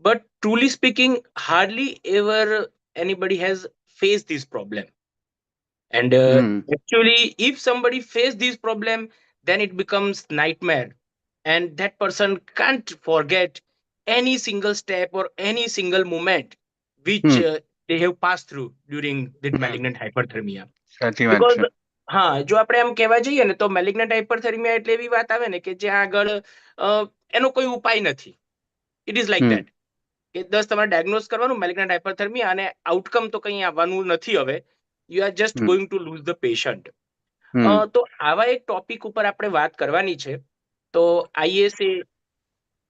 but truly speaking, hardly ever anybody has faced this problem. And Hmm. actually, if somebody face this problem, then it becomes nightmare, and that person can't forget any single step or any single moment which Hmm. they have passed through during that Hmm. malignant hyperthermia. સાચી વાત Because છે. હા, જો આપણે એમ કહેવા જઈએ ને તો મેલિગ્નન્ટ હાઇપરથેર્મિયા એટલે એવી વાત આવે ને કે જ્યાં આગળ એનો કોઈ ઉપાય નથી. It is like hmm. That કે તમારે ડાયગ્નોઝ કરવાનું મેલિગ્નન્ટ હાઇપરથેર્મિયા અને આઉટકમ તો કંઈ આવવાનું નથી. હવે you are just hmm. Going to lose the patient. Hmm. તો આવા એક ટોપિક ઉપર આપણે વાત કરવાની છે. તો ISA,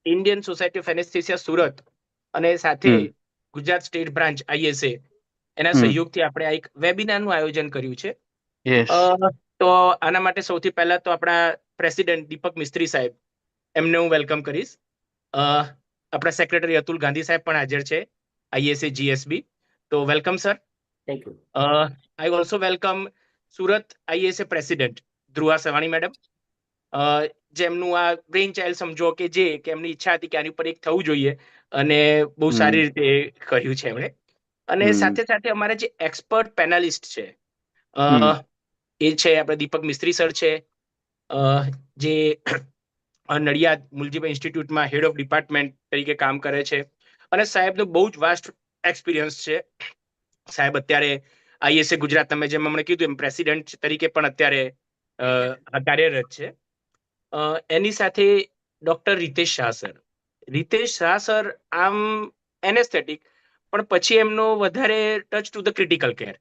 Indian society of anaesthesia Surat, અને સાથે હમ. ગુજરાત સ્ટેટ બ્રાન્ચ આઈએસએ, એના હમ. સહયોગથી આપણે આ એક વેબિનારનું આયોજન કર્યું છે. યસ. તો આના માટે સૌથી પહેલા તો આપણા પ્રેસિડેન્ટ દીપક મિસ્ત્રી સાહેબ, એમને હું વેલકમ કરીશ. આપણા સેક્રેટરી અતુલ ગાંધી સાહેબ પણ હાજર છે, આઈએસએ જીએસબી. તો welcome sir. Thank you. I also welcome Surat ISA president Dhruva Savani madam, જેમનું આ બ્રેઇન ચાઇલ્ડ સમજો કે જે કે એમની ઈચ્છા હતી કે આની ઉપર એક થવું જોઈએ, અને બહુ હમ. સારી રીતે કર્યું છે એમણે. અને હમ. સાથે સાથે અમારા જે એક્સપર્ટ પેનલિસ્ટ છે, હમ. એ છે આપણે દીપક મિસ્ત્રી સર છે, જે નડિયાદ મુલજીભાઈ ઇન્સ્ટિટ્યૂટમાં હેડ ઓફ ડિપાર્ટમેન્ટ તરીકે કામ કરે છે, અને સાહેબનો બહુ જ વાસ્ટ એક્સપિરિયન્સ છે. સાહેબ અત્યારે આઈએસએ ગુજરાત, તમે જેમ હમણાં કીધું એમ, પ્રેસિડેન્ટ તરીકે પણ અત્યારે કાર્યરત છે. એની સાથે doctor Ritesh Shah sir. Ritesh Shah sir આમ એનેસ્થેટિક, પણ પછી એમનો વધારે touch to the critical care,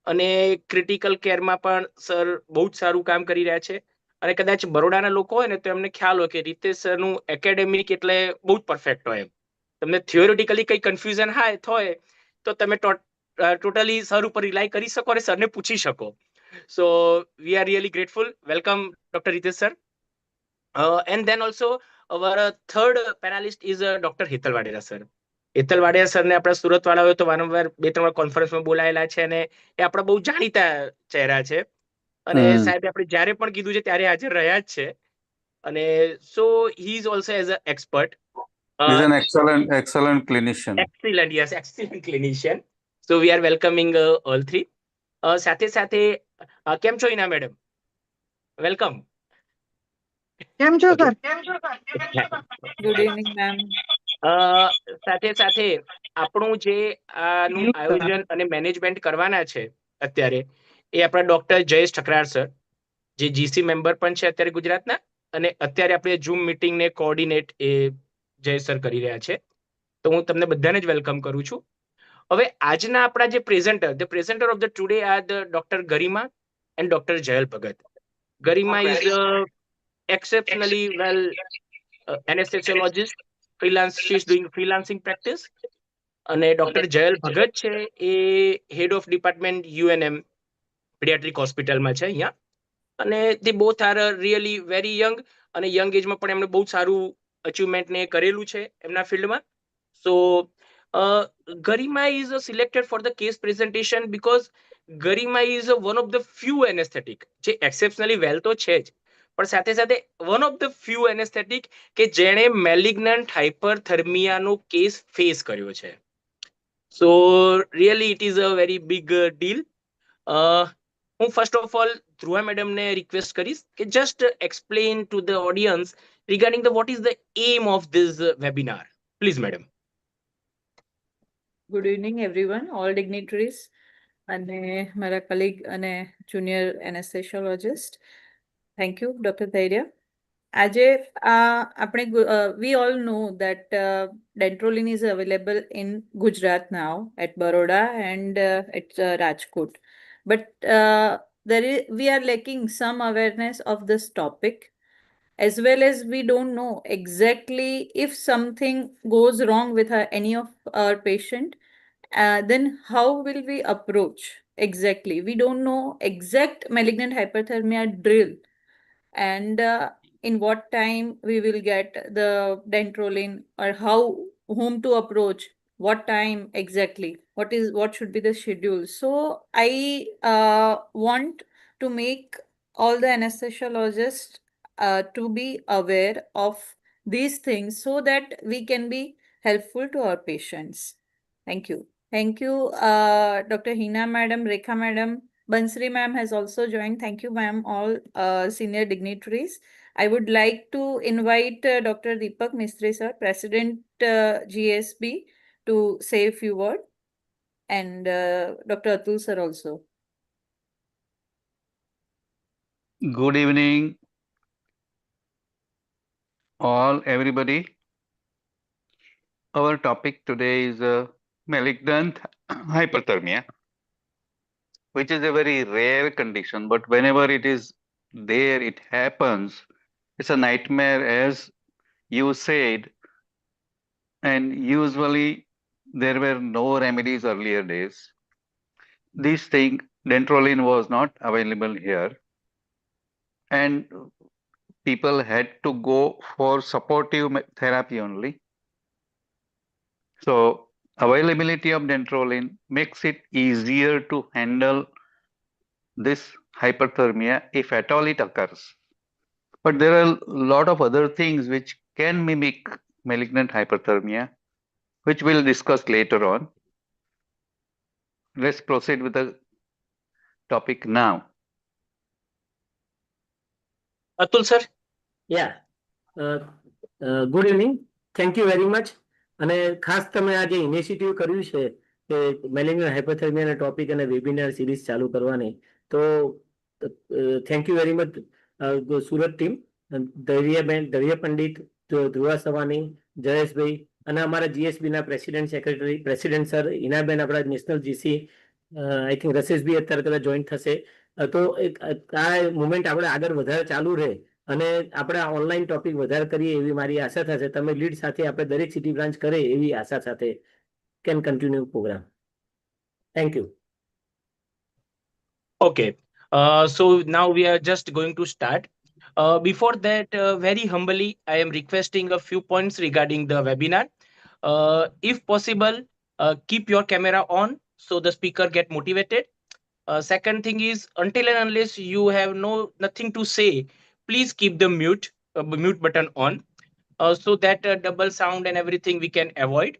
અને ક્રિટિકલ કેરમાં પણ સર બહુ જ સારું કામ કરી રહ્યા છે. અને કદાચ બરોડાના લોકો હોય ને તો એમને ખ્યાલ હોય કે રીતેશ સરનું એકેડેમિક એટલે બહુ જ પરફેક્ટ હોય. એમ તમને થિયોરિટિકલી કંઈ કન્ફ્યુઝન હોય તો તમે ટોટલી સર ઉપર રિલાય કરી શકો અને સરને પૂછી શકો. So we are really grateful. Welcome doctor Ritesh sir. And then also our third panelist is doctor Hetal Vadera sir. Hetal Vadera સરને આપણા સુરત વાળાઓએ તો વારંવાર 2-3 કોન્ફરન્સમાં બોલાયેલા છે, અને એ આપણા બહુ જાણીતા ચહેરા છે. અને હમ. સાહેબ આપણે જ્યારે પણ કીધું છે ત્યારે હાજર રહ્યા જ છે. અને so he is also as a expert. He's an excellent clinician. Excellent, yes, excellent clinician. So we are welcoming all three. સાથે સાથે કેમ છો ઈના મેડમ? વેલકમ. કેમ છો okay. Sir? Good evening ma'am. સાથે સાથે આપણું જે આનું આયોજન અને મેનેજમેન્ટ કરવાના છે અત્યારે, એ આપણા ડોક્ટર જયેશ ઠકરાર સર, જે જીસી મેમ્બર પણ છે અત્યારે ગુજરાતના, અને અત્યારે આપણે ઝૂમ મીટિંગને કોઓર્ડિનેટ એ જયેશ સર કરી રહ્યા છે. તો હું તમને બધાને જ વેલકમ કરું છું. હવે આજના આપણા જે presenter of the today are the doctor Garima and doctor Jayal Bhagat. Garima is exceptionally well anesthesiologist, freelance, she is doing freelancing practice. અને ડોક્ટર જયલ ભગત છે એ head of department UNM pediatric હોસ્પિટલમાં છે અહીંયા. અને they both are really very young, અને young એજમાં પણ એમણે બહુ સારું અચીવમેન્ટ ને કરેલું છે એમના ફિલ્ડમાં. So Garima is selected for the case presentation because Garima is one of the few anesthetic જે એક્સેપ્શનલી વેલ તો છે જ, પણ સાથે સાથે one of the few anesthetic કે જેણે મેલિગ્નન્ટ હાઇપરથર્મિયાનો કેસ ફેસ કર્યો છે. So really it is a very big deal. હું ફર્સ્ટ ઓફ ઓલ ધ્રુવા મેડમને રિક્વેસ્ટ કરીશ કે just explain to the audience regarding the what is the M of this webinar. Please madam. Good evening everyone, all dignitaries અને મારા colleague અને junior anesthesiologist. Thank you doctor Dhairya. આજે આપણે we all know that dentroline is available in Gujarat now at Baroda and at Rajkot. But we are lacking some awareness of this topic, as well as we don't know exactly if something goes wrong with any of our patient, then how will we approach exactly? We don't know exact malignant hyperthermia drill, and in what time we will get the dentroline, or how, whom to approach, what time exactly, what should be the schedule. So I want to make all the anesthesiologists to be aware of these things, so that we can be helpful to our patients. Thank you. Thank you, Dr. Hina Madam, Rekha Madam. Bansri Ma'am has also joined. Thank you, ma'am, all senior dignitaries. I would like to invite Dr. Deepak Mistry, sir, President GSB, to say a few words, and Dr. Atul, sir, also. Good evening, everybody. Our topic today is malignant hyperthermia, which is a very rare condition, but whenever it is there, it happens. It's a nightmare, as you said, and usually there were no remedies earlier days. This thing, dantrolene, was not available here, and people had to go for supportive therapy only. So availability of dantrolene makes it easier to handle this hyperthermia if at all it occurs. But there are a lot of other things which can mimic malignant hyperthermia, which we'll discuss later on. Let's proceed with the topic now. Atul, sir. Yeah. Good evening. Thank you very much. અને ખાસ તમે આ જે initiative કર્યું છે કે મેલિગ્નન્ટ હાઇપોથર્મિયાના topic અને webinar series ચાલુ કરવાની, તો thank you very much Surat team, ધૈર્ય પંડિત, ધ્રુવા સવાની, જયેશભાઈ અને અમારા જીએસબીના પ્રેસિડેન્ટ સર હિનાબેન, આપણા નેશનલ જીસી, આઈ થિંક રસેશભાઈ અત્યારે કદાચ જોઈન થશે. તો આ મુવમેન્ટ આપણે આગળ વધારે ચાલુ રહે અને આપણે ઓનલાઈન ટોપિક વધારે કરીએ એવી મારી આશા થશે. તમે લીડ સાથે આપણે દરેક સિટી બ્રાન્ચ કરે એવી આશા સાથે can continue programme. Thank you. Okay. So now we are just going to start. Before that, very humbly, I am requesting a few points regarding the webinar. If possible, keep your camera on so the speaker get motivated. Second thing is, until and unless you have nothing to say, please keep the mute button on, so that double sound and everything we can avoid.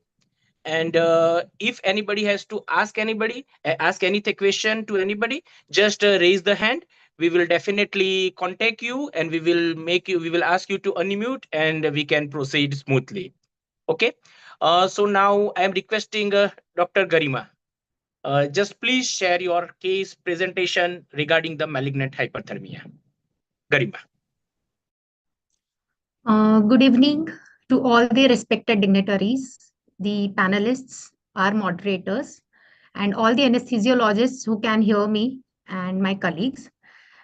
And if anybody has to ask any question to anybody, just raise the hand. We will definitely contact you and we will ask you to unmute and we can proceed smoothly. Okay. So now I am requesting Dr. Garima. Just please share your case presentation regarding the malignant hyperthermia. Garima. Good evening to all the respected dignitaries, the panelists, our moderators, and all the anesthesiologists who can hear me and my colleagues.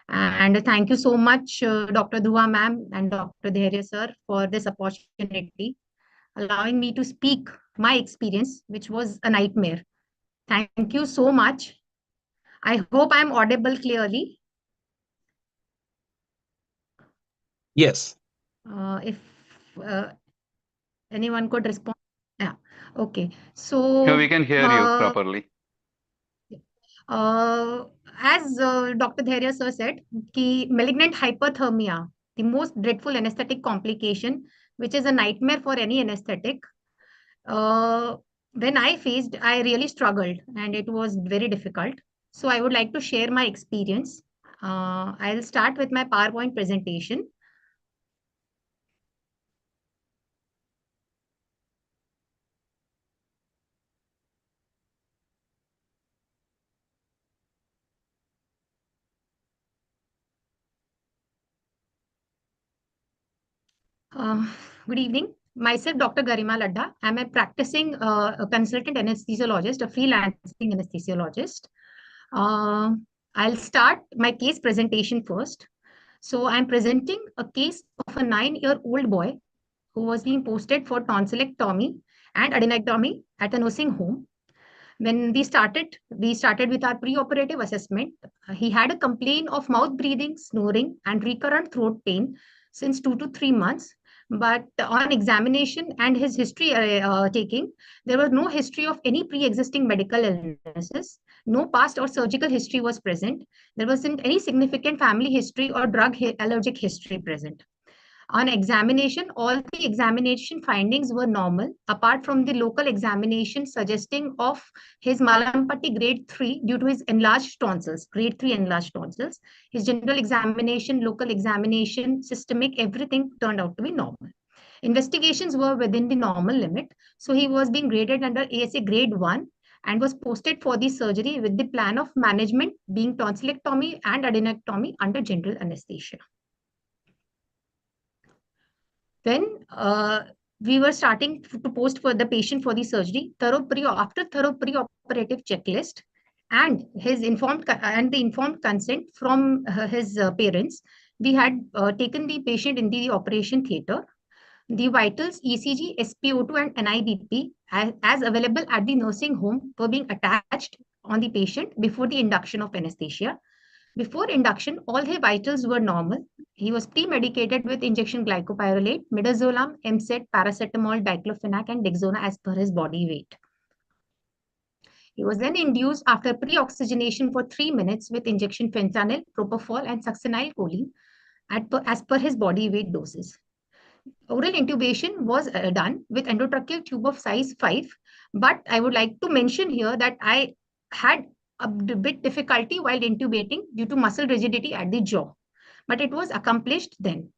And thank you so much, Dr. Dhruva ma'am and Dr. Dhairya sir, for this opportunity, allowing me to speak my experience, which was a nightmare. Thank you so much. I hope I'm audible clearly. Yes. If anyone could respond. Yeah. Okay. So Yeah, we can hear you properly. As Dr. Dhairya sir said, malignant hyperthermia, the most dreadful anesthetic complication, which is a nightmare for any anesthetic. When I faced, I really struggled and it was very difficult. So I would like to share my experience. I'll start with my PowerPoint presentation. Good evening. Myself, Dr. Garima Ladda. I'm a practicing consultant anesthesiologist, a freelancing anesthesiologist. I'll start my case presentation first. So I'm presenting a case of a 9-year-old boy who was being posted for tonsillectomy and adenectomy at a nursing home. When we started with our preoperative assessment. He had a complaint of mouth breathing, snoring, and recurrent throat pain since 2 to 3 months. But on examination and his history taking, there was no history of any pre-existing medical illnesses. No past or surgical history was present. There wasn't any significant family history or drug allergic history present. On examination, all the examination findings were normal, apart from the local examination suggesting of his Malampati grade 3 due to his enlarged tonsils, grade 3 enlarged tonsils. His general examination, local examination, systemic, everything turned out to be normal. Investigations were within the normal limit. So he was being graded under ASA grade 1 and was posted for the surgery with the plan of management being tonsillectomy and adenectomy under general anesthesia. When we were starting to post for the patient for the surgery, after thorough pre-operative checklist and his informed consent from his parents, we had taken the patient in the operation theater. The vitals, ECG, SpO2 and NIBP as available at the nursing home were being attached on the patient before the induction of anesthesia. Before induction, all his vitals were normal. He was pre-medicated with injection glycopyrrolate, midazolam, MSET, paracetamol, diclofenac, and Dexona as per his body weight. He was then induced after pre-oxygenation for 3 minutes with injection fentanyl, propofol, and succinylcholine as per his body weight doses. Oral intubation was done with endotracheal tube of size 5, but I would like to mention here that I had a bit difficulty while intubating due to muscle rigidity at the jaw, but it was accomplished then.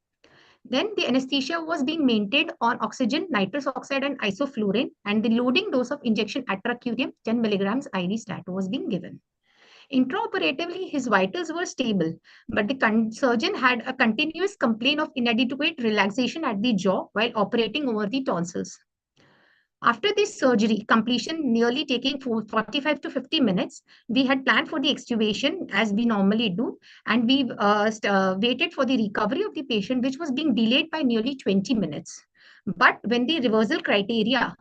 Then the anesthesia was being maintained on oxygen, nitrous oxide, and isoflurane, and the loading dose of injection atracurium 10 milligrams IV stat was being given. Intraoperatively, his vitals were stable, but the surgeon had a continuous complaint of inadequate relaxation at the jaw while operating over the tonsils. After this surgery completion, nearly taking 45 to 50 minutes, we had planned for the extubation as we normally do, and we waited for the recovery of the patient, which was being delayed by nearly 20 minutes. But when the reversal criteria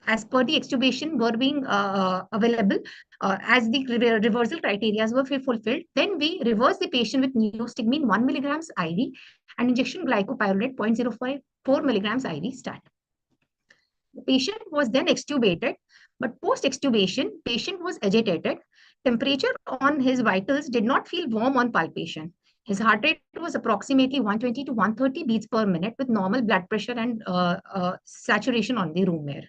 as per the extubation were being available, as the reversal criteria were fulfilled, then we reversed the patient with neostigmine 1 milligrams IV and injection glycopyrrolate 0.054 milligrams IV stat. The patient was then extubated, but post-extubation, patient was agitated. Temperature on his vitals did not feel warm on palpation. His heart rate was approximately 120 to 130 beats per minute with normal blood pressure and saturation on the room air.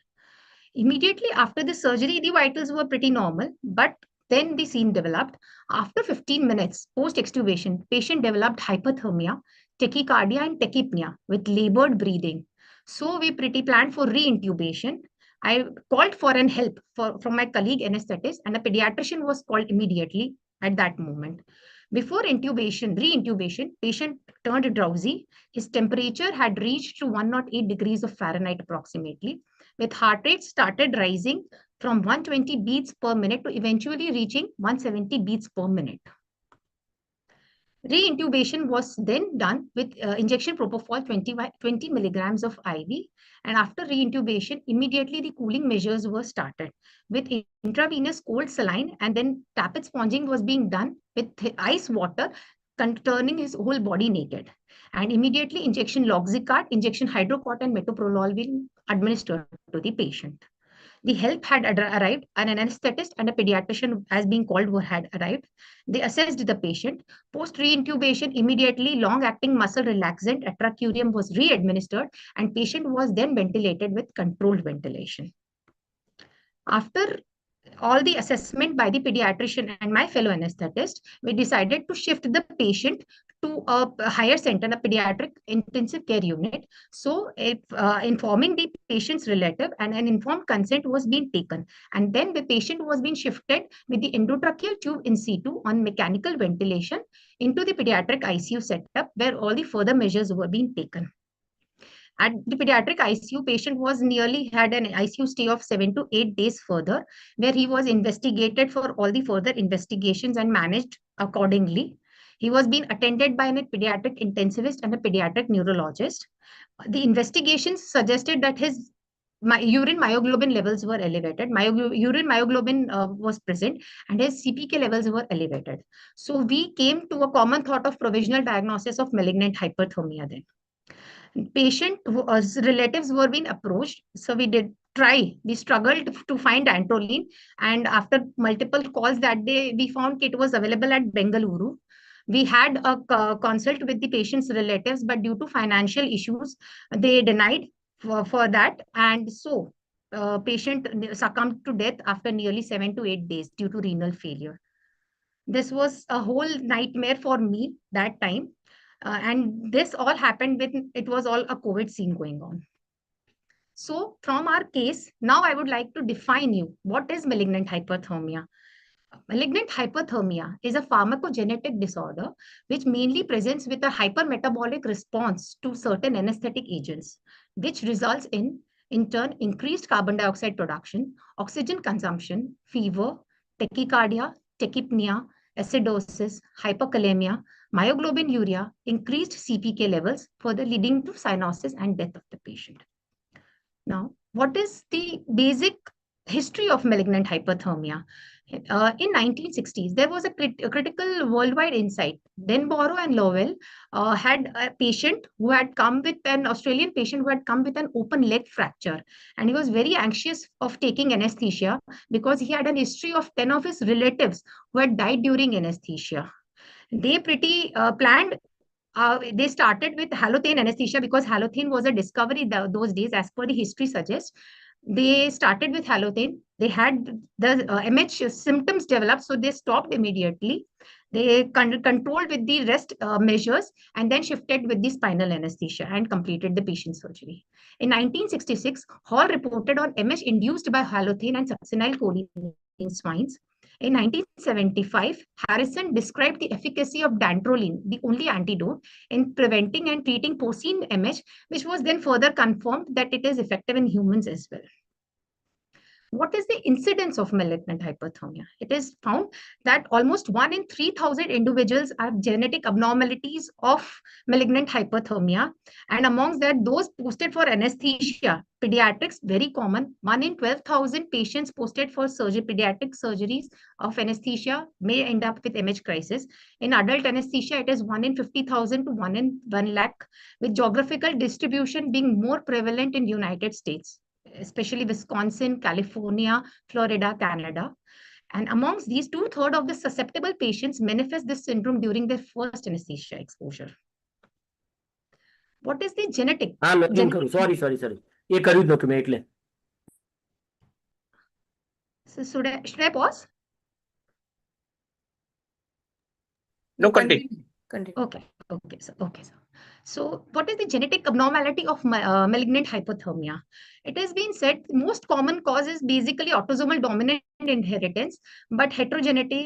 Immediately after the surgery, the vitals were pretty normal, but then the scene developed. After 15 minutes post-extubation, patient developed hypothermia, tachycardia, and tachypnea with labored breathing. So we planned for re-intubation. I called for an help from my colleague anesthetist, and a pediatrician was called immediately at that moment. Before re-intubation, patient turned drowsy. His temperature had reached to 108 degrees of Fahrenheit approximately, with heart rate started rising from 120 beats per minute to eventually reaching 170 beats per minute. Re-intubation was then done with injection propofol 20 milligrams of IV, and after re-intubation, immediately the cooling measures were started with intravenous cold saline, and then tappet sponging was being done with ice water, turning his whole body naked. And immediately injection loxicart, injection hydrocot, and metoprolol being administered to the patient. The help had arrived, and an anesthetist and a pediatrician, as being called, had arrived. They assessed the patient. Post re-intubation, immediately long-acting muscle relaxant atracurium was re-administered, and patient was then ventilated with controlled ventilation. After all the assessment by the pediatrician and my fellow anesthetist, we decided to shift the patient to a higher center, a pediatric intensive care unit. So informing the patient's relative, and an informed consent was being taken. And then the patient was being shifted with the endotracheal tube in situ on mechanical ventilation into the pediatric ICU setup, where all the further measures were being taken. At the pediatric ICU, patient had an ICU stay of 7 to 8 days further, where he was investigated for all the further investigations and managed accordingly. He was being attended by a pediatric intensivist and a pediatric neurologist. The investigations suggested that his urine myoglobin levels were elevated. Urine myoglobin was present, and his CPK levels were elevated. So we came to a common thought of provisional diagnosis of malignant hyperthermia then. Patient relatives were being approached, so we struggled to find antroline, and after multiple calls that day, we found it was available at Bengaluru. We had a consult with the patient's relatives, but due to financial issues, they denied for that. And so patient succumbed to death after nearly 7 to 8 days due to renal failure. This was a whole nightmare for me that time. And this all happened when it was all a COVID scene going on. So from our case, now I would like to define you what is malignant hyperthermia. Malignant hyperthermia is a pharmacogenetic disorder which mainly presents with a hypermetabolic response to certain anesthetic agents, which results in turn, increased carbon dioxide production, oxygen consumption, fever, tachycardia, tachypnea, acidosis, hyperkalemia, myoglobinuria, increased CPK levels, further leading to cyanosis and death of the patient. Now, what is the basic history of malignant hyperthermia? In 1960s, there was a critical worldwide insight. Denborough and Lowell had a patient who had come with an Australian patient who had come with an open leg fracture. And he was very anxious of taking anesthesia because he had an history of 10 of his relatives who had died during anesthesia. They planned they started with halothane anesthesia because halothane was a discovery those days, as per the history suggests. They started with halothane. They had the MH symptoms developed, so they stopped immediately. They controlled with the rest measures and then shifted with the spinal anesthesia and completed the patient surgery. In 1966, Hall reported on MH induced by halothane and succinylcholine in swines. In 1975, Harrison described the efficacy of dantrolene, the only antidote, in preventing and treating porcine MH, which was then further confirmed that it is effective in humans as well. What is the incidence of malignant hyperthermia? It is found that almost 1 in 3,000 individuals have genetic abnormalities of malignant hyperthermia. And amongst that, those posted for anesthesia, pediatrics, very common. 1 in 12,000 patients posted for pediatric surgeries of anesthesia may end up with MH crisis. In adult anesthesia, it is 1 in 50,000 to 1 in 1 lakh, with geographical distribution being more prevalent in United States, especially Wisconsin, California, Florida, Canada. And amongst these, 2/3 of the susceptible patients manifest this syndrome during their first anesthesia exposure. What is the genetic? Sorry. ये કર્યું જ નહોતું મેં એટલે. So should I pause? No, continue. Okay. So what is the genetic abnormality of malignant hyperthermia? It has been said most common cause is basically autosomal dominant inheritance, but heterogeneity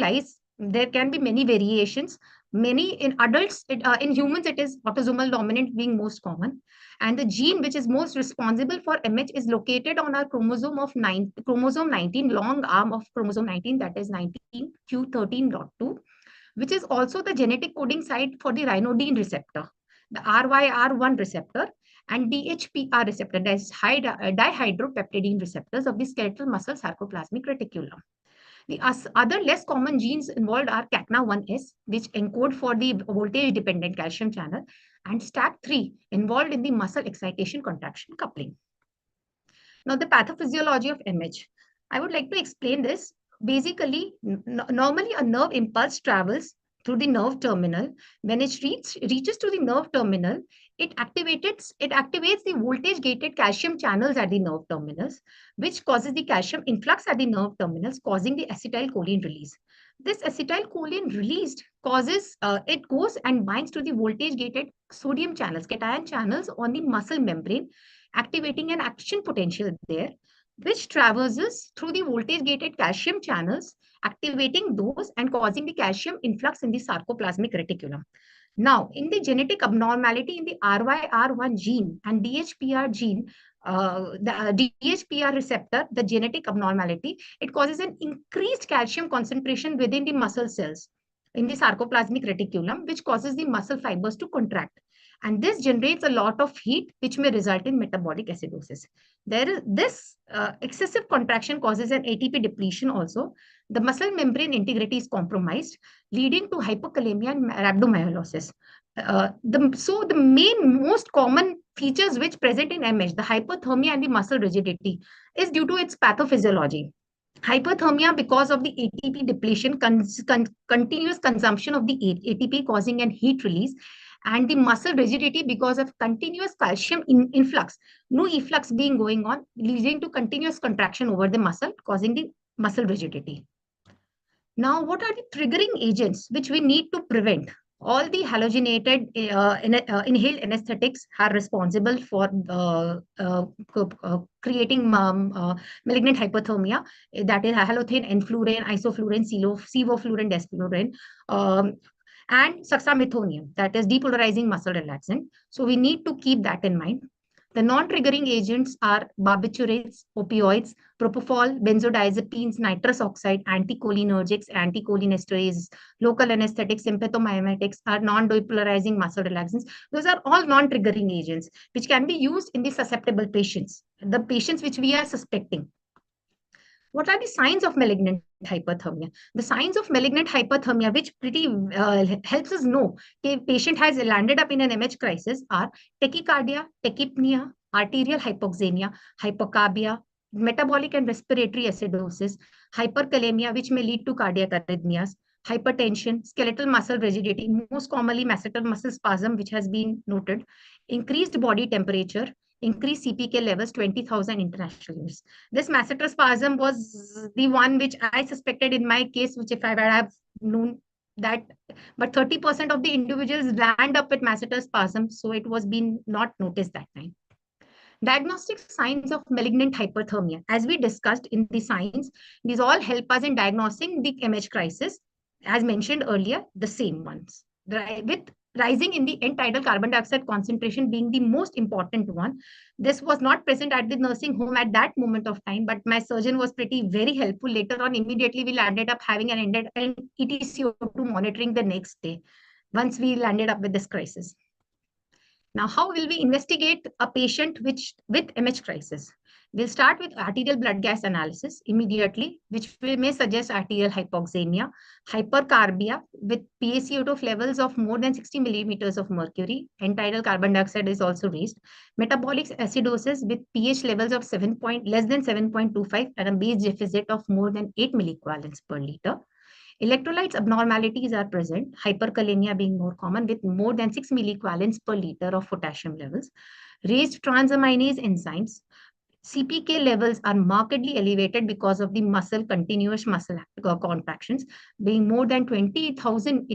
lies. There can be many variations. Many in adults, in humans, it is autosomal dominant being most common. And the gene which is most responsible for MH is located on our chromosome 19, long arm of chromosome 19, that is 19q13.2. which is also the genetic coding site for the ryanodine receptor, the RYR1 receptor, and DHPR receptor, that is dihydropeptidine receptors of the skeletal muscle sarcoplasmic reticulum. The other less common genes involved are CACNA1S, which encode for the voltage-dependent calcium channel, and STAC3, involved in the muscle excitation contraction coupling. Now, the pathophysiology of MH. I would like to explain this. Basically, normally a nerve impulse travels through the nerve terminal. When it reaches to the nerve terminal, it activates the voltage-gated calcium channels at the nerve terminals, which causes the calcium influx at the nerve terminals, causing the acetylcholine release. This acetylcholine released causes, it goes and binds to the voltage-gated sodium channels, cation channels on the muscle membrane, activating an action potential there, which traverses through the voltage-gated calcium channels, activating those and causing the calcium influx in the sarcoplasmic reticulum. Now, in the genetic abnormality in the RYR1 gene and DHPR gene, the DHPR receptor, the genetic abnormality, it causes an increased calcium concentration within the muscle cells in the sarcoplasmic reticulum, which causes the muscle fibers to contract. And this generates a lot of heat, which may result in metabolic acidosis. This excessive contraction causes an ATP depletion also. The muscle membrane integrity is compromised, leading to hyperkalemia and rhabdomyolysis. So the most common features which present in MH, the hyperthermia and the muscle rigidity, is due to its pathophysiology. Hyperthermia because of the ATP depletion, continuous consumption of the ATP causing an heat release, and the muscle rigidity because of continuous calcium influx, no efflux being going on, leading to continuous contraction over the muscle, causing the muscle rigidity. Now, what are the triggering agents which we need to prevent? All the halogenated inhaled anesthetics are responsible for creating malignant hyperthermia. That is halothane, enflurane, isoflurane, sevoflurane, desflurane, and succinylcholine, that is depolarizing muscle relaxant. So we need to keep that in mind. The non-triggering agents are barbiturates, opioids, propofol, benzodiazepines, nitrous oxide, anticholinergics, anticholinesterase, local anesthetics, sympathomimetics are non-depolarizing muscle relaxants. Those are all non-triggering agents which can be used in the susceptible patients, the patients which we are suspecting. What are the signs of malignant hyperthermia? The signs of malignant hyperthermia, which pretty helps us know if patient has landed up in an MH crisis, are tachycardia, tachypnea, arterial hypoxemia, hypocarbia, metabolic and respiratory acidosis, hyperkalemia, which may lead to cardiac arrhythmias, hypertension, skeletal muscle rigidity, most commonly masseter muscle spasm, which has been noted, increased body temperature, increased CPK levels, 20,000 international units. This masseter spasm was the one which I suspected in my case, which if I have known that, but 30% of the individuals land up with masseter spasm, so it was been not noticed that time. Diagnostic signs of malignant hyperthermia. As we discussed in the signs, these all help us in diagnosing the MH crisis. As mentioned earlier, the same ones. With rising in the end tidal carbon dioxide concentration being the most important one. This was not present at the nursing home at that moment of time, but my surgeon was very helpful. Later on, immediately we landed up having an ETCO2 monitoring the next day once we landed up with this crisis. Now, how will we investigate a patient with MH crisis? We'll start with arterial blood gas analysis immediately, which may suggest arterial hypoxemia, hypercarbia with PaCO2 levels of more than 60 millimeters of mercury. End tidal carbon dioxide is also raised. Metabolic acidosis with pH levels of less than 7.25 and a base deficit of more than 8 milliequivalents per liter. Electrolytes abnormalities are present, hyperkalemia being more common with more than 6 milliequivalents per liter of potassium levels. Raised transaminase enzymes. CPK levels are markedly elevated because of the continuous muscle contractions, being more than 20,000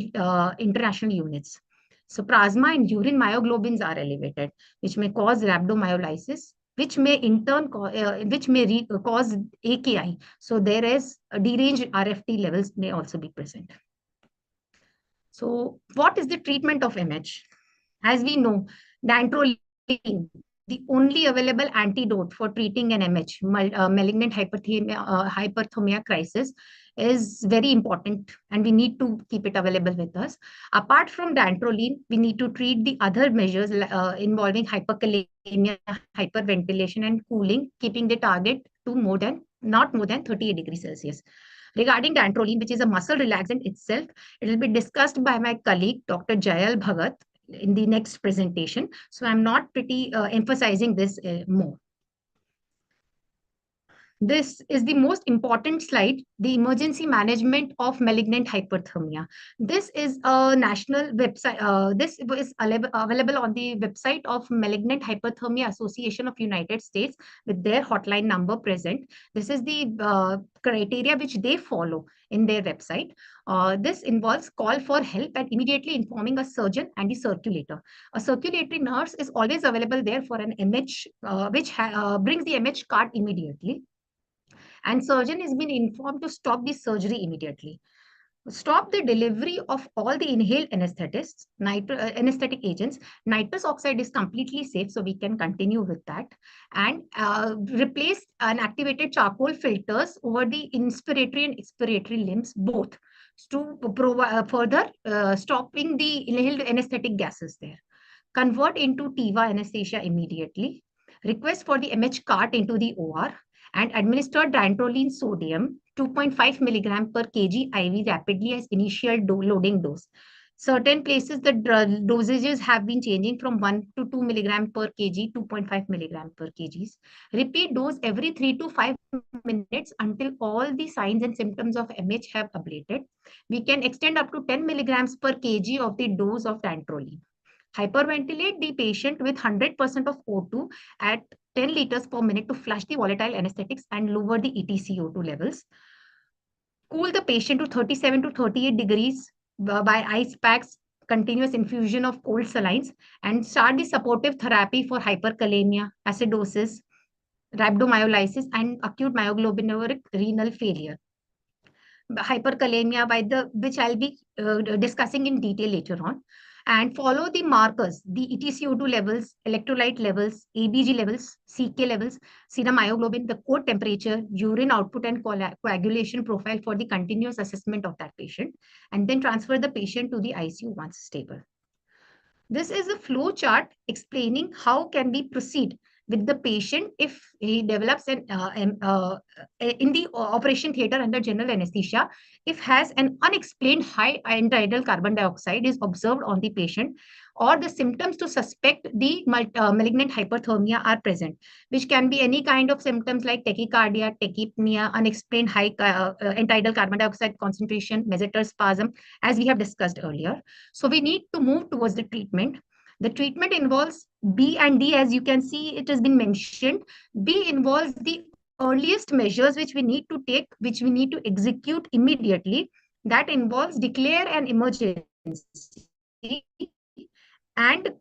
international units. So plasma and urine myoglobins are elevated, which may cause rhabdomyolysis, which may in turn cause AKI. So there is a deranged RFT levels may also be present. So what is the treatment of MH? As we know, dantrolene, the only available antidote for treating an MH, malignant hyperthermia crisis, is very important, and we need to keep it available with us. Apart from dantrolene, we need to treat the other measures involving hyperkalemia, hyperventilation, and cooling, keeping the target to not more than 38 degrees Celsius. Regarding dantrolene, which is a muscle relaxant itself, it will be discussed by my colleague, Dr. Jayal Bhagat, in the next presentation. So I'm not emphasizing this more. This is the most important slide, the emergency management of malignant hyperthermia. This is a national website. This is available on the website of Malignant Hyperthermia Association of United States with their hotline number present. This is the criteria which they follow in their website. This involves call for help and immediately informing a surgeon and the circulator. A circulatory nurse is always available there for an MH, which brings the MH card immediately. And surgeon has been informed to stop the surgery immediately. Stop the delivery of all the inhaled anesthetics, anesthetic agents. Nitrous oxide is completely safe, so we can continue with that. And replace activated charcoal filters over the inspiratory and expiratory limbs, both, to provide further stopping the inhaled anesthetic gases there. Convert into TIVA anesthesia immediately. Request for the MH cart into the OR. And administer dantrolene sodium 2.5 milligram per kg IV rapidly as initial loading dose. Certain places the dosages have been changing from 1 to 2 milligram per kg, 2.5 milligram per kgs. Repeat dose every 3 to 5 minutes until all the signs and symptoms of MH have ablated. We can extend up to 10 milligrams per kg of the dose of dantrolene. Hyperventilate the patient with 100% of O2 at 10 liters per minute to flush the volatile anesthetics and lower the EtCO2 levels. Cool the patient to 37 to 38 degrees by ice packs, continuous infusion of cold salines, and start the supportive therapy for hyperkalemia, acidosis, rhabdomyolysis, and acute myoglobinuric renal failure. Hyperkalemia, which I'll be discussing in detail later on. And follow the markers, the EtCO2 levels, electrolyte levels, ABG levels, CK levels, serum myoglobin, the core temperature, urine output, and coagulation profile for the continuous assessment of that patient, and then transfer the patient to the ICU once stable. This is a flow chart explaining how can we proceed with the patient if he develops in the operation theater under general anesthesia, if has an unexplained high end-tidal carbon dioxide is observed on the patient, or the symptoms to suspect the malignant hyperthermia are present, which can be any kind of symptoms like tachycardia, tachypnea, unexplained high end-tidal carbon dioxide concentration, mesenteric spasm, as we have discussed earlier. So we need to move towards the treatment. The treatment involves B and D, as you can see, it has been mentioned. B involves the earliest measures which we need to take, which we need to execute immediately. That involves declare an emergency and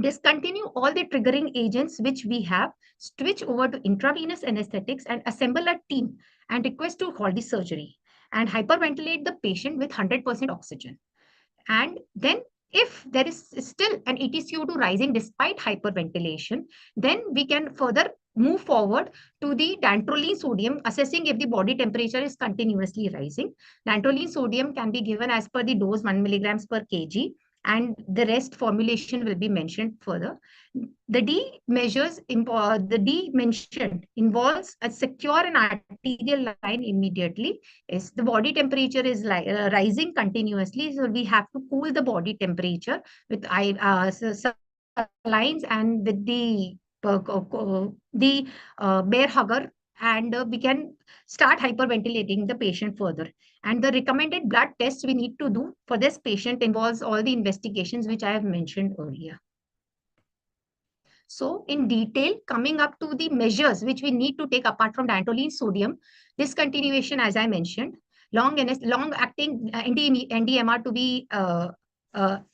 discontinue all the triggering agents which we have, switch over to intravenous anesthetics and assemble a team and request to halt the surgery and hyperventilate the patient with 100% oxygen. And then if there is still an EtCO2 rising despite hyperventilation, then we can further move forward to the dantrolene sodium, assessing if the body temperature is continuously rising. Dantrolene sodium can be given as per the dose 1 milligrams per kg, and the rest formulation will be mentioned further. The D mentioned involves a secure and arterial line immediately. Is the body temperature is rising continuously, so we have to cool the body temperature with lines and with the bear hugger, and we can start hyperventilating the patient further. And the recommended blood tests we need to do for this patient involves all the investigations which I have mentioned earlier. So in detail, coming up to the measures which we need to take apart from dantrolene sodium, discontinuation, as I mentioned, long-acting NDMR to be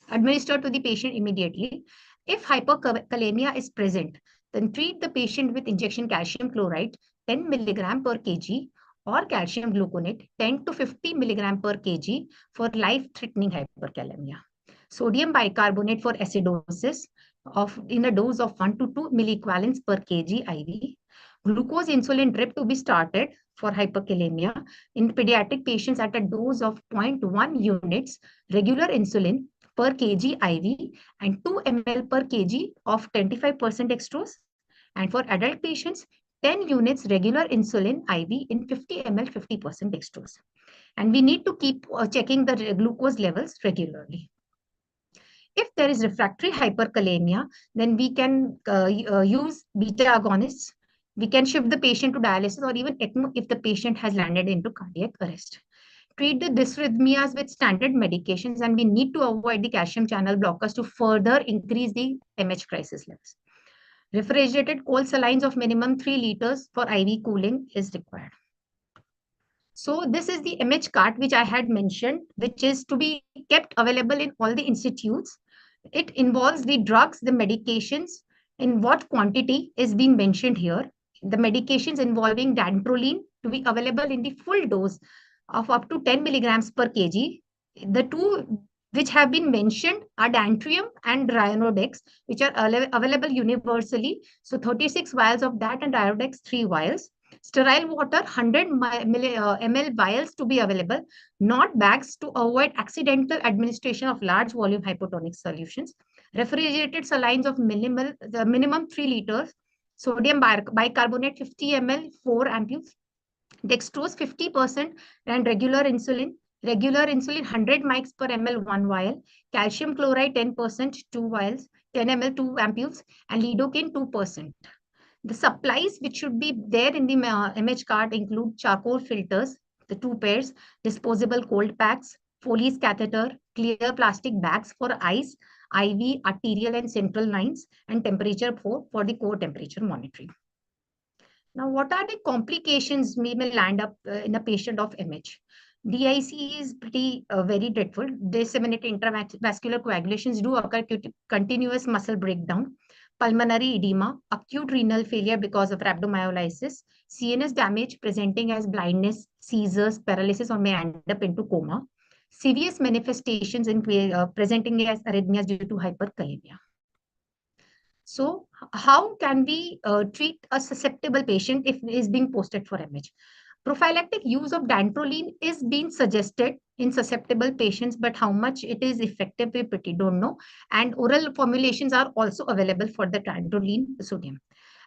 administered to the patient immediately. If hyperkalemia is present, then treat the patient with injection calcium chloride 10 milligram per kg or calcium gluconate 10 to 50 milligram per kg for life-threatening hyperkalemia. Sodium bicarbonate for acidosis in a dose of 1 to 2 milliequivalents per kg IV. Glucose insulin drip to be started for hyperkalemia in pediatric patients at a dose of 0.1 units regular insulin per kg IV and 2 ml per kg of 25% dextrose. And for adult patients, 10 units regular insulin IV in 50 ml 50% dextrose. And we need to keep checking the glucose levels regularly. If there is refractory hyperkalemia, then we can use beta agonists. We can shift the patient to dialysis or even ECMO if the patient has landed into cardiac arrest. Treat the dysrhythmias with standard medications, and we need to avoid the calcium channel blockers to further increase the MH crisis levels. Refrigerated cold salines of minimum 3 liters for IV cooling is required. So this is the MH cart which I had mentioned, which is to be kept available in all the institutes. It involves the drugs, the medications, in what quantity is being mentioned here. The medications involving dantrolene to be available in the full dose of up to 10 milligrams per kg. The two which have been mentioned are dantrium and Ryanodex, which are available universally. So 36 vials of that and Ryanodex 3 vials. Sterile water, 100 ml vials to be available, not bags, to avoid accidental administration of large volume hypotonic solutions. Refrigerated salines of minimum 3 liters. Sodium bicarbonate 50 ml 4 ampules. Dextrose 50% and regular insulin. Regular insulin 100 mics per ml 1 vial, calcium chloride 10% 2 vials, 10 ml 2 ampules, and lidocaine 2%. The supplies which should be there in the MH cart include charcoal filters, the 2 pairs, disposable cold packs, Foley's catheter, clear plastic bags for ice, IV, arterial and central lines, and temperature for the core temperature monitoring. Now, what are the complications may land up in a patient of MH? DIC is pretty very dreadful. Disseminated intravascular coagulations do occur due to continuous muscle breakdown, pulmonary edema, acute renal failure because of rhabdomyolysis, CNS damage presenting as blindness, seizures, paralysis, or may end up into coma. Serious manifestations in presenting as arrhythmias due to hyperkalemia. So how can we treat a susceptible patient if he is being posted for MH? Prophylactic use of dantrolene is being suggested in susceptible patients, but how much it is effective, we pretty don't know. And oral formulations are also available for the dantrolene sodium.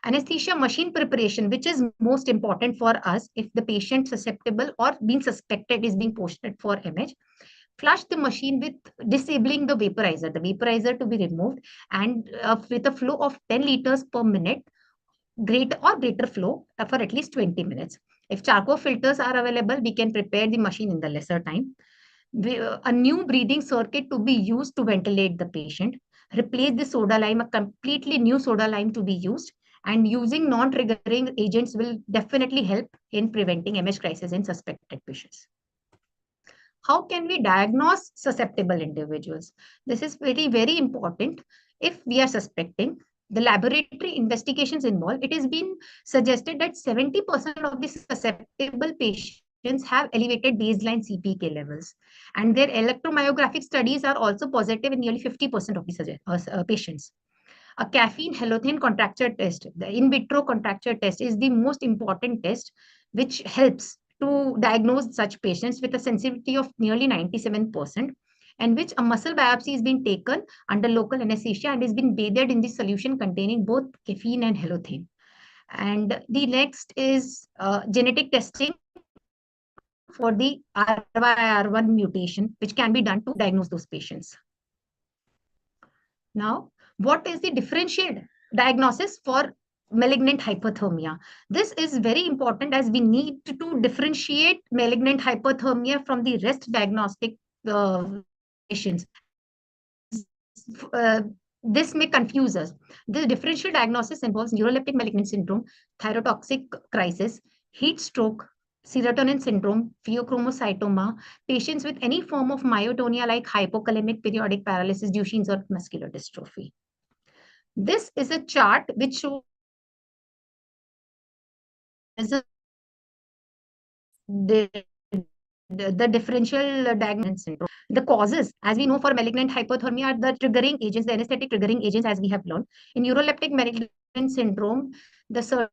Anesthesia machine preparation, which is most important for us if the patient susceptible or being suspected is being posted for MH. Flush the machine with disabling the vaporizer to be removed, and with a flow of 10 liters per minute, greater flow for at least 20 minutes. If charcoal filters are available, we can prepare the machine in the lesser time. A new breathing circuit to be used to ventilate the patient. Replace the soda lime, a completely new soda lime to be used. And using non-triggering agents will definitely help in preventing MH crisis in suspected patients. How can we diagnose susceptible individuals? This is very, very important. If we are suspecting, the laboratory investigations involved, it has been suggested that 70% of the susceptible patients have elevated baseline CPK levels. And their electromyographic studies are also positive in nearly 50% of the patients. A caffeine halothane contracture test, the in vitro contracture test, is the most important test which helps to diagnose such patients with a sensitivity of nearly 97%, and which a muscle biopsy is being taken under local anesthesia and is being bathed in the solution containing both caffeine and halothane. And the next is genetic testing for the RYR1 mutation, which can be done to diagnose those patients. Now, what is the differentiated diagnosis for malignant hyperthermia? This is very important as we need to differentiate malignant hyperthermia from the rest diagnostic patients. This may confuse us. The differential diagnosis involves neuroleptic malignant syndrome, thyrotoxic crisis, heat stroke, serotonin syndrome, pheochromocytoma, patients with any form of myotonia like hypokalemic periodic paralysis, Duchenne's, or muscular dystrophy. This is a chart which shows the differential diagnosis syndrome. The causes, as we know, for malignant hyperthermia are the triggering agents, the anesthetic triggering agents, as we have learned. In neuroleptic malignant syndrome, the certain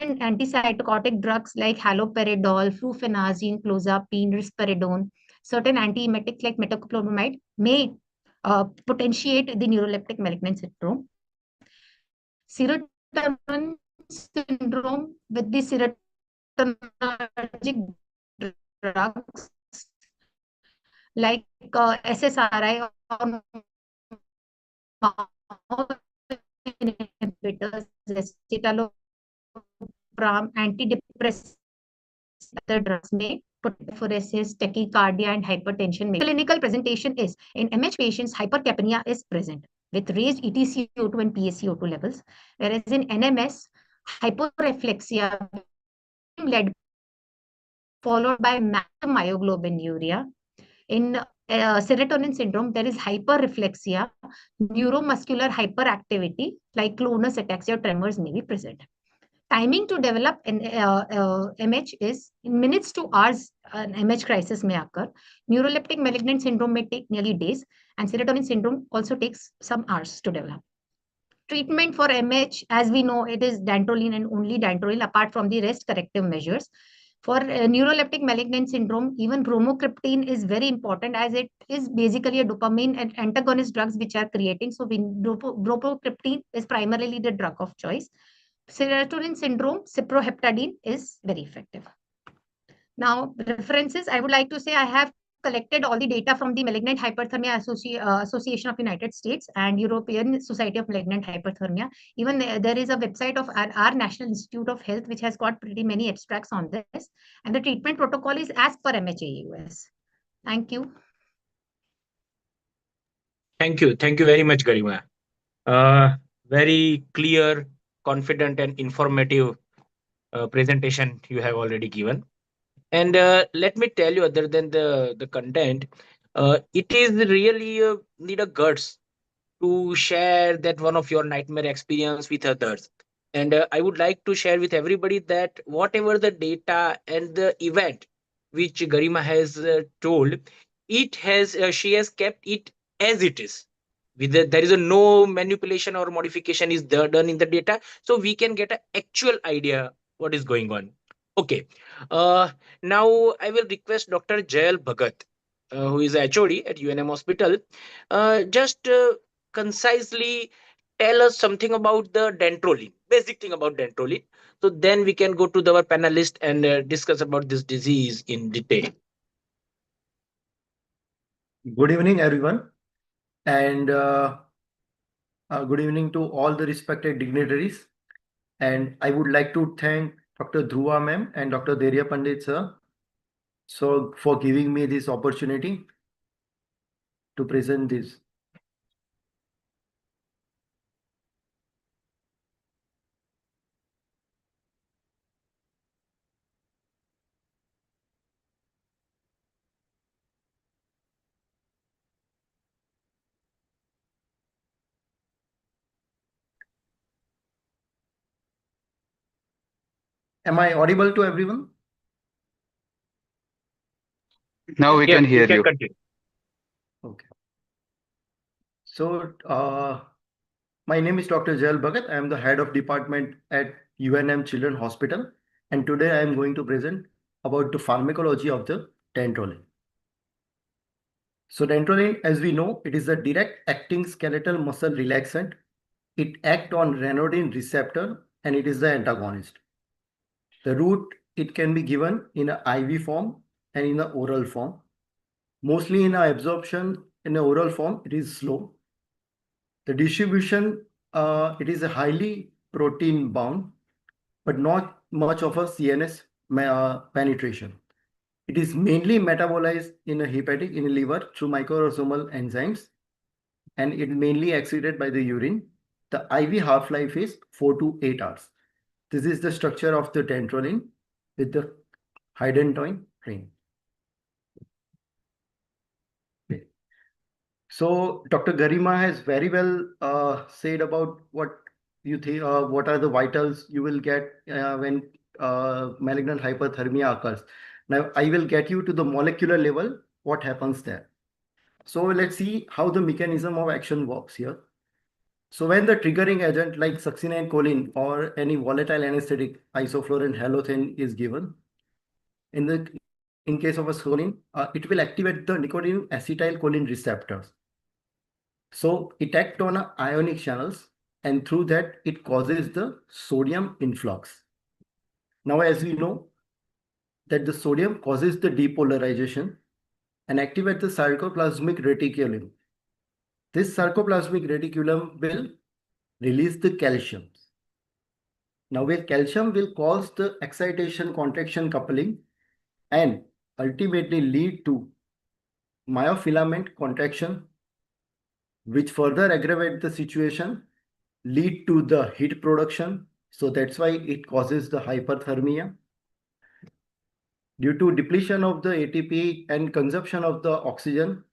antipsychotic drugs like haloperidol, flufenazine, clozapine, risperidone, certain antiemetics like metoclopramide may potentiate the neuroleptic malignant syndrome. Serotonin syndrome with the serotonergic drugs like SSRI or inhibitors, escitalopram, antidepressant drugs may phoresis, tachycardia, and hypertension. Clinical presentation is in MH patients, hypercapnia is present with raised EtCO2 and PaCO2 levels, whereas in NMS, hyporeflexia led followed by maximum myoglobinuria. In serotonin syndrome, there is hyperreflexia, neuromuscular hyperactivity like clonus, ataxia, or tremors may be present. Timing to develop an MH is in minutes to hours. An MH crisis may occur. Neuroleptic malignant syndrome may take nearly days, and serotonin syndrome also takes some hours to develop. Treatment for MH, as we know, it is dantrolene and only dantrolene, apart from the rest corrective measures. For neuroleptic malignant syndrome, even bromocriptine is very important, as it is basically a dopamine and antagonist drugs which are creating. So bromocriptine is primarily the drug of choice. Serotonin syndrome, cyproheptadine is very effective. Now, references, I would like to say I have collected all the data from the Malignant Hyperthermia Association of United States and European Society of Malignant Hyperthermia. Even there is a website of our National Institute of Health, which has got pretty many abstracts on this. And the treatment protocol is as per MHAUS. Thank you. Thank you. Thank you very much, Garima. Very clear, confident, and informative presentation you have already given. And let me tell you, other than the content, it is really need a guts to share that one of your nightmare experience with others. And I would like to share with everybody that whatever the data and the event which Garima has told, it has she has kept it as it is. There is a no manipulation or modification is there done in the data, so we can get an actual idea what is going on. Okay, now I will request Dr. Jayal Bhagat, who is HOD at UNM Hospital, just concisely tell us something about the dentroline, basic thing about dentroline. So then we can go to our panelist and discuss about this disease in detail. Good evening, everyone, and good evening to all the respected dignitaries. And I would like to thank Dr. Dhruva ma'am and Dr. Derya Pandit sir for giving me this opportunity to present this. Am I audible to everyone? Now we can hear you. Continue. Okay. So, my name is Dr. Jayal Bhagat. I am the head of department at UNM Children Hospital, and today I am going to present about the pharmacology of the dentroline. So dentroline, as we know, it is a direct acting skeletal muscle relaxant. It acts on ryanodine receptor and it is the antagonist. The route, it can be given in an IV form and in an oral form. Mostly in absorption in an oral form, it is slow. The distribution, it is a highly protein bound, but not much of a CNS penetration. It is mainly metabolized in a hepatic, in a liver through microsomal enzymes, and it mainly excreted by the urine. The IV half-life is 4 to 8 hours. This is the structure of the dentroline with the hydantoin ring. So Dr. Garima has very well said about what you think, what are the vitals you will get when malignant hyperthermia occurs. Now I will get you to the molecular level, what happens there. So let's see how the mechanism of action works here. So when the triggering agent like succinylcholine or any volatile anesthetic, isoflurane, halothane is given, in case of a choline, it will activate the nicotinic acetylcholine receptors. So it acts on ionic channels, and through that it causes the sodium influx. Now, as we know that the sodium causes the depolarization and activates the sarcoplasmic reticulum. This sarcoplasmic reticulum will release the calcium. Now, where calcium will cause the excitation contraction coupling and ultimately lead to myofilament contraction, which further aggravate the situation, lead to the heat production. So that's why it causes the hyperthermia. Due to depletion of the ATP and consumption of the oxygen,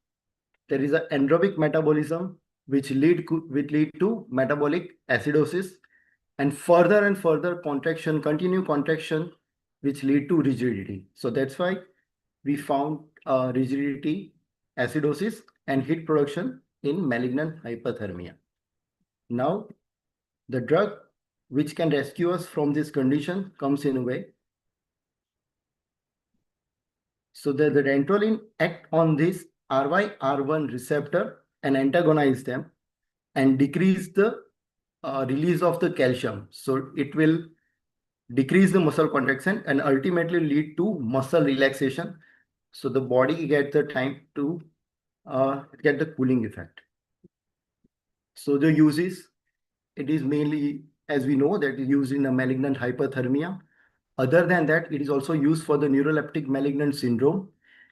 there is an anaerobic metabolism which lead to metabolic acidosis, and further contraction, continued contraction, which lead to rigidity. So that's why we found rigidity, acidosis, and heat production in malignant hyperthermia. Now, the drug which can rescue us from this condition comes in a way. So the dentroline act on this RYR1 receptor and antagonize them and decrease the release of the calcium. So it will decrease the muscle contraction, and ultimately lead to muscle relaxation. So the body gets the time to get the cooling effect. So the uses, it is mainly, as we know, that is used in a malignant hyperthermia. Other than that, it is also used for the neuroleptic malignant syndrome.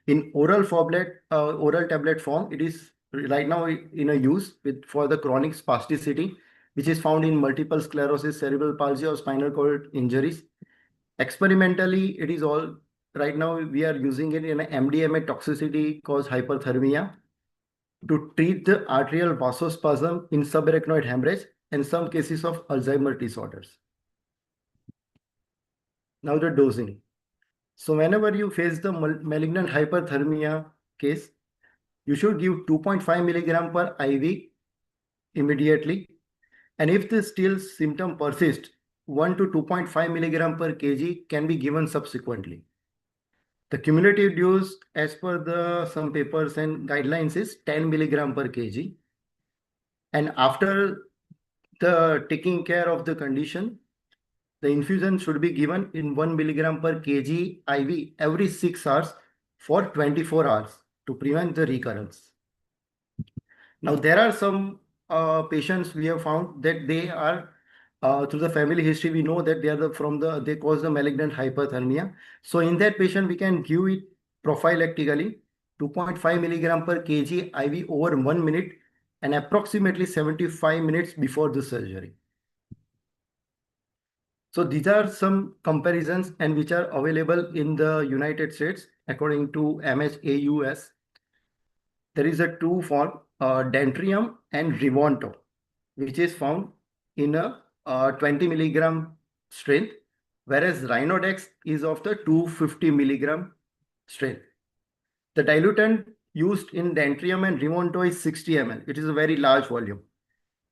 In oral tablet form, it is right now in a use for the chronic spasticity, which is found in multiple sclerosis, cerebral palsy, or spinal cord injuries. Experimentally, it is all right now we are using it in a MDMA toxicity caused hyperthermia to treat the arterial vasospasm in subarachnoid hemorrhage and some cases of Alzheimer's disorders. Now the dosing. So whenever you face the malignant hyperthermia case, you should give 2.5 milligram per IV immediately. And if the still symptom persists, 1 to 2.5 milligram per kg can be given subsequently. The cumulative dose as per some papers and guidelines is 10 milligram per kg. And after the taking care of the condition, the infusion should be given in 1 milligram per kg IV every 6 hours for 24 hours to prevent the recurrence. Now, there are some patients we have found that they are, through the family history, we know that they are they cause the malignant hyperthermia. So in that patient, we can give it prophylactically 2.5 milligram per kg IV over 1 minute and approximately 75 minutes before the surgery. So these are some comparisons and which are available in the United States according to MHAUS. There is a two form, Dentrium and Rivonto, which is found in a 20 milligram strength, whereas Rhinodex is of the 250 milligram strength. The diluent used in Dentrium and Rivonto is 60 ml. It is a very large volume.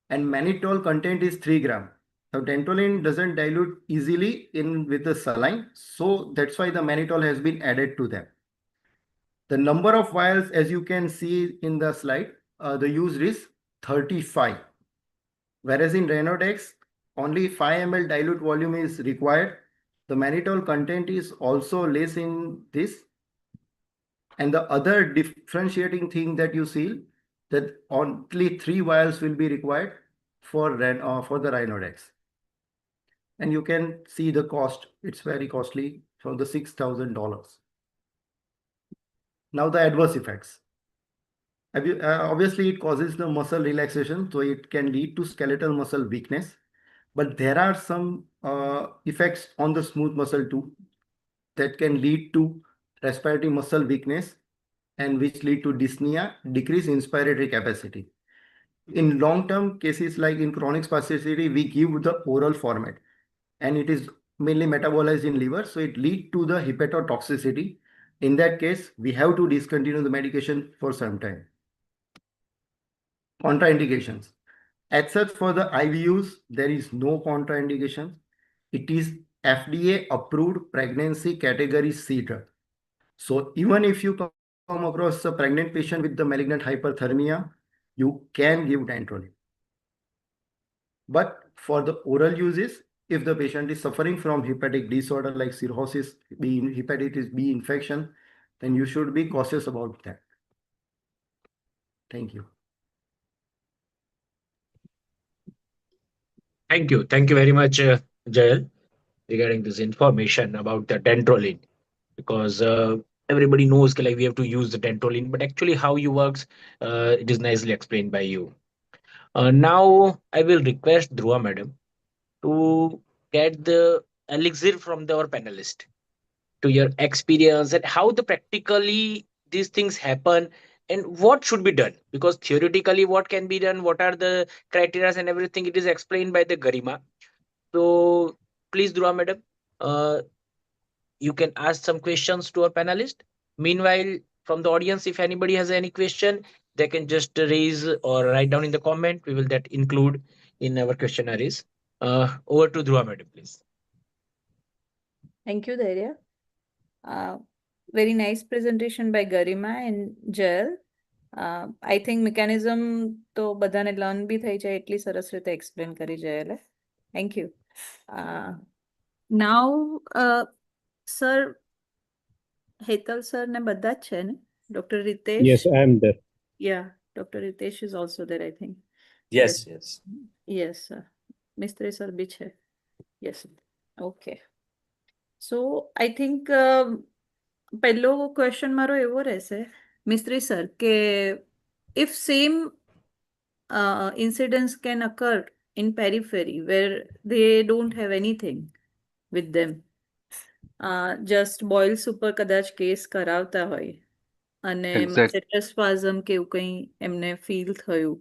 And mannitol content is 3 gram. Now, dentoline doesn't dilute easily with the saline, so that's why the mannitol has been added to them. The number of vials, as you can see in the slide, the used is 35. Whereas in Rhinodex, only 5 ml dilute volume is required. The mannitol content is also less in this. And the other differentiating thing that you see, that only 3 vials will be required for the Rhinodex. And you can see the cost. It's very costly, from the $6,000. Now the adverse effects. Obviously, it causes the muscle relaxation, so it can lead to skeletal muscle weakness. But there are some effects on the smooth muscle too that can lead to respiratory muscle weakness and which lead to dyspnea, decreased inspiratory capacity. In long-term cases like in chronic spasticity, we give the oral format and it is mainly metabolized in liver, so it leads to the hepatotoxicity. In that case, we have to discontinue the medication for some time. Contraindications. As such, for the IV use, there is no contraindication. It is FDA approved pregnancy category C drug. So even if you come across a pregnant patient with the malignant hyperthermia, you can give dantrolene. But for the oral uses, if the patient is suffering from hepatic disorder like cirrhosis, hepatitis B infection, then you should be cautious about that. Thank you. Thank you. Thank you very much, Jael, regarding this information about the dentrolene. Because everybody knows like we have to use the dentrolene, but actually how it works, it is nicely explained by you. Now I will request Dhruva madam to get the elixir from our panelist to your experience and how the practically these things happen and what should be done, because theoretically what can be done, what are the criteria and everything, it is explained by the Garima. So please, Dhruva madam, uh, you can ask some questions to our panelist. Meanwhile, from the audience, if anybody has any question, they can just raise or write down in the comment. We will that include in our questionnaires. Over to Dhruva madam, please. Thank you, Dhairya. Very nice presentation by Garima and Jael. I think mechanism તો બધાને learn બી થઈ જાય એટલી સરસ રીતે explain કરી જાયેલે. Thank you. Now, sir, Hetal sir ને બધા જ છે ને? Dr. Ritesh? Yes, I am there. Yeah, Dr. Ritesh is also there, I think. Yes, yes. Yes, sir. Mistry sir bhi છે. Yes. Okay. So, I think પહેલો question મારો એવો રહેશે, મિસ્ત્રી સર, કે if same incidents can occur in periphery where they don't have anything with them, just boils ઉપર કદાચ case કરાવતા હોય અને Exact. masseter spasm કે એવું કંઈ એમને ફીલ થયું,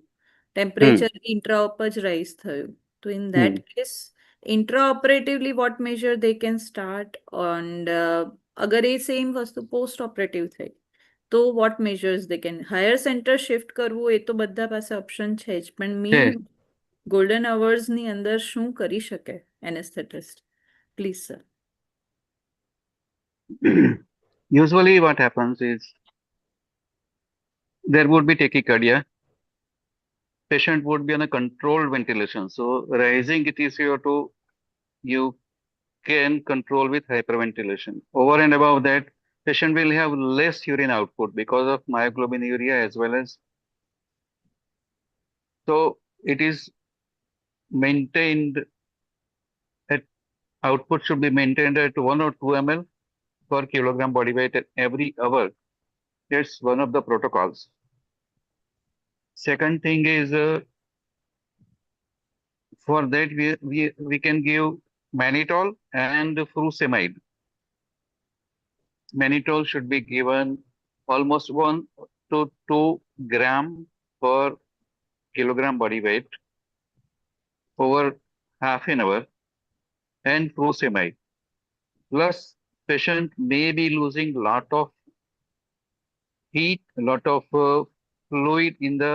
ટેમ્પરેચર ઇન્ટ્રાઓપ જ રાઇઝ થયું, તો in that case intraoperatively what measure they can start, and અગર એ સેમ વસ્તુ પોસ્ટ ઓપરેટિવ થઈ તો what measures they can, higher centre shift કરવું એ તો બધા પાસે ઓપ્શન છે જ, પણ મીન ગોલ્ડન અવર્સ ની અંદર શું કરી શકે anaesthetist? Please sir. Usually what happens is there would be tachycardia. Patient would be on a controlled ventilation. So rising it is CO2, you can control with hyperventilation. Over and above that, patient will have less urine output because of myoglobinuria as well as. So it is maintained at output should be maintained at 1 or 2 ml per kilogram body weight at every hour. That's one of the protocols. Second thing is for that we can give mannitol and furosemide. Mannitol should be given almost 1 to 2 gram per kilogram body weight over half an hour, and furosemide. Plus, patient may be losing lot of heat, lot of fluid in the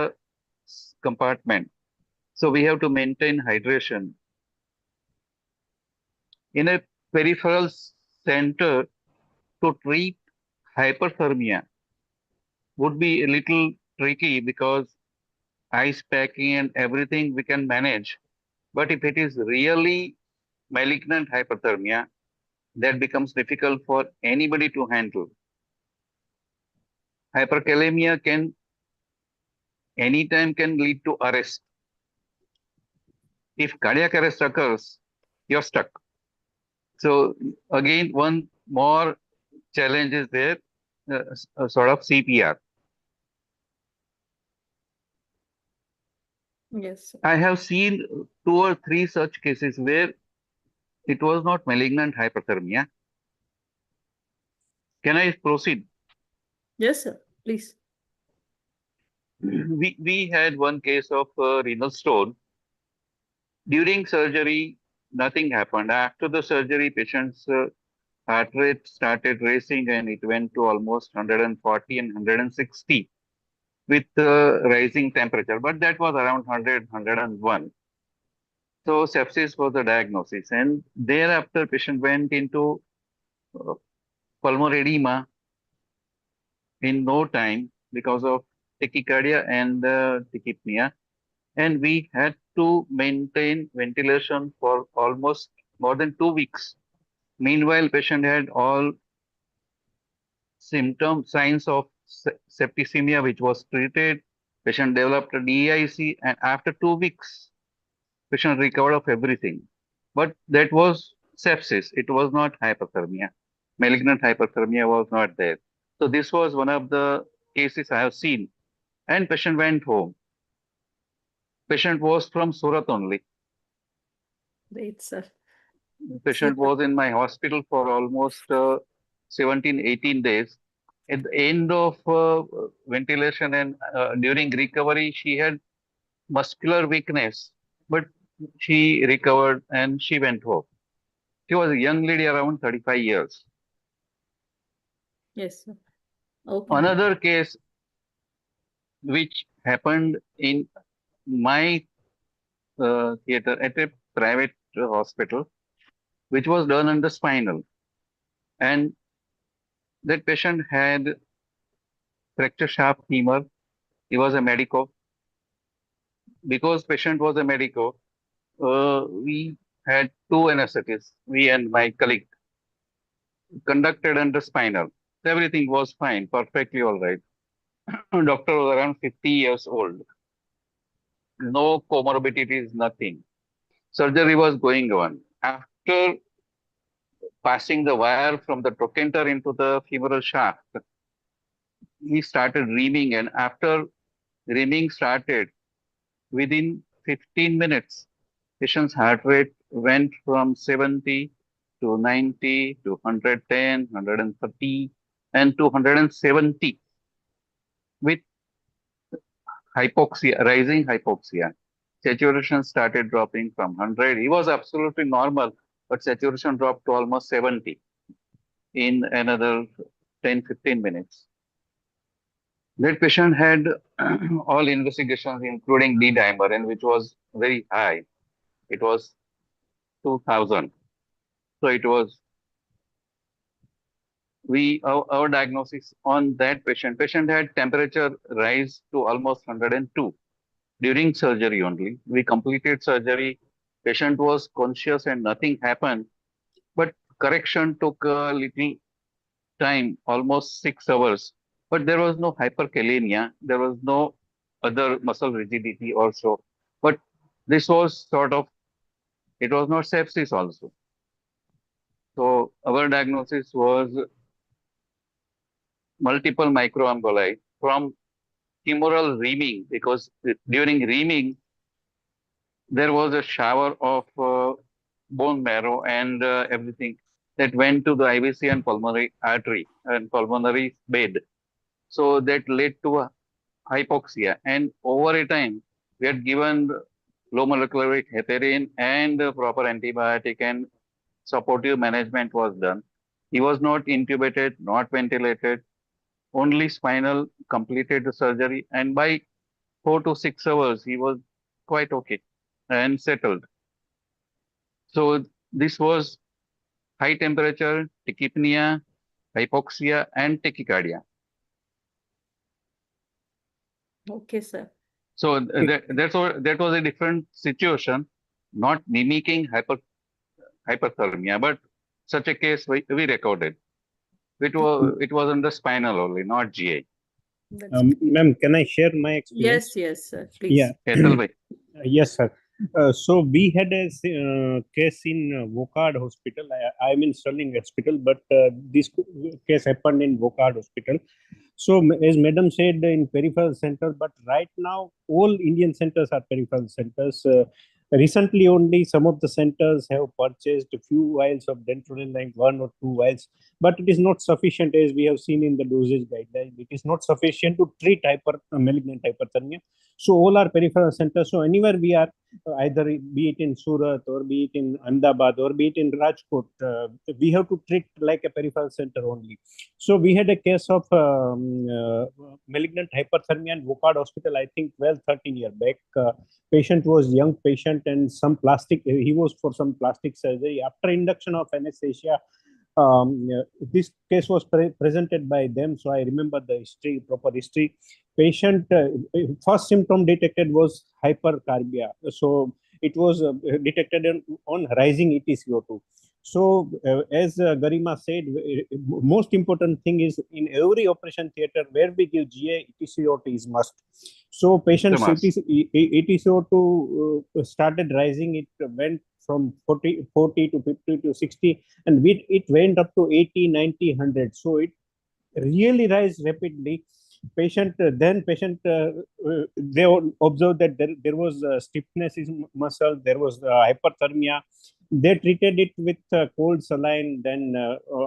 compartment. So we have to maintain hydration. In a peripheral center, to treat hyperthermia would be a little tricky because ice packing and everything we can manage. But if it is really malignant hyperthermia, that becomes difficult for anybody to handle. Hyperkalemia can anytime can lead to arrest. If cardiac arrest occurs, you're stuck. So again, one more challenge is there, sort of CPR. Yes, sir. I have seen 2 or 3 such cases where it was not malignant hyperthermia. Can I proceed? Yes, sir. Please. We had one case of renal stone. During surgery, nothing happened. After the surgery, patient's heart rate started racing and it went to almost 140 and 160 with rising temperature, but that was around 100, 101. So sepsis was the diagnosis, and thereafter patient went into pulmonary edema in no time because of tachycardia and tachypnea, and we had to maintain ventilation for almost more than 2 weeks. Meanwhile, patient had all symptoms, signs of septicemia, which was treated. Patient developed a DIC, and after 2 weeks, patient recovered of everything. But that was sepsis. It was not hyperthermia. Malignant hyperthermia was not there. So this was one of the cases I have seen. And patient went home. Patient was from Surat only. Great, sir. Patient was in my hospital for almost 17, 18 days. At the end of ventilation and during recovery, she had muscular weakness, but she recovered and she went home. She was a young lady around 35 years. Yes, sir. Okay. Another case which happened in my theater at a private hospital, which was done under spinal. And that patient had fracture shaft femur. He was a medico. Because patient was a medico, we had two anesthetists, me and my colleague, conducted under spinal. Everything was fine, perfectly all right. Doctor was around 50 years old. No comorbidities, nothing. Surgery was going on. After passing the wire from the trochanter into the femoral shaft, he started reaming, and after reaming started, within 15 minutes, patient's heart rate went from 70 to 90 to 110, 130, and to 170 with hypoxia, rising hypoxia. Saturation started dropping from 100. He was absolutely normal, but saturation dropped to almost 70 in another 10, 15 minutes. That patient had all investigations, including D-dimer, and which was very high. It was 2000. So it was, our diagnosis on that patient had temperature rise to almost 102 during surgery only. We completed surgery. Patient was conscious and nothing happened, but correction took a little time, almost 6 hours. But there was no hyperkalemia. There was no other muscle rigidity also. But this was sort of, it was not sepsis also. So our diagnosis was multiple microemboli from humoral reaming, because during reaming, there was a shower of bone marrow and everything that went to the IVC and pulmonary artery and pulmonary bed. So that led to a hypoxia. And over a time, we had given low molecular weight heparin and proper antibiotic, and supportive management was done. He was not intubated, not ventilated, only spinal, completed the surgery. And by 4 to 6 hours, he was quite okay and settled. So this was high temperature, tachypnea, hypoxia, and tachycardia. Okay, sir. So that was a different situation, not mimicking hyperthermia, but such a case we recorded. It was under spinal only, not GI. That's Ma'am, can I share my experience? yes, sir. Please. Yeah. Ketal bhai. Yes, sir. So we had a case in Vocard Hospital. I'm in Sterling Hospital, but this case happened in Vocard Hospital. So as Madam said, in peripheral centers, but right now all Indian centers are peripheral centers. Recently only some of the centers have purchased a few vials of denturin, like 1 or 2 vials, but it is not sufficient, as we have seen in the dosage guideline. It is not sufficient to treat malignant hyperthermia. So all are peripheral centers. So anywhere we are, either be it in Surat or be it in Ahmedabad or be it in Rajkot, we have to treat like a peripheral center only. So we had a case of malignant hyperthermia in Vocard Hospital, I think 12, 13 years back. Patient was young patient and he was for some plastic surgery. After induction of anesthesia, this case was presented by them, so I remember the history, proper history. Patient first symptom detected was hypercarbia, so it was detected on rising EtCO2. So as Garima said, most important thing is in every operation theater where we give GI, EtCO2 is must. So patient's EtCO2 started rising. It went from 40 to 50 to 60, and it went up to 80, 90, 100. So it really rise rapidly. They observed that there was stiffness in muscle, there was hyperthermia. They treated it with cold saline, then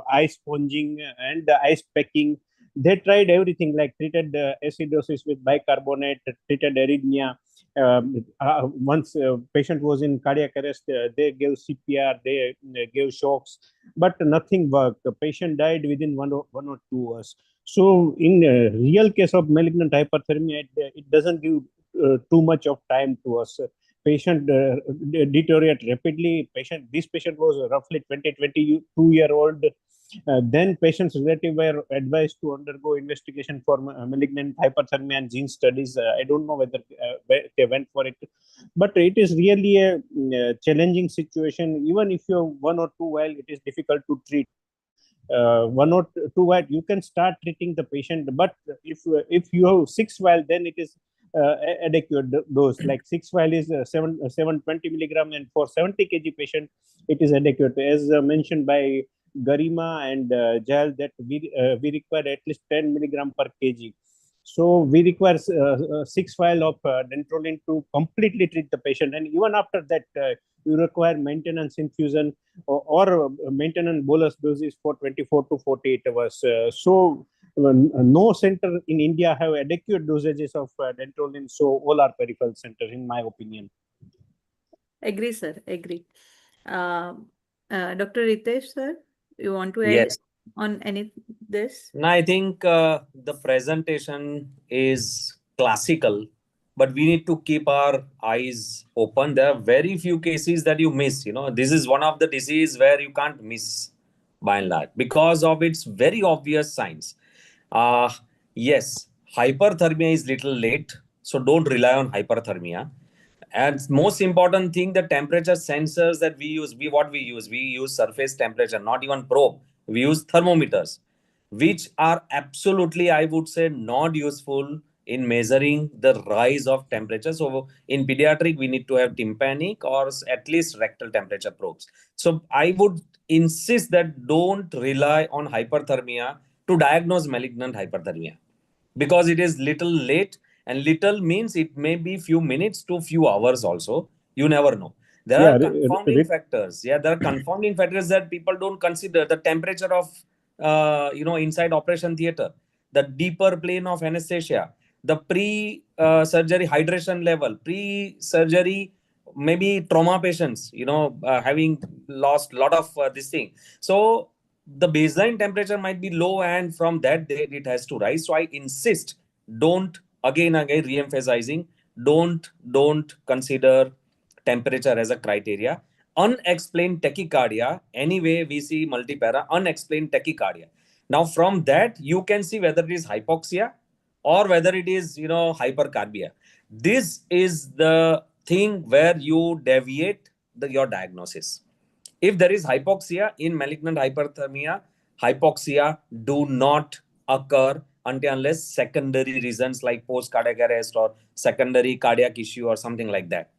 ice sponging and ice packing. They tried everything, like treated acidosis with bicarbonate, treated arrhythmia. Once patient was in cardiac arrest, they gave CPR, they gave shocks, but nothing worked. The patient died within one or 2 hours. So in a real case of malignant hyperthermia, it doesn't give too much of time to us. Patient deteriorate rapidly. This patient was roughly 22-year-old. Then patients relative were advised to undergo investigation for malignant hyperthermia and gene studies. I don't know whether they went for it, but it is really a challenging situation. Even if you have 1 or 2 vial, it is difficult to treat. 1 or 2 vial, you can start treating the patient, but if you have 6 vial, then it is adequate dose. Like 6 vial is 720 milligram, and for 70 kg patient, it is adequate. As mentioned by Garima and Jal, that we require at least 10 milligram per kg. So we require 6 vial of dantrolene to completely treat the patient, and even after that, you require maintenance infusion or maintenance bolus doses for 24 to 48 hours. So no center in India have adequate dosages of dantrolene, so all are peripheral centers, in my opinion. Agree, sir. Agree. Dr. Ritesh, sir, you want to add Yes. on any this? No, I think the presentation is classical, but we need to keep our eyes open. There are very few cases that you miss. You know, this is one of the disease where you can't miss by and large because of its very obvious signs. Uh, yes, hyperthermia is little late, so don't rely on hyperthermia. And most important thing, the temperature sensors that we use, we use surface temperature, not even probe. We use thermometers, which are absolutely, I would say, not useful in measuring the rise of temperature. So in pediatric, we need to have tympanic or at least rectal temperature probes. So I would insist that don't rely on hyperthermia to diagnose malignant hyperthermia, because it is little late, and little means it may be few minutes to few hours also. You never know. There Yeah, are confounding factors. Yeah, there are confounding factors that people don't consider. The temperature of, inside operation theater, the deeper plane of anesthesia, the pre-surgery hydration level, pre-surgery maybe trauma patients, having lost a lot of this thing. So the baseline temperature might be low, and from that date it has to rise. So I insist, don't, again re-emphasizing, don't consider temperature as a criteria. Unexplained tachycardia, anyway we see multipara, unexplained tachycardia. Now from that you can see whether it is hypoxia or whether it is hypercarbia. This is the thing where you deviate your diagnosis. If there is hypoxia in malignant hyperthermia, hypoxia do not occur until unless secondary reasons like post-cardiac arrest or secondary cardiac issue or something like that.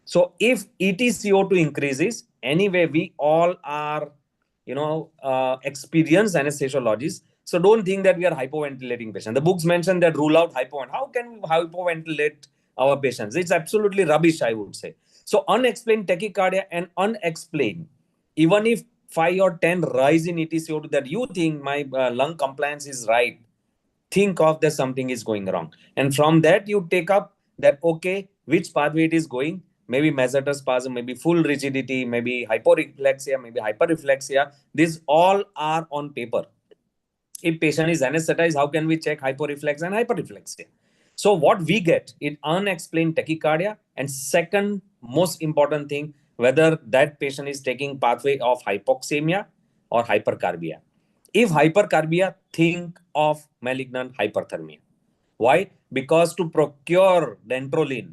So if EtCO2 increases, anyway, we all are, experienced anesthesiologists. So don't think that we are hypoventilating patients. The books mention that rule out hypovent. How can we hypoventilate our patients? It's absolutely rubbish, I would say. So unexplained tachycardia and unexplained, even if 5 or 10 rise in EtCO2 that you think my lung compliance is right, think of that something is going wrong. And from that, you take up that, okay, which pathway it is going, maybe masseter spasm, maybe full rigidity, maybe hyporeflexia, maybe hyperreflexia. These all are on paper. If patient is anesthetized, how can we check hyporeflex and hyperreflexia? So what we get is unexplained tachycardia, and second most important thing, whether that patient is taking pathway of hypoxemia or hypercarbia. If hypercarbia, think of malignant hyperthermia. Why? Because to procure dantrolene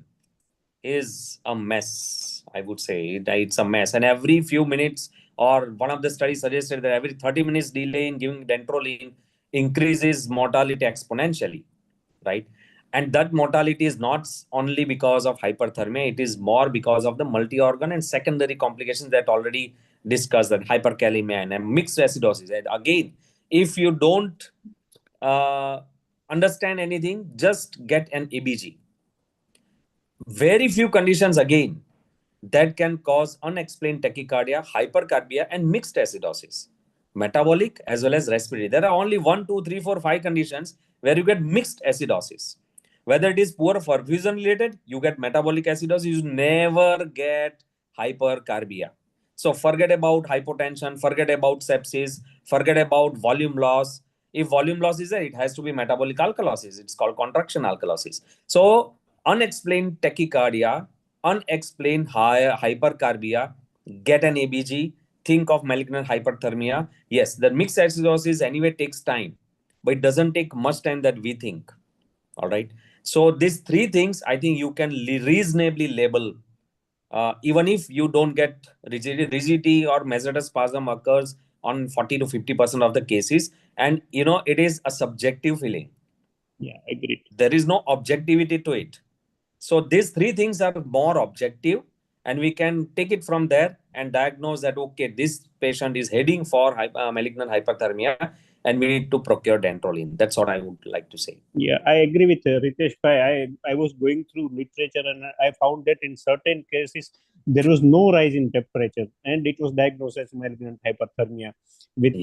is a mess. I would say it's a mess. And every few minutes, or one of the studies suggested that every 30 minutes delay in giving dantrolene increases mortality exponentially, right? And that mortality is not only because of hyperthermia, it is more because of the multi-organ and secondary complications that already discussed, that hyperkalemia and mixed acidosis. And again, if you don't understand anything, just get an EBG. Very few conditions again that can cause unexplained tachycardia, hypercarbia, and mixed acidosis, metabolic as well as respiratory. There are only 1, 2, 3, 4, 5 conditions where you get mixed acidosis. Whether it is poor perfusion related, you get metabolic acidosis, you never get hypercarbia. So forget about hypotension, forget about sepsis, forget about volume loss. If volume loss is there, it has to be metabolic alkalosis. It's called contraction alkalosis. So unexplained tachycardia, unexplained hypercarbia, get an ABG, think of malignant hyperthermia, yes, the mixed acidosis anyway takes time, but it doesn't take much time that we think. All right. So these three things, I think you can reasonably label. Even if you don't get rigidity or mesospasm occurs on 40 to 50% of the cases, and it is a subjective feeling. Yeah, agreed. There is no objectivity to it. So these three things are more objective, and we can take it from there and diagnose that, okay, this patient is heading for malignant hyperthermia and we need to procure dantrolene. That's what I would like to say. Yeah, I agree with Ritesh Bhai. I was going through literature and I found that in certain cases there was no rise in temperature and it was diagnosed as malignant hyperthermia with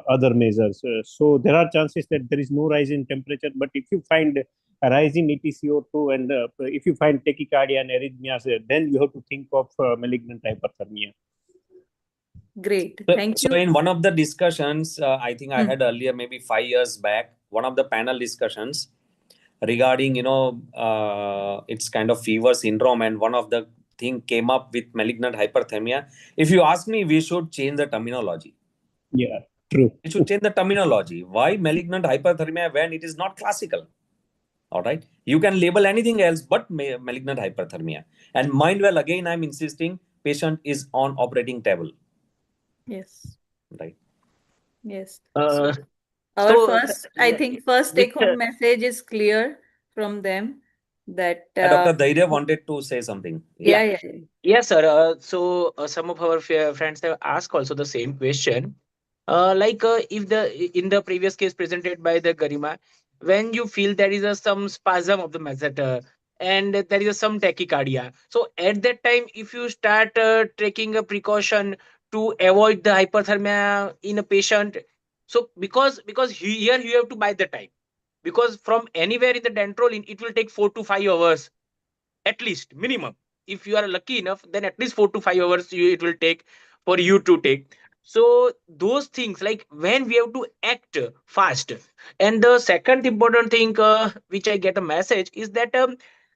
other measures. So there are chances that there is no rise in temperature, but if you find a rise in EtCO2 and if you find tachycardia and arrhythmias, then you have to think of malignant hyperthermia. Great. Thank So you. in one of the discussions, I think I had earlier, maybe 5 years back, one of the panel discussions regarding, it's kind of fever syndrome, and one of the thing came up with malignant hyperthermia. If you ask me, we should change the terminology. Yeah, true. We should change the terminology. Why malignant hyperthermia when it is not classical? All right. You can label anything else but malignant hyperthermia. And mind well, again, I'm insisting, patient is on operating table. Yes. Right. Yes. Uh, Our so, first, I think, first with, take-home message is clear from them that Dr. Dhairya wanted to say something. yeah. Yes, sir. So some of our friends have asked also the same question. If in the previous case presented by the Garima, when you feel there is some spasm of the masseter and there is some tachycardia, so at that time, if you start taking a precaution to avoid the hyperthermia in a patient, so because here you have to buy the time, because from anywhere in the dantrolene it will take 4 to 5 hours at least minimum. If you are lucky enough, then at least 4 to 5 hours it will take for you to take. So those things, like when we have to act fast. And the second important thing which I get a message is that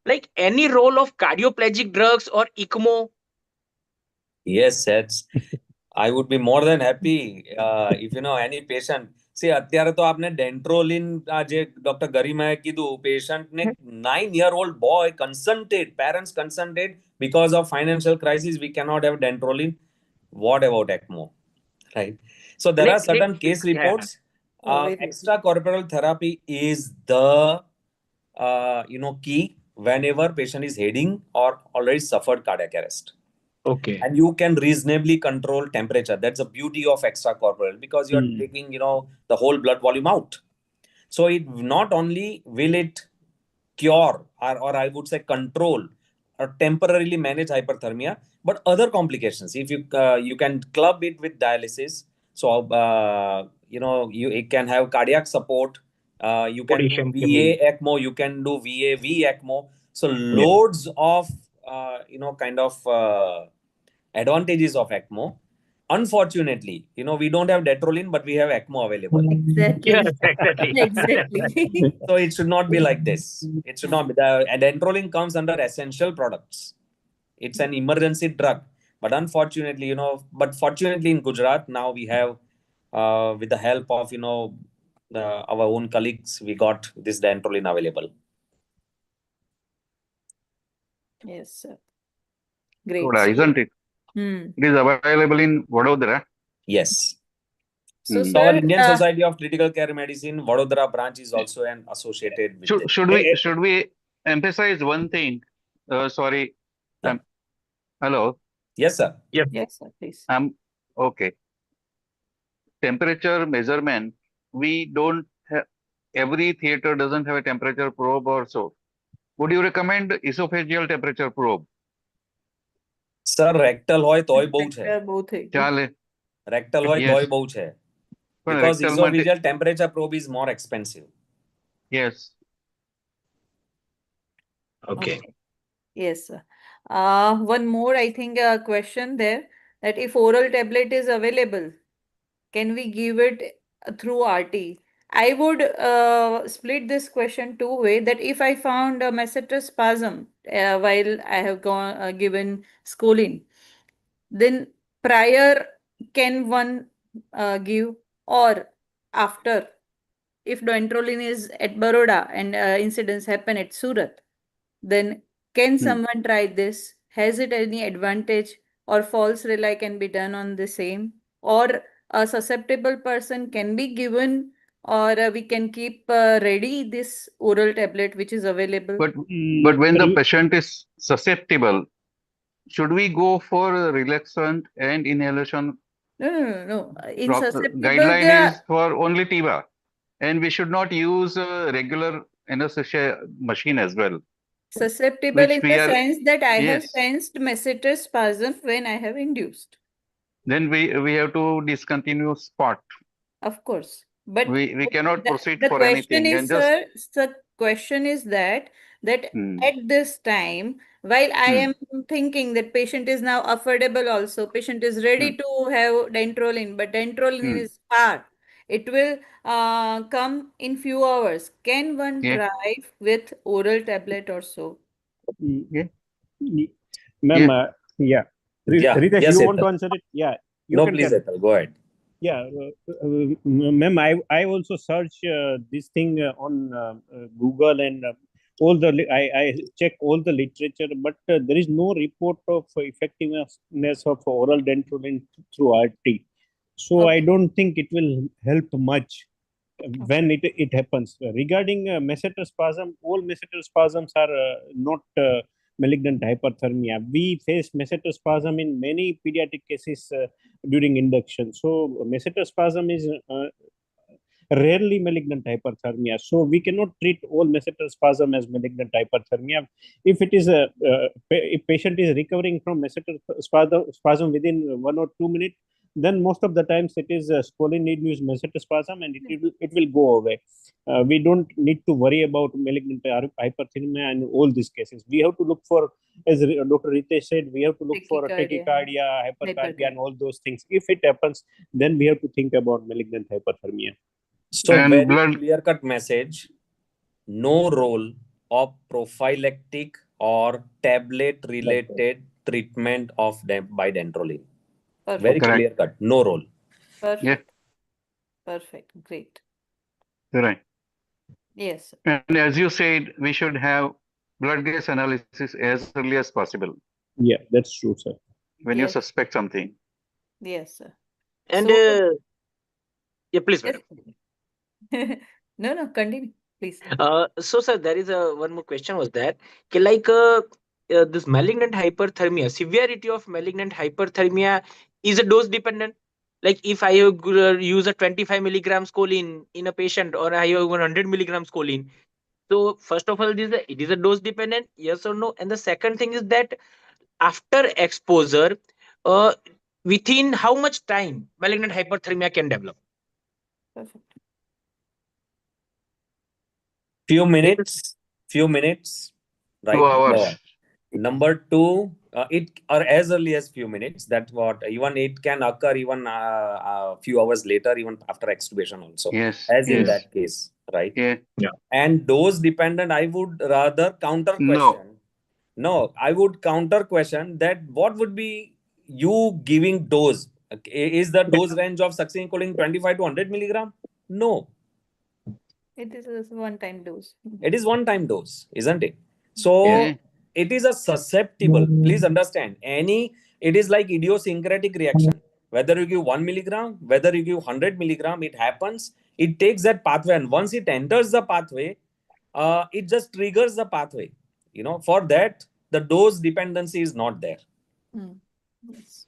like any role of cardioplegic drugs or ECMO. Yes, that's. I would be more than happy if any patient. See, અત્યારે તો આપને ડેન્ટ્રોલિન જે doctor ગરિમાએ કીધું, પેશન્ટને 9-year-old boy consented, parents consented, because of financial crisis we cannot have dantrolene. What about ECMO? Right. So there are certain case reports. Extracorporeal therapy is the key whenever patient is heading or already suffered cardiac arrest. Okay. And you can reasonably control temperature. That's the beauty of extracorporeal, because you're taking, the whole blood volume out. So it not only will it cure or I would say control or temporarily manage hyperthermia, but other complications. If you can club it with dialysis, so it can have cardiac support. You can do VA ECMO, you can do VAV ECMO. So loads of kind of advantages of ECMO. Unfortunately, we don't have dantrolene, but we have ECMO available. Exactly. Yes, exactly. Exactly. So it should not be like this. It should not be. Dantrolene comes under essential products. It's an emergency drug. But unfortunately, but fortunately in Gujarat, now we have, with the help of, our own colleagues, we got this dantrolene available. Yes, sir. Great. Thoda, isn't it? It is available in Vadodara. Yes. So, So our Indian Society of Critical Care Medicine, Vadodara branch is also an associated with it. Should we emphasize one thing? Sorry. Hello. Yes, sir. Yes, sir, please. Okay. Temperature measurement, we don't have, every theater doesn't have a temperature probe or so. Would you recommend esophageal temperature probe? Sir, rectal hoy toy bau છે. ચાલે. Rectal hoy toy bau છે. Because esophageal temperature probe is more expensive. Yes. Okay. Yes, sir. One more, I think, question there, that if oral tablet is available, can we give it through RT? I would split this question two way, that if I found a masseter spasm while I have given scoline, then prior can one give, or after, if dantrolene is at Baroda and incidents happen at Surat, then can someone try this? Has it any advantage, or false rely can be done on the same, or a susceptible person can be given, or we can keep ready this oral tablet which is available? But when the patient is susceptible, should we go for relaxant and inhalation? No. In susceptible, Guideline is for only TIVA, and we should not use a regular anesthesia machine as well. susceptible Which in we the are- sense that I have yes. sensed masseter spasm when I have induced. Then we have to discontinue spot. Of course. But We cannot proceed the for question anything is, and just sir, the question is that at this time, while I am thinking that patient is now affordable also, patient is ready to have dantrolene, but dantrolene is far. It will come in few hours. Can one Yeah. try with oral tablet or so? Yeah. Ma'am, Yeah. Ritesh, Yes, you want to Ethel. answer it? Yeah, you No, can please, tell. Ethel, go ahead. Yeah, ma'am, I also search this thing on Google, and I check all the literature, but there is no report of effectiveness of oral dantrolene through RT. So I don't think it will help much when it happens. Regarding masseter spasm, all masseter spasms are not malignant hyperthermia. We face masseter spasm in many pediatric cases during induction. So masseter spasm is rarely malignant hyperthermia. So we cannot treat all masseter spasm as malignant hyperthermia. If it is if patient is recovering from masseter spasm within 1 or 2 minutes, then most of the times it is scoline-induced masseter spasm, and it will go away. We don't need to worry about malignant hyperthermia in all these cases. We have to look for, as Dr. Ritesh said, we have to look for tachycardia, hypercardia, and all those things. If it happens, then we have to think about malignant hyperthermia. So very clear-cut message: no role of prophylactic or tablet-related treatment of by dantrolene. Very clear-cut, no role. Perfect. Yeah. Perfect. Great. Right. Yes. And as you said, we should have blood gas analysis as early as possible. Yeah, that's true, sir. When you suspect something. Yes, sir. And yeah, please, madam. No, continue, please. So, sir, there is one more question was that, this malignant hyperthermia, severity of malignant hyperthermia is a dose dependent. Like if I use a 25 milligrams choline in a patient, or I have 100 milligrams choline. So first of all, it is a dose dependent, yes or no? And the second thing is that after exposure, within how much time malignant hyperthermia can develop? Perfect. Few minutes, right? 2 hours. Number two, it or as early as few minutes. That's what even it can occur even a few hours later, even after extubation also. Yes. As in that case, right? Yeah. And dose dependent, I would rather counter question. No, I would counter question that what would be you giving dose? Is the dose range of succinylcholine 25 to 100 milligram? No. It is a one-time dose. It is one-time dose, isn't it? So it is a susceptible. Please understand. It is like idiosyncratic reaction. Whether you give 1 milligram, whether you give 100 milligram, it happens. It takes that pathway, and once it enters the pathway, it just triggers the pathway. For that, the dose dependency is not there. Yes.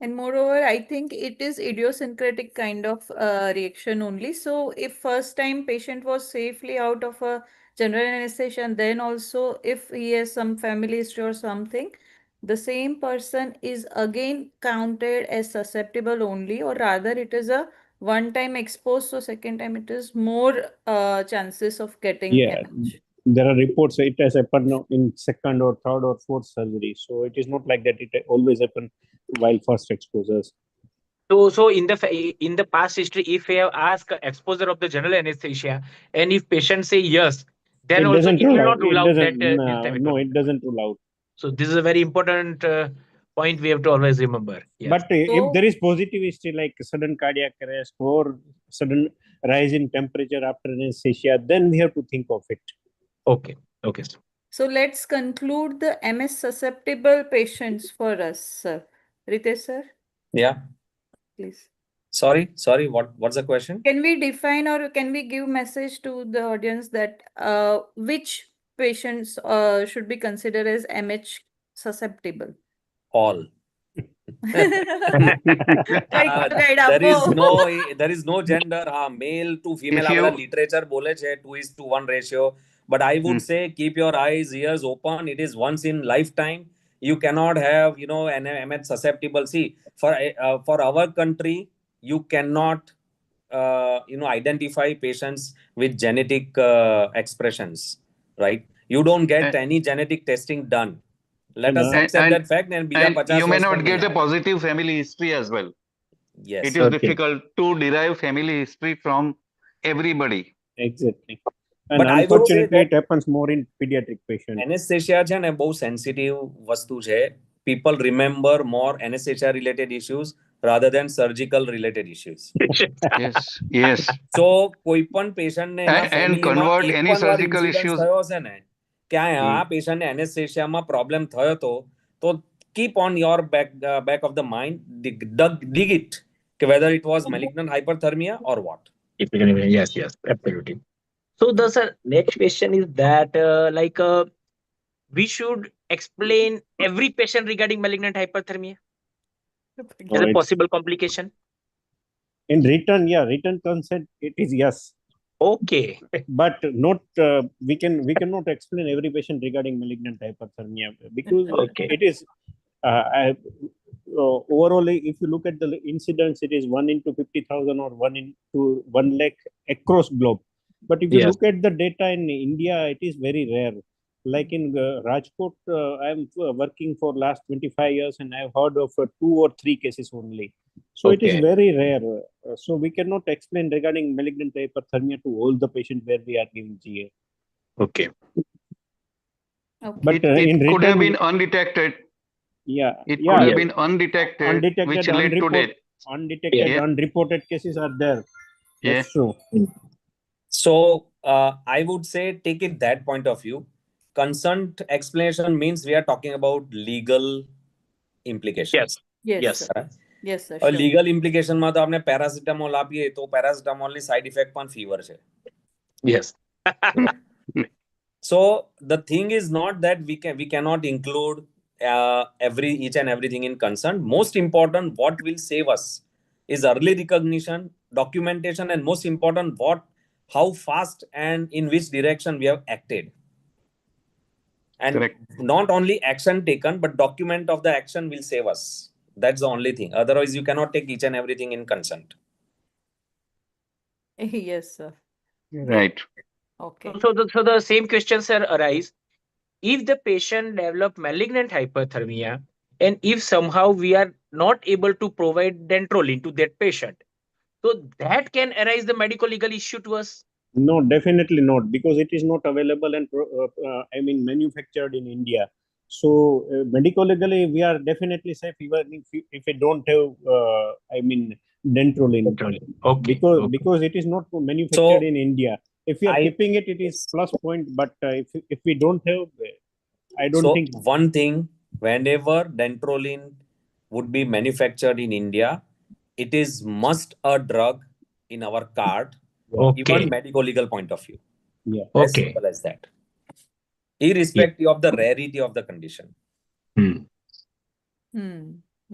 And moreover, I think it is idiosyncratic kind of reaction only. So if first time patient was safely out of a general anesthesia, and then also if he has some family history or something, the same person is again counted as susceptible only, or rather it is a one time exposed, so second time it is more chances of getting MH. There are reports it has happened in second or third or fourth surgery. So it is not like that it always happens while first exposures. So in the past history, if we have asked exposure of the general anesthesia, and if patients say yes, then also it will not rule out that. No, it doesn't rule out. So this is a very important point we have to always remember. Yes. But if So- there is positive history like sudden cardiac arrest or sudden rise in temperature after anesthesia, then we have to think of it. Okay. Okay. Sir. So let's conclude the MS susceptible patients for us, sir. Ritesh, sir, Yeah. please. Sorry. What's the question? Can we define or can we give message to the audience that which patients should be considered as MH susceptible? All. there is no gender. Male to female. If you- આ બધા literature બોલે છે 2:1 ratio. But I would say keep your eyes, ears open. It is once in lifetime. You cannot have, an MH susceptible. See, for our country, you cannot, identify patients with genetic expressions, right? You don't get any genetic testing done. Let us accept And- that fact. And બીજા And 50 you may વર્ષ not પણ get નહીં a આવે. positive family history as well. Yes. It is Okay. difficult to derive family history from everybody. Exactly. And But I would say unfortunately, that- it happens more in pediatric patients. Anesthesia છે ને બહુ sensitive વસ્તુ છે. People remember more anesthesia related issues rather than surgical related issues. Yes. So કોઈ પણ patient ને એના And family માં convert એક any પણ વાર surgical incidence issues- થયો હશે ને કે આ patient ને anesthesia માં problem થયો તો keep on your back of the mind, dig it, whether it was malignant hyperthermia or what. Yes, absolutely. So the sir, next question is that we should explain every patient regarding malignant hyperthermia as a Right. possible complication. In written, written consent, it is yes. Okay. But not we cannot explain every patient regarding malignant hyperthermia because Okay. it is overall, if you look at the incidence, it is 1 into 50,000 or 1 into 1 lakh across globe. But if you Yes. look at the data in India, it is very rare. Like in Rajkot, I am working for last 25 years and I have heard of 2 or 3 cases only. So it is Okay. very rare. So we cannot explain regarding malignant hyperthermia to all the patients where we are giving GA. Okay. Okay. But It in could have written, been undetected. yeah, It could have Yeah. been undetected, undetected, which led to death. undetected, Yeah. unreported cases are there. Yeah. That's true. So I would say take it that point of view. Consent explanation means we are talking about legal implications. Yes, Yes. sir. Yes, sir. Sure. Legal ઇમ્પ્લિકેશનમાં તો આપણે paracetamol આપીએ તો પેરાસિટામોલની side effect પણ fever છે. Yes. So the thing is not that we cannot include each and everything in consent. Most important, what will save us is early recognition, documentation, and most important, how fast and in which direction we have acted. And Correct. not only action taken, but document of the action will save us. That's the only thing. Otherwise, you cannot take each and everything in consent. Yes, sir. Right. Okay. So the same question, sir, arise. If the patient develop malignant hyperthermia, and if somehow we are not able to provide dantrolene to that patient, so that can arise the medical legal issue to us. No, definitely not, because it is not available and manufactured in India. So medical legally, we are definitely safe even if we don't have dantrolene. Okay. Because it is not manufactured in India. If we are keeping it, it is plus point. But if we don't have, I don't think. One thing, whenever dantrolene would be manufactured in India, it is must a drug in our card, even medical legal point of view. Yeah. As simple as that. Irrespective of the rarity of the condition.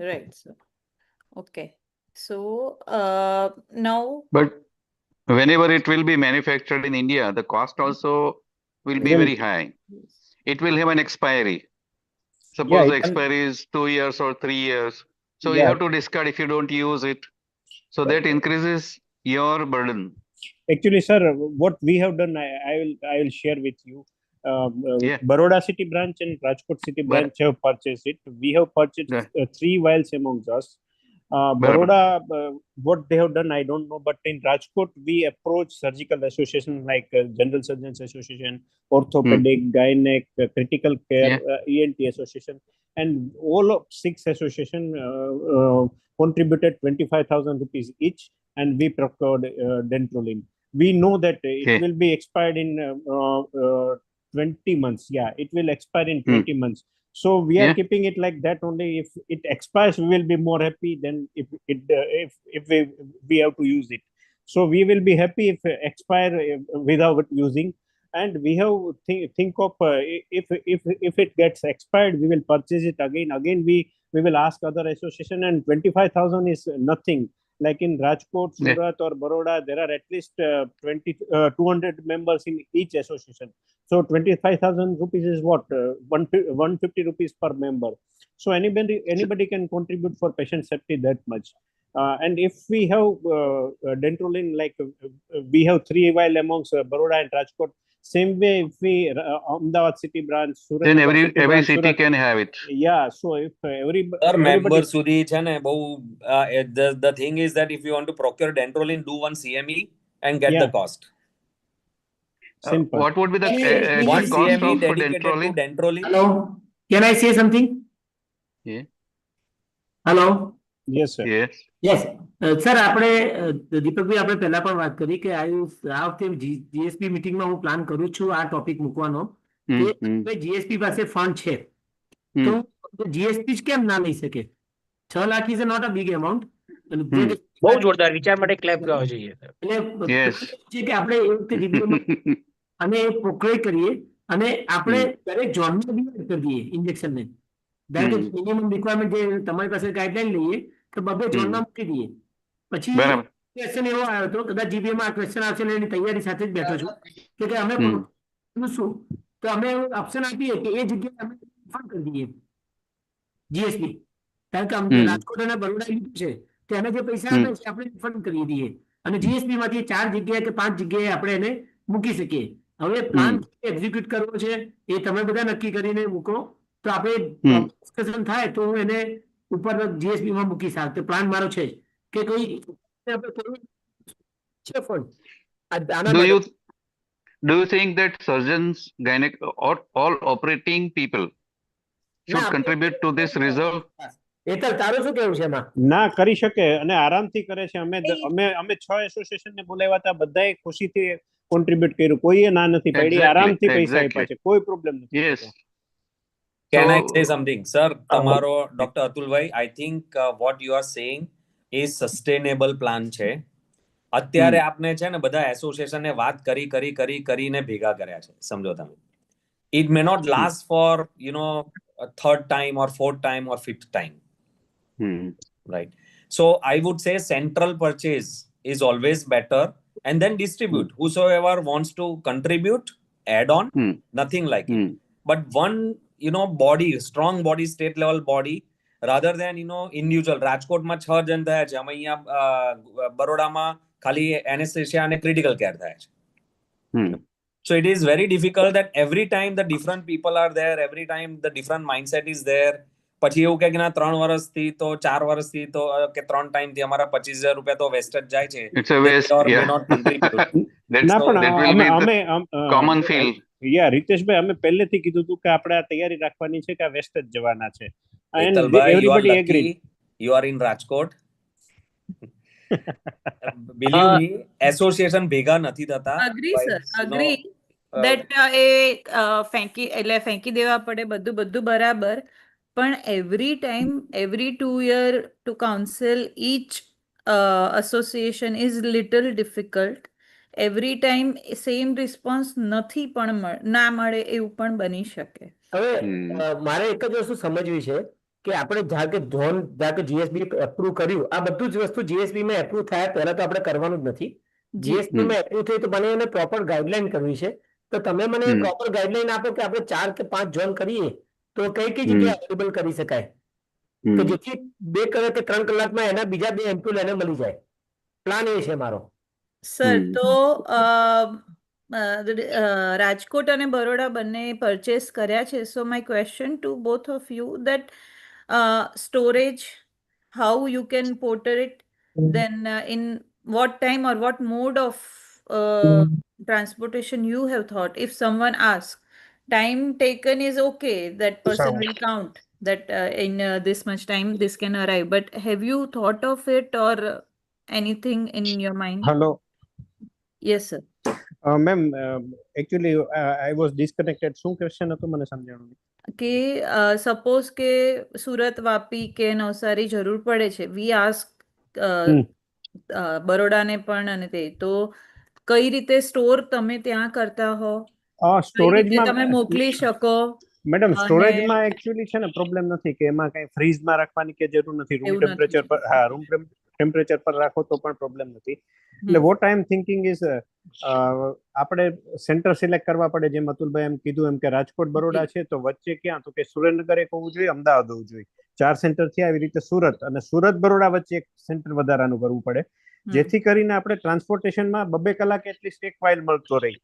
Right, sir. Okay. So now. But whenever it will be manufactured in India, the cost also will be very high. It will have an expiry. Suppose the expiry is 2 years or 3 years. So you have to discard if you don't use it. So that increases your burden. Actually, sir, what we have done, I will share with you. Baroda city branch and Rajkot city branch have purchased it. We have purchased 3 vials amongst us. Baroda, what they have done, I don't know. But in Rajkot, we approach surgical associations like General Surgeons Association, Orthopedic, Gynec, Critical Care, ENT Association. and all of 6 association contributed 25,000 rupees each, and we procured Dentrolin. We know that it Okay. will be expired in 20 months. Yeah, it will expire in 20 months. So we are Yeah. keeping it like that only. If it expires, we will be more happy than if we have to use it. So we will be happy if expire without using. And we have think of if it gets expired, we will purchase it again. Again, we will ask other association, and 25,000 is nothing. Like in Rajkot, Yeah. Surat, or Baroda, there are at least 200 members in each association. So 25,000 rupees is what 150 rupees per member. So anybody can contribute for patient safety that much. And if we have Dentrolin, like we have 3 vial amongst Baroda and Rajkot. Same way, if we Ahmedabad city branch, Surat Then city every branch, city Surat, can have it. yeah. So if Sir, member everybody, સુધી છે ને બહુ the thing is that if you want to procure Dentrolin, do one CME and get the Yeah. cost. simple. What would be the One actual cost CME of dedicated to Dentrolin? Dentrolin. Hello, can I say something? Yeah. Hello. Yes, sir. Yes. Yes sir આપણે દીપકભાઈ આપણે પહેલા પણ વાત કરી કે આ વખતે GSP મિટિંગમાં હું પ્લાન કરું છું આ ટોપિક મૂકવાનો કે જીએસપી પાસે ફંડ છે તો જીએસપી જ કેમ ના લઈ શકે 6 lakh is not a big amount બહુ જોરદાર વિચાર માટે ક્લેપ કરવા જોઈએ. એટલે Yes. છે કે આપણે એ વખતે રિવ્યુમાં અને પ્રોક્યોર કરીએ અને આપણે દરેક ઝોનમાં ડિવાઈડ કરી દઈએ ઇન્જેક્શનને. ધારો કે મિનિમમ રિક્વાયરમેન્ટ જે તમારી પાસે ગાઈડલાઈન લઈએ તો બબે ઝોનમાં મૂકી દઈએ. પછી બરાબર. ક્વેશ્ચન એવો આવ્યો હતો, કદાચ જીબીએમાં આ ક્વેશ્ચન આવશે ને એની તૈયારી સાથે જ બેઠો છું કે અમે શું તો અમે ઓપ્શન આપીએ કે એ જગ્યાએ અમે રિફંડ કરી દઈએ જીએસપી. કારણ કે અમને રાજકોટ અને બરોડા લીધું છે તો એને જે પૈસા આપે છે આપણે રિફંડ કરી દઈએ અને જીએસપી માંથી 4 જગ્યાએ કે 5 જગ્યાએ આપણે એને મૂકી શકીએ. હવે પ્લાન એક્ઝિક્યુટ કરવો છે એ તમે બધા નક્કી કરીને મૂકો તો આપણે ડિસ્કશન થાય તો હું એને ઉપર જીએસપી માં મૂકી શકું. તો પ્લાન મારો છે કે કોઈ આપણે કરવું છે ફંડ આના Do માટે. you do you think that surgeons, gynec, or all operating people should ના, contribute to this reserve? Hetal તારું શું કેવું છે એમાં? ના કરી શકે અને આરામથી કરે છે. અમે 6 એસોસિએશન ને બોલાવ્યા હતા, બધાએ ખુશીથી કોન્ટ્રીબ્યુટ કર્યું, કોઈએ ના નથી પાડી, આરામથી પૈસા આપ્યા છે, કોઈ પ્રોબ્લેમ નથી. Yes. Can I So- say something? Sir, તમારો Dr. Atulbhai, I think what you are saying is sustainable plan છે. અત્યારે આપને છે ને બધા એસોસિએશન ને વાત કરીને ભેગા કર્યા છે, સમજો તમે. It may not last for, a third time or fourth time or fifth time. Right. So I would say central purchase is always better, and then distribute. Whosoever wants to contribute, add on, nothing like it. But one, body, strong body, state level body, rather than, individual. Rajkot માં 6 જણ થયા છે, અમે અહીંયા બરોડામાં ખાલી anesthesia અને critical care થયા છે. So it is very difficult that every time the different people are there, every time the different mindset is there. પછી એવું કે ના 3 વર્ષથી તો 4 વર્ષથી તો કે 3 ટાઈમ થી અમારા 25,000 રૂપિયા તો વેસ્ટ જ જાય છે. It's a waste. May Yeah. not contribute. ના પણ that will be the common feel. યા રીતેશભાઈ, અમે પહેલેથી કીધું હતું કે આપણે આ તૈયારી રાખવાની છે કે આ વેસ્ટ જ જવાના છે. And Hetalbhai, you are everybody lucky. agreed. You are in Rajkot. Believe me, association ભેગા નથી થતા. Agree, But, sir. Agree. That ફેંકી દેવા પડે બધું બરાબર. પણ every time, every 2 year to counsel each association is little difficult. Every time same response નથી પણ ના મળે એવું પણ બની શકે. હવે મારે એક જ વસ્તુ સમજવી છે કે આપણે ધારો કે જીએસબી એપ્રુવ કર્યું, આ બધું જ વસ્તુ જીએસબી માં એપ્રુવ થયા પહેલા તો આપણે કરવાનું જ નથી. જીએસબી માં એપ્રુવ થયું તો મને એને પ્રોપર ગાઈડલાઈન કરવી છે. તો તમે મને પ્રોપર ગાઈડલાઈન આપો કે આપણે 4 કે 5 ઝોન કરીએ તો કઈ જગ્યાએ અવેલેબલ કરી શકાય કે જેથી 2 કલાક કે 3 કલાકમાં એના બીજા 2 એમ્પ્યુલ એને મળી જાય. પ્લાન એ છે મારો. સર તો રાજકોટ અને બરોડા બંને પરચેસ કર્યા છે. સો my question two both of you that storage, how you can porter it, then in what time or what mode of transportation you have thought. If someone asks, time taken is okay, that person will count. that in this much time this can arrive. But have you thought of it or anything in your mind? Hello. Yes, sir. Ma'am actually I was disconnected. શું question હતું મને સમજાણું નહીં. કે suppose કે સુરત, વાપી કે નવસારી જરૂર પડે છે, વી આસ્ક બરોડાને પણ અને તે, તો કઈ રીતે સ્ટોર તમે ત્યાં કરતા હો, કઈ રીતે સ્ટોરેજમાં તમે મોકલી શકો? મેડમ અને સ્ટોરેજમાં એકચ્યુઅલી છે ને પ્રોબ્લેમ નથી કે એમાં કઈ ફ્રીઝમાં રાખવાની કે જરૂર નથી. રૂમ એવું નથી. ટેમ્પરેચર પર, હા, રૂમ ટેમ્પરેચર પર રાખો તો પણ પ્રોબ્લેમ નથી. એટલે what I am thinking is આપણે સેન્ટર સિલેક્ટ કરવા પડે. જેમ અતુલભાઈ એમ કીધું એમ કે રાજકોટ બરોડા છે તો વચ્ચે ક્યાં, તો કે સુરેન્દ્રનગર એક હોવું જોઈએ, અમદાવાદ હોવું જોઈએ. 4 સેન્ટર થી આવી રીતે સુરત અને સુરત બરોડા વચ્ચે એક સેન્ટર વધારાનું કરવું પડે, જેથી કરીને આપણે ટ્રાન્સપોર્ટેશનમાં 2 કલાક એટલીસ્ટ એક વાઇલ મળતો રહી.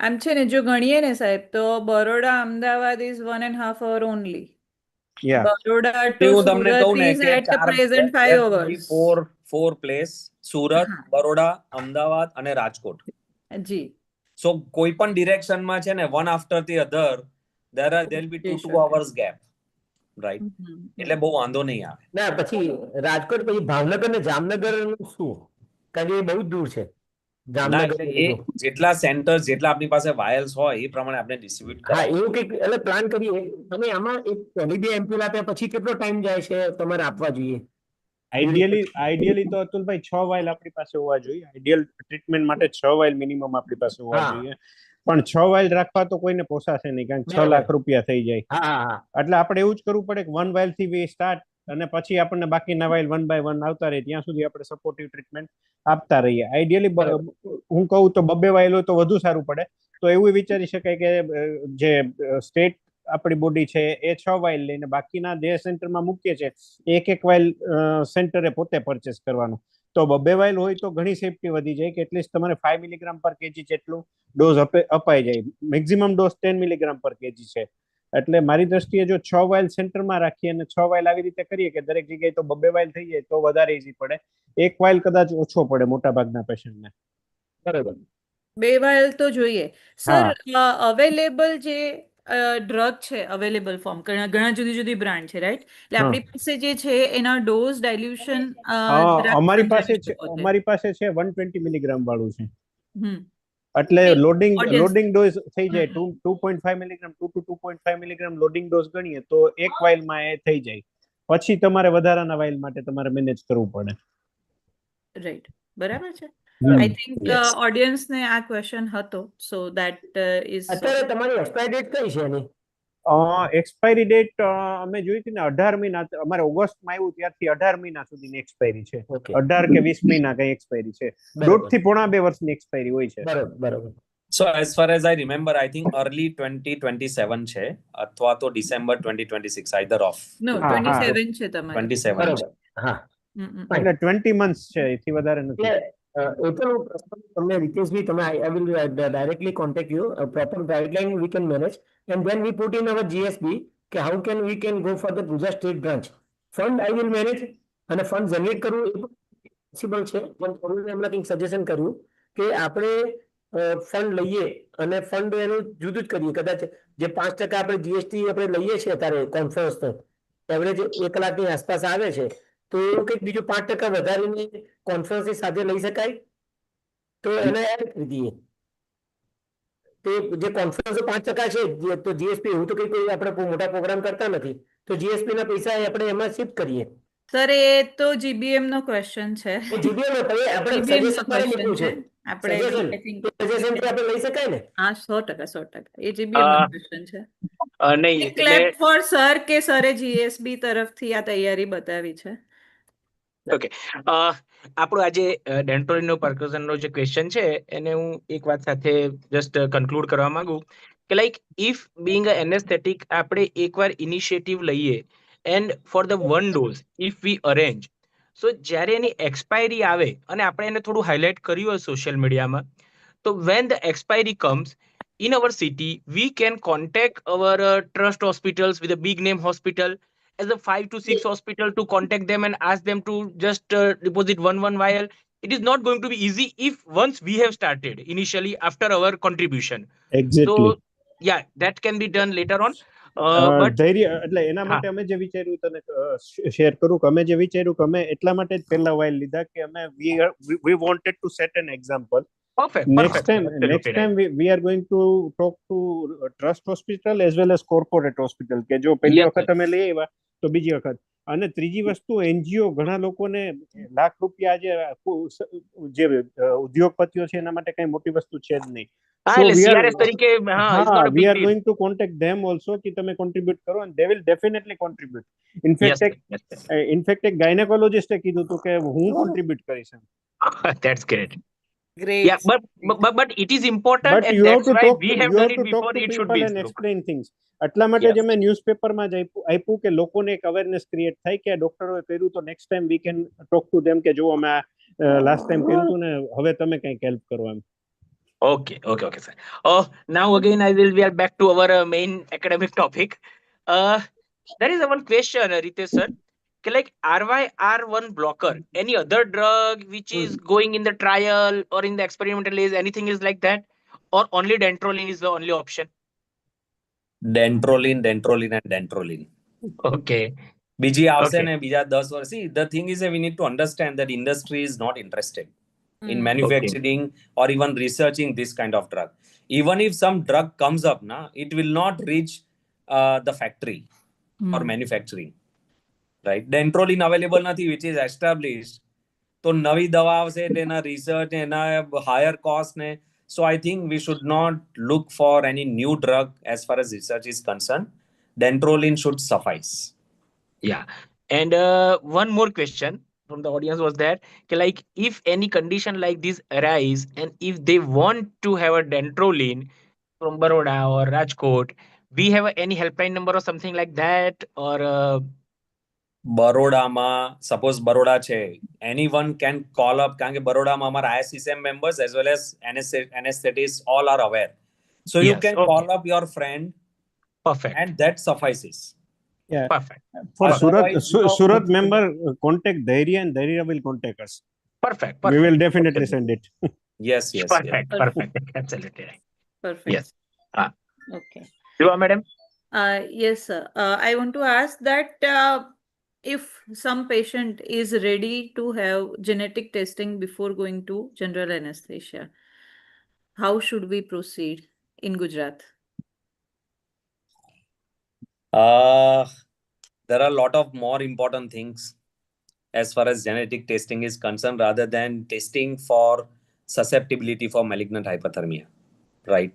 આમ છે ને, જો ગણીએ ને સાહેબ, તો Baroda Ahmedabad is 1.5 hour only. યા બરોડા તો to હું તમને Surat કહું ને is કે at present 5 hours. four place Surat, હા. બરોડા, અમદાવાદ અને રાજકોટ. જી. સો કોઈ પણ ડિરેક્શન માં છે ને, one after the other there will be જઈ 2 શકે. hours gap, right? એટલે બહુ વાંધો નહીં આવે. ના, પછી રાજકોટ, પછી ભાવનગર ને જામનગર નું શું? કારણ કે એ બહુ જ દૂર છે. ના, જામનગર એટલે એ જેટલા સેન્ટર્સ, જેટલા આપણી પાસે વાયલ્સ હોય એ પ્રમાણે આપણે ડિસ્ટ્રીબ્યુટ હા, કરાય. એવું કંઈક એટલે પ્લાન કરીએ. તમે આમાં એક પહેલી 2 એમ્પ્યુલ આપ્યા પછી કેટલો ટાઈમ જાય છે તમારે આપવા જોઈએ? આઈડિયલી તો અતુલભાઈ 6 વાઇલ આપણી પાસે હોવા જોઈએ. આઈડિયલ ટ્રીટમેન્ટ માટે 6 વાઇલ મિનિમમ આપણી પાસે હોવા હા. જોઈએ. પણ 6 વાઇલ રાખવા તો કોઈને પોસાશે નહીં, કારણ કે 6 બરાબર. લાખ રૂપિયા થઈ જાય. હા, હા, હા. એટલે આપણે એવું જ કરવું પડે કે 1 વાઇલ થી વી સ્ટાર્ટ, અને પછી આપણને બાકીના વાઇલ 1 by 1 આવતા રહે, ત્યાં સુધી આપણે સપોર્ટિવ ટ્રીટમેન્ટ આપતા રહીએ. આઈડિયલી હું કહું તો 2 વાઇલ હોય તો વધુ સારું પડે. તો એવું વિચારી શકાય કે જે સ્ટેટ આપણી બોડી છે એ 6 વાઇલ લઈને બાકીના જે સેન્ટરમાં મૂકીએ છે એક વાઇલ સેન્ટરે પોતે પરચેસ કરવાનું. તો 2 વાઇલ હોય તો ઘણી સેફટી વધી જાય કે એટલીસ્ટ તમારે 5 મિલીગ્રામ પર કેજી જેટલું ડોઝ અપાઈ જાય. મેક્સિમમ ડોઝ 10 મિલીગ્રામ પર કેજી છે. એટલે મારી દ્રષ્ટિએ જો 6 વાઇલ સેન્ટરમાં રાખીએ અને 6 વાઇલ આવી રીતે કરીએ કે દરેક જગ્યાએ, તો 2 વાઇલ થઈ જાય તો વધારે ઈઝી પડે. 1 વાઇલ કદાચ ઓછો પડે મોટા ભાગના પેશન્ટને. બરાબર. 2 વાઇલ તો જોઈએ. સર, અવેલેબલ જે ડ્રગ છે, અવેલેબલ ફોર્મ ઘણા જુદી જુદી બ્રાન્ડ છે, રાઈટ? એટલે આપણી પાસે જે છે એના ડોઝ ડાયલ્યુશન અમારી પાસે છે 120 મિલીગ્રામ વાળું છે. હમ એટલે લોડિંગ Audience. ડોઝ થઈ જાય 2.5 milligram, 2 to 2.5 milligram loading dose ગણીએ તો એક વાઇલમાં એ થઈ જાય. પછી તમારે વધારાના વાઇલ માટે તમારે મેનેજ કરવું પડે. રાઈટ, બરાબર છે. હમ. I think Yes. ઓડિયન્સને આ ક્વેશ્ચન હતો, સો દેટ ઇઝ અત્યારે તમારી એક્સપાયરી ડેટ કઈ છે એની? એક્સપાયરી ડેટ અમે જોઈ હતી ને 18 મહિના. અમારે ઓગસ્ટમાં આવ્યું ત્યારથી 18 મહિના સુધીની એક્સપાયરી છે. Okay. 18 કે 20 મહિના કઈ એક્સપાયરી છે. બરાબર. 1.5 થી પોણા 2 વર્ષની એક્સપાયરી હોય છે. બરાબર, બરાબર. So as far as I remember, I think early 2027 છે અથવા તો December 2026, either of. નો હા, હા. 27 છે તમારે. 27 બરાબર. છે. હા. એટલે 20 મંથ્સ છે, એથી વધારે નથી. એટલે એ તો તમને રીતેશભાઈ, તમે I will directly contact you. Proper guideline we can manage, and then we put in our GSB કે how can we can go for the Gujarat state branch. Fund I will manage, અને fund generate કરવું એ possible છે. પણ થોડું એમને કંઈક suggestion કર્યું કે આપણે ફંડ લઈએ અને ફંડ એનું જુદું જ કરીએ. કદાચ જે 5% આપણે જીએસટી આપણે લઈએ છીએ અત્યારે કોન્ફરન્સ એવરેજ 1 લાખની આસપાસ આવે છે, તો એવું કંઈક બીજું 5% વધારીને કોન્ફરન્સની સાથે લઈ શકાય, તો એને એડ કરી દઈએ. તો જે કોન્ફરન્સ 5% છે, તો જીએસપી એવું તો કંઈ કોઈ આપણે બહુ મોટા પ્રોગ્રામ કરતા નથી, તો જીએસપી ના પૈસા આપણે એમાં શિફ્ટ કરીએ. સર, એ તો જીબીએમ નો ક્વેશ્ચન છે. એ જીબીએમ આપણે GBM નો સજેશન માટે question મૂક્યું છે. આપણે સજેશન I think સજેશન તો આપણે લઈ શકાય ને? હા, 100%. એ જીબીએમ નો ક્વેશ્ચન છે. નહીં એટલે ક્લેપ ફોર સર કે સરે જીએસબી તરફથી આ તૈયારી બતાવી છે. ઓકે, આપણો આજે ડેન્ટોલિનો પાર્કિન્સનનો જે ક્વેશ્ચન છે એને હું એક વાત સાથે જસ્ટ કન્ક્લુડ કરવા માંગુ કે like if being a anesthetic આપણે એકવાર ઇનિશિયેટિવ લઈએ and for the 1 dose if we arrange, so જ્યારે એની એક્સપાયરી આવે અને આપણે એને થોડું હાઇલાઇટ કર્યું હોય સોશિયલ મીડિયામાં, તો when the expiry comes in our city we can contact our trust hospitals with a big name hospital as a 5 to 6 hospital to contact them and ask them to just deposit one vial. It is not going to be easy if once we have started initially after our contribution. Exactly. So yeah, that can be done later on. But ધૈર્ય એટલે એના હા. માટે અમે જે વિચાર્યું તને share કરું કે અમે જે વિચાર્યું કે અમે એટલા માટે જ પહેલા વાઇલ લીધા કે અમે we wanted to set an example. perfect, Next perfect, time, absolutely next right. time we are going to talk to trust hospital as well as corporate hospital કે જો પહેલી Yes, વખત sir. અમે લઈ આવ્યા તો બીજી વખત. અને ત્રીજી વસ્તુ એનજીઓ ઘણા લોકોને લાખ રૂપિયા આજે જે ઉદ્યોગપતિઓ છે એના માટે કઈ મોટી વસ્તુ છે જ નહીં. હા, So એટલે we are CRS તરીકે it's not a we big are deal. going to contact them also કે તમે contribute કરો and they will definitely contribute. In Yes, fact, sir. Yes, sir. એક gynecologist એ કીધું હતું કે હું contribute કરીશ એમ. That's great. Great. Yeah, but it is important, But and you have that's to why talk we to have you done have it to talk before. to It should people be and looked. explain things. એટલા માટે Yes. જ અમે ન્યૂઝપેપરમાં જ આપ્યું કે લોકોને એક awareness create થાય કે આ ડોક્ટરોએ કર્યું તો next time we can talk to them કે જો અમે લાસ્ટ ટાઈમ કર્યું હતું ને હવે તમે કંઈક હેલ્પ કરો એમ. Okay, sir. Now again, we are back to our main academic topic. There is one question, Ritesh sir. Like RYR1 blocker, any other drug which is going in the trial or in the experimental is anything is like that, or only dantrolene is the only option? Dantrolene and dantrolene. Okay. બીજી આવશે Okay. ને બીજા 10 વર્ષ. See, the thing is that we need to understand that industry is not interested in manufacturing or even researching this kind of drug. Even if some drug comes up, it will not reach the factory or manufacturing. Right? Dantrolene available nathi, which is established. તો નવી દવા આવશે એટલે એના research એના higher cost ને. So I think we should not look for any new drug as far as research is concerned. Dantrolene should suffice. Yeah. And one more question from the audience was that, like, if any condition like this arise and if they want to have a dantrolene from Baroda or Rajkot, we have any helpline number or something like that, or બરોડામાં suppose Baroda છે, anyone can call up કારણ કે બરોડામાં અમારા ISCM members as well as anesthetists all are aware. So you Yes, can okay. call up your friend Perfect. and that suffices. Yeah. Perfect. For Otherwise, you know, Surat member, contact Dhairya and Dhairya will contact us. Perfect. We will Perfect. definitely send it. Yes. Perfect. Perfect. Absolutely right. Perfect. Yes. Okay. Dua, madam? Yes, sir. I want to ask that if some patient is ready to have genetic testing before going to general anesthesia, how should we proceed in Gujarat? There are a lot of more important things as far as genetic testing is concerned rather than testing for susceptibility for malignant hyperthermia, right?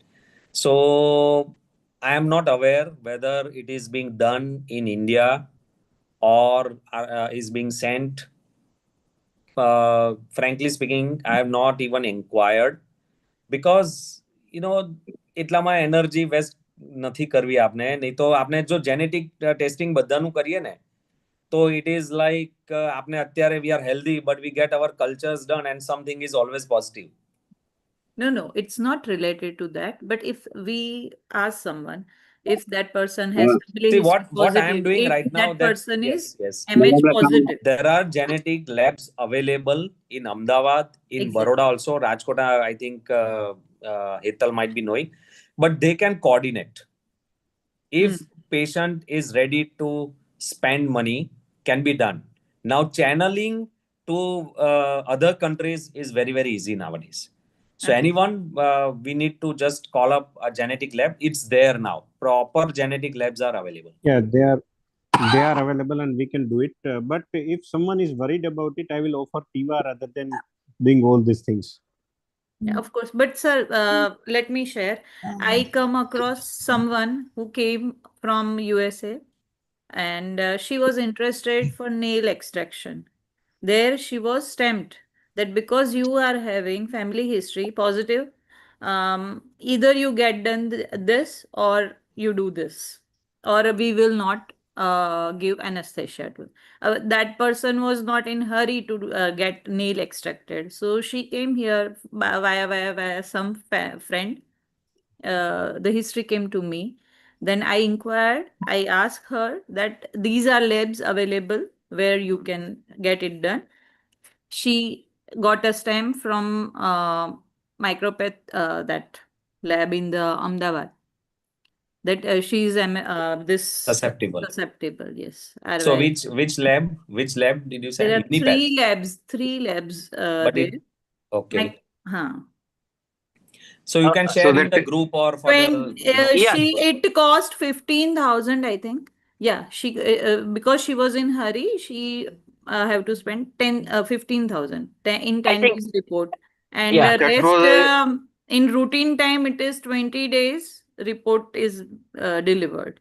So I am not aware whether it is being done in India or is being sent. Frankly speaking, I have not even inquired because, you know, એટલામાં energy waste નથી કરવી આપને. નહીં તો આપણે જો genetic testing બધાનું કરીએ ને તો it is like આપને અત્યારે we are healthy but we get our cultures done and something is always positive. No, it's not related to that. But if we ask someone, if that person has family See, history what I am positive, doing if right now, that that person is yes. MH positive, There are genetic labs available in Ahmedabad, in Exactly. Baroda also, Rajkot, I think Hetal might be knowing, but they can coordinate. If patient is ready to spend money, can be done. Now channeling to other countries is very, very easy nowadays. So Okay. anyone, we need to just call up a genetic lab. It's there now. Proper genetic labs are available. Yeah, they are available and we can do it. But if someone is worried about it, I will offer TIVA rather than doing all these things. Yeah, of course. But sir, let me share. I come across someone who came from USA and she was interested for nail extraction. There she was stamped that because you are having family history positive, either you get done this or you do this, or we will not give anesthesia to. That person was not in hurry to get nail extracted, so she came here via some friend. The history came to me. Then I inquired. I asked her that these are labs available where you can get it done. She got a stamp from micropath, that lab in the Ahmedabad. that she is this Susceptible. susceptible. Yes. So RY. which lab did you say? There are Unipath. three labs But there. okay. Huh. So you can so share in that the group or for When Yeah. it cost 15,000, I think. Yeah, she because she was in hurry, she have to spend 15,000 in I 10 think- days report, and Yeah. That rest was in routine time it is 20 days report is delivered,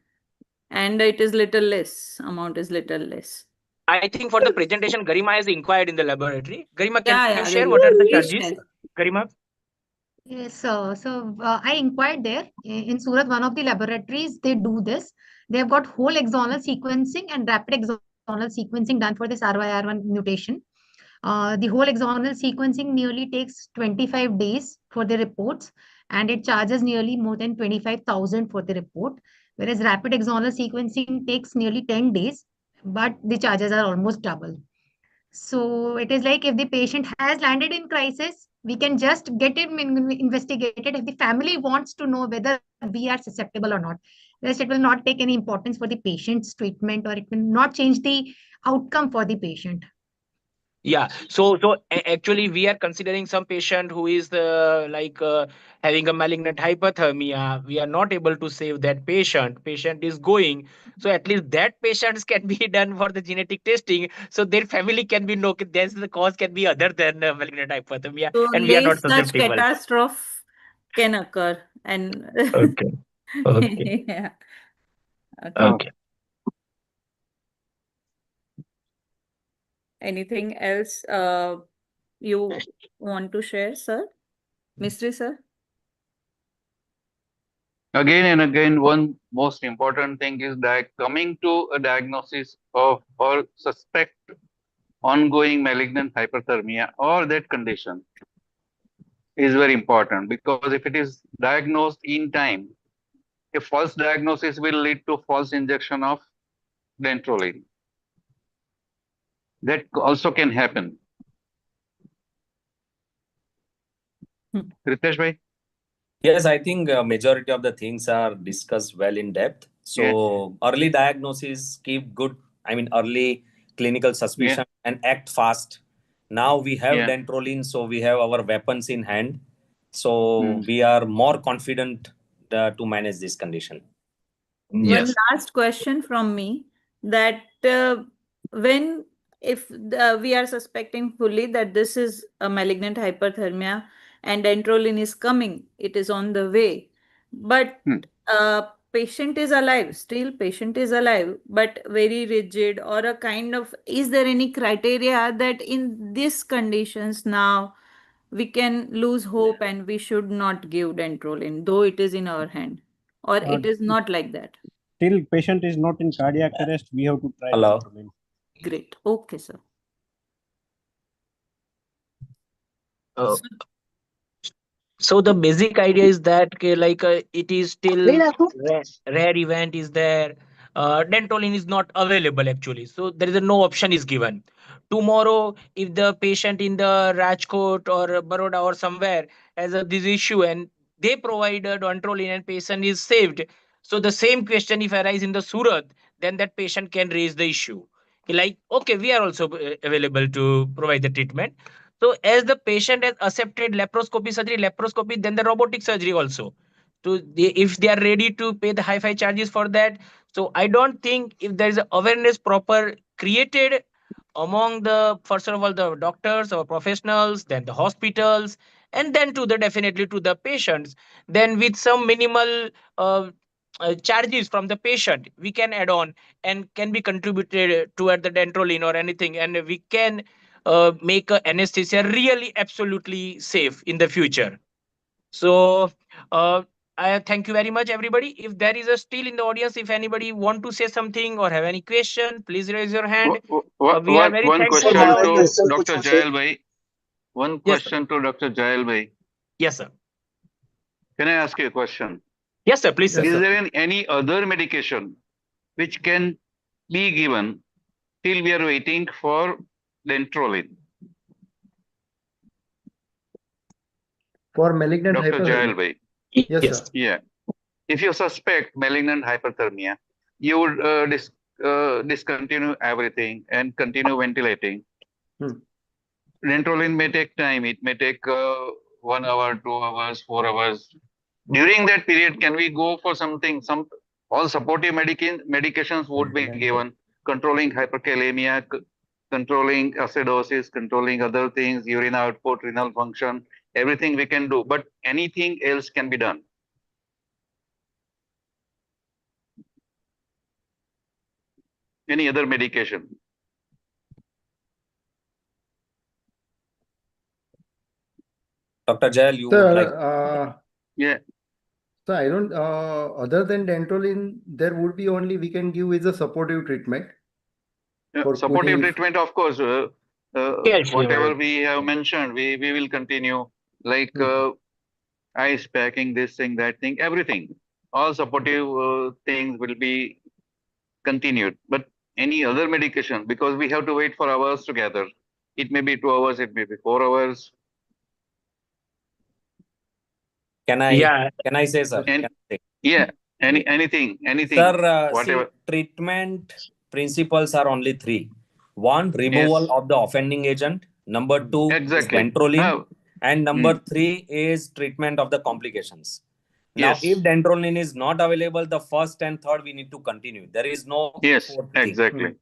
and it is little less, amount is little less. I think for the presentation, Garima has inquired in the laboratory. Garima, can Yeah, you yeah, share they what are the please charges? share. Garima? Yes, so I inquired there in Surat, one of the laboratories, they do this. They've got whole exonal sequencing and rapid exonal sequencing done for this RYR1 mutation. The whole exonal sequencing nearly takes 25 days for the reports, and it charges nearly more than 25,000 for the report, whereas rapid exonal sequencing takes nearly 10 days, but the charges are almost double. So it is like if the patient has landed in crisis, we can just get it investigated if the family wants to know whether we are susceptible or not. Rest, it will not take any importance for the patient's treatment, or it will not change the outcome for the patient. Yeah. So actually, we are considering some patient who is having a malignant hyperthermia. We are not able to save that patient. Patient is going. So at least that patients can be done for the genetic testing. So their family can be know that there's the cause can be other than malignant hyperthermia, So and we are not less such susceptible. catastrophe can occur, and Okay. Okay. yeah. Okay. Okay. Anything else you want to share, sir? Mystery, sir? again and again, one most important thing is that coming to a diagnosis of or suspect ongoing malignant hyperthermia or that condition is very important, because if it is diagnosed in time, a false diagnosis will lead to false injection of dantrolene. That also can happen. Ritesh bhai? Yes, I think majority of the things are discussed well in depth. So early diagnosis, keep good, early clinical suspicion and act fast. Now we have Yeah. dantrolene, so we have our weapons in hand. So we are more confident to manage this condition. One Yes. last question from me, that if we are suspecting fully that this is a malignant hyperthermia and dantrolene is coming, it is on the way, but patient is alive, still patient is alive, but very rigid, or a kind of, is there any criteria that in these conditions now we can lose hope and we should not give dantrolene, though it is in our hand, or it is not like that? Till patient is not in cardiac arrest, we have to try Hello. dantrolene. Great. Okay, sir. So the basic idea is that it is still rare event is there. Dantrolene is not available actually. So there is no option is given. Tomorrow, if the patient in the Rajkot or Baroda or somewhere has this issue and they provide a dantrolene and patient is saved. So the same question if arise in the Surat, then that patient can raise the issue. Like, okay, we are also available to provide the treatment. So as the patient has accepted laparoscopy surgery, then the robotic surgery also. If they are ready to pay the high-fi charges for that. So I don't think if there is a awareness proper created among the, first of all, the doctors or professionals, then the hospitals, and then definitely to the patients, then with some minimal charges from the patient, we can add on and can be contributed toward the dantrolene or anything, and we can make anesthesia really absolutely safe in the future. So I thank you very much, everybody. If there is a still in the audience, if anybody want to say something or have any question, please raise your hand. We are very One thankful question for to Dr. Jayal bhai. One Yes, question to Dr. Jayal bhai. Yes, sir. Can I ask you a question? Yes, sir. Please, sir. Is there any other medication which can be given till we are waiting for dantrolene? For malignant Dr. Jayal hyperthermia. bhai. Yes, Yes. sir. Yeah. if you suspect malignant hyperthermia, you would discontinue everything and continue ventilating. Dantrolene may take time. It may take 1 hour, 2 hours, 4 hours. During that period, can we go for something? All supportive medications would be given, controlling hyperkalemia, controlling acidosis, controlling other things, urine output, renal function, everything we can do. But anything else can be done. Any other medication? Dr. Jayal, you would like. Yeah. So I don't, other than dantrolene, there would be only we can give is a supportive treatment. For Supportive putting- treatment, of course, Calcium. whatever we have mentioned, we will continue, like ice packing, this thing, that thing, everything. All supportive things will be continued. But any other medication, because we have to wait for hours together. It may be 2 hours, it may be 4 hours. Can I? Yeah. Can I say, sir? And- Can I say? Yeah, anything, Sir, whatever. see, treatment principles are only three. One, removal Yes. of the offending agent. Number two Exactly. is dantrolene. And number three is treatment of the complications. Now, Yes. if dantrolene is not available, the first and third we need to continue. There is no Yes, fourth thing. exactly.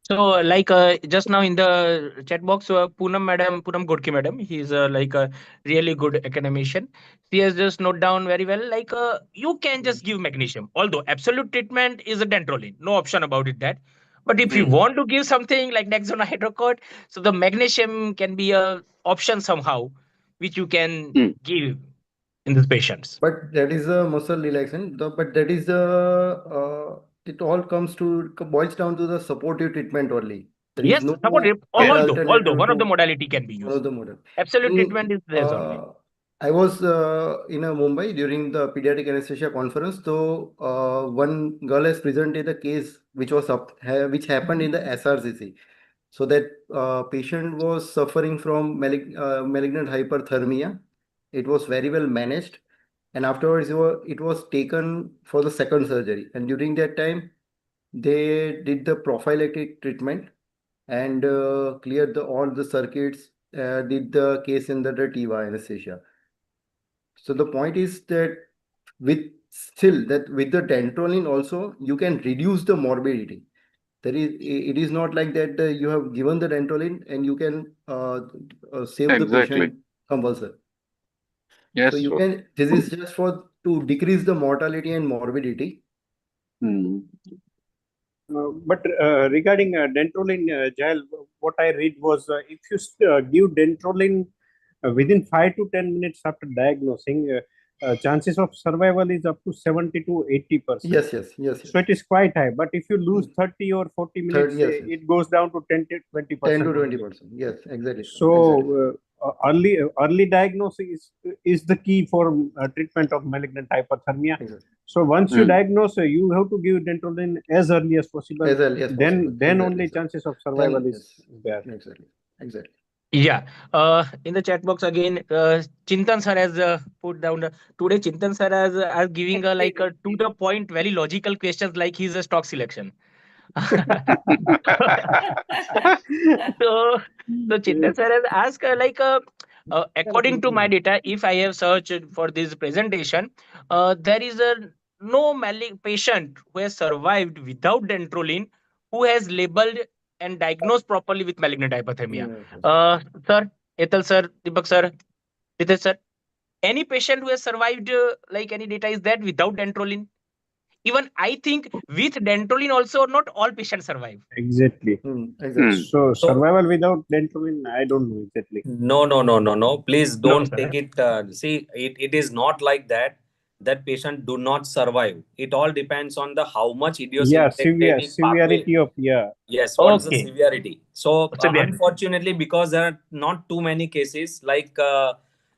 So, like just now in the chat box, Poonam Godke madam, he's like a really good academician. She has just note down very well. Like you can just give magnesium, although absolute treatment is a dantrolene, no option about it that. But if you want to give something like Nexona hydrocot, so the magnesium can be a option somehow, which you can give in these patients. But that is a muscle relaxant. But that is it all boils down to the supportive treatment only. There Yes, is no supportive. other Although one of the to modality can be one used. of the model. Absolute treatment is there only. I was in Mumbai during the pediatric anesthesia conference. So one girl has presented a case which which happened in the SRCC. So that patient was suffering from malignant hyperthermia. It was very well managed, and afterwards it was taken for the second surgery. And during that time, they did the prophylactic treatment and cleared all the circuits. Did the case in the TIVA anesthesia. So the point is that with the dantrolene also you can reduce the morbidity. It is not like that you have given the dantrolene and you can save the patient compulsory. Yes. So you can. This is just to decrease the mortality and morbidity. But regarding dantrolene, Jael, what I read was if you give dantrolene within 5 to 10 minutes after diagnosing, chances of survival is up to 70 to 80%. Yes. So it is quite high. But if you lose 30 or 40 minutes, it goes down to 10 to 20%. 10 to 20%. Yes, exactly. So early diagnosis is the key for treatment of malignant hyperthermia. Exactly. So once you diagnose, you have to give dantrolene as early as possible. As early as possible. Then only chances of survival is there. Exactly. Yeah. In the chat box again, Chintan sir has put down today. Chintan sir has giving to the point, very logical questions like his stock selection. So Chintan sir has asked according to my data, if I have searched for this presentation, there is no patient who has survived without dantrolene who has labeled and diagnosed properly with malignant hyperthermia. Sir, Ethel sir, Deepak sir, Ritesh sir, any patient who has survived any data is that without dantrolene? Even I think with dantrolene also not all patients survive. Exactly. So survival without dantrolene, I don't know exactly. No. Please don't No, take it. See, it is not like that. That patient do not survive. It all depends on the how much idiosyncratic severity of Yes, what is the severity? So unfortunately, because there are not too many cases like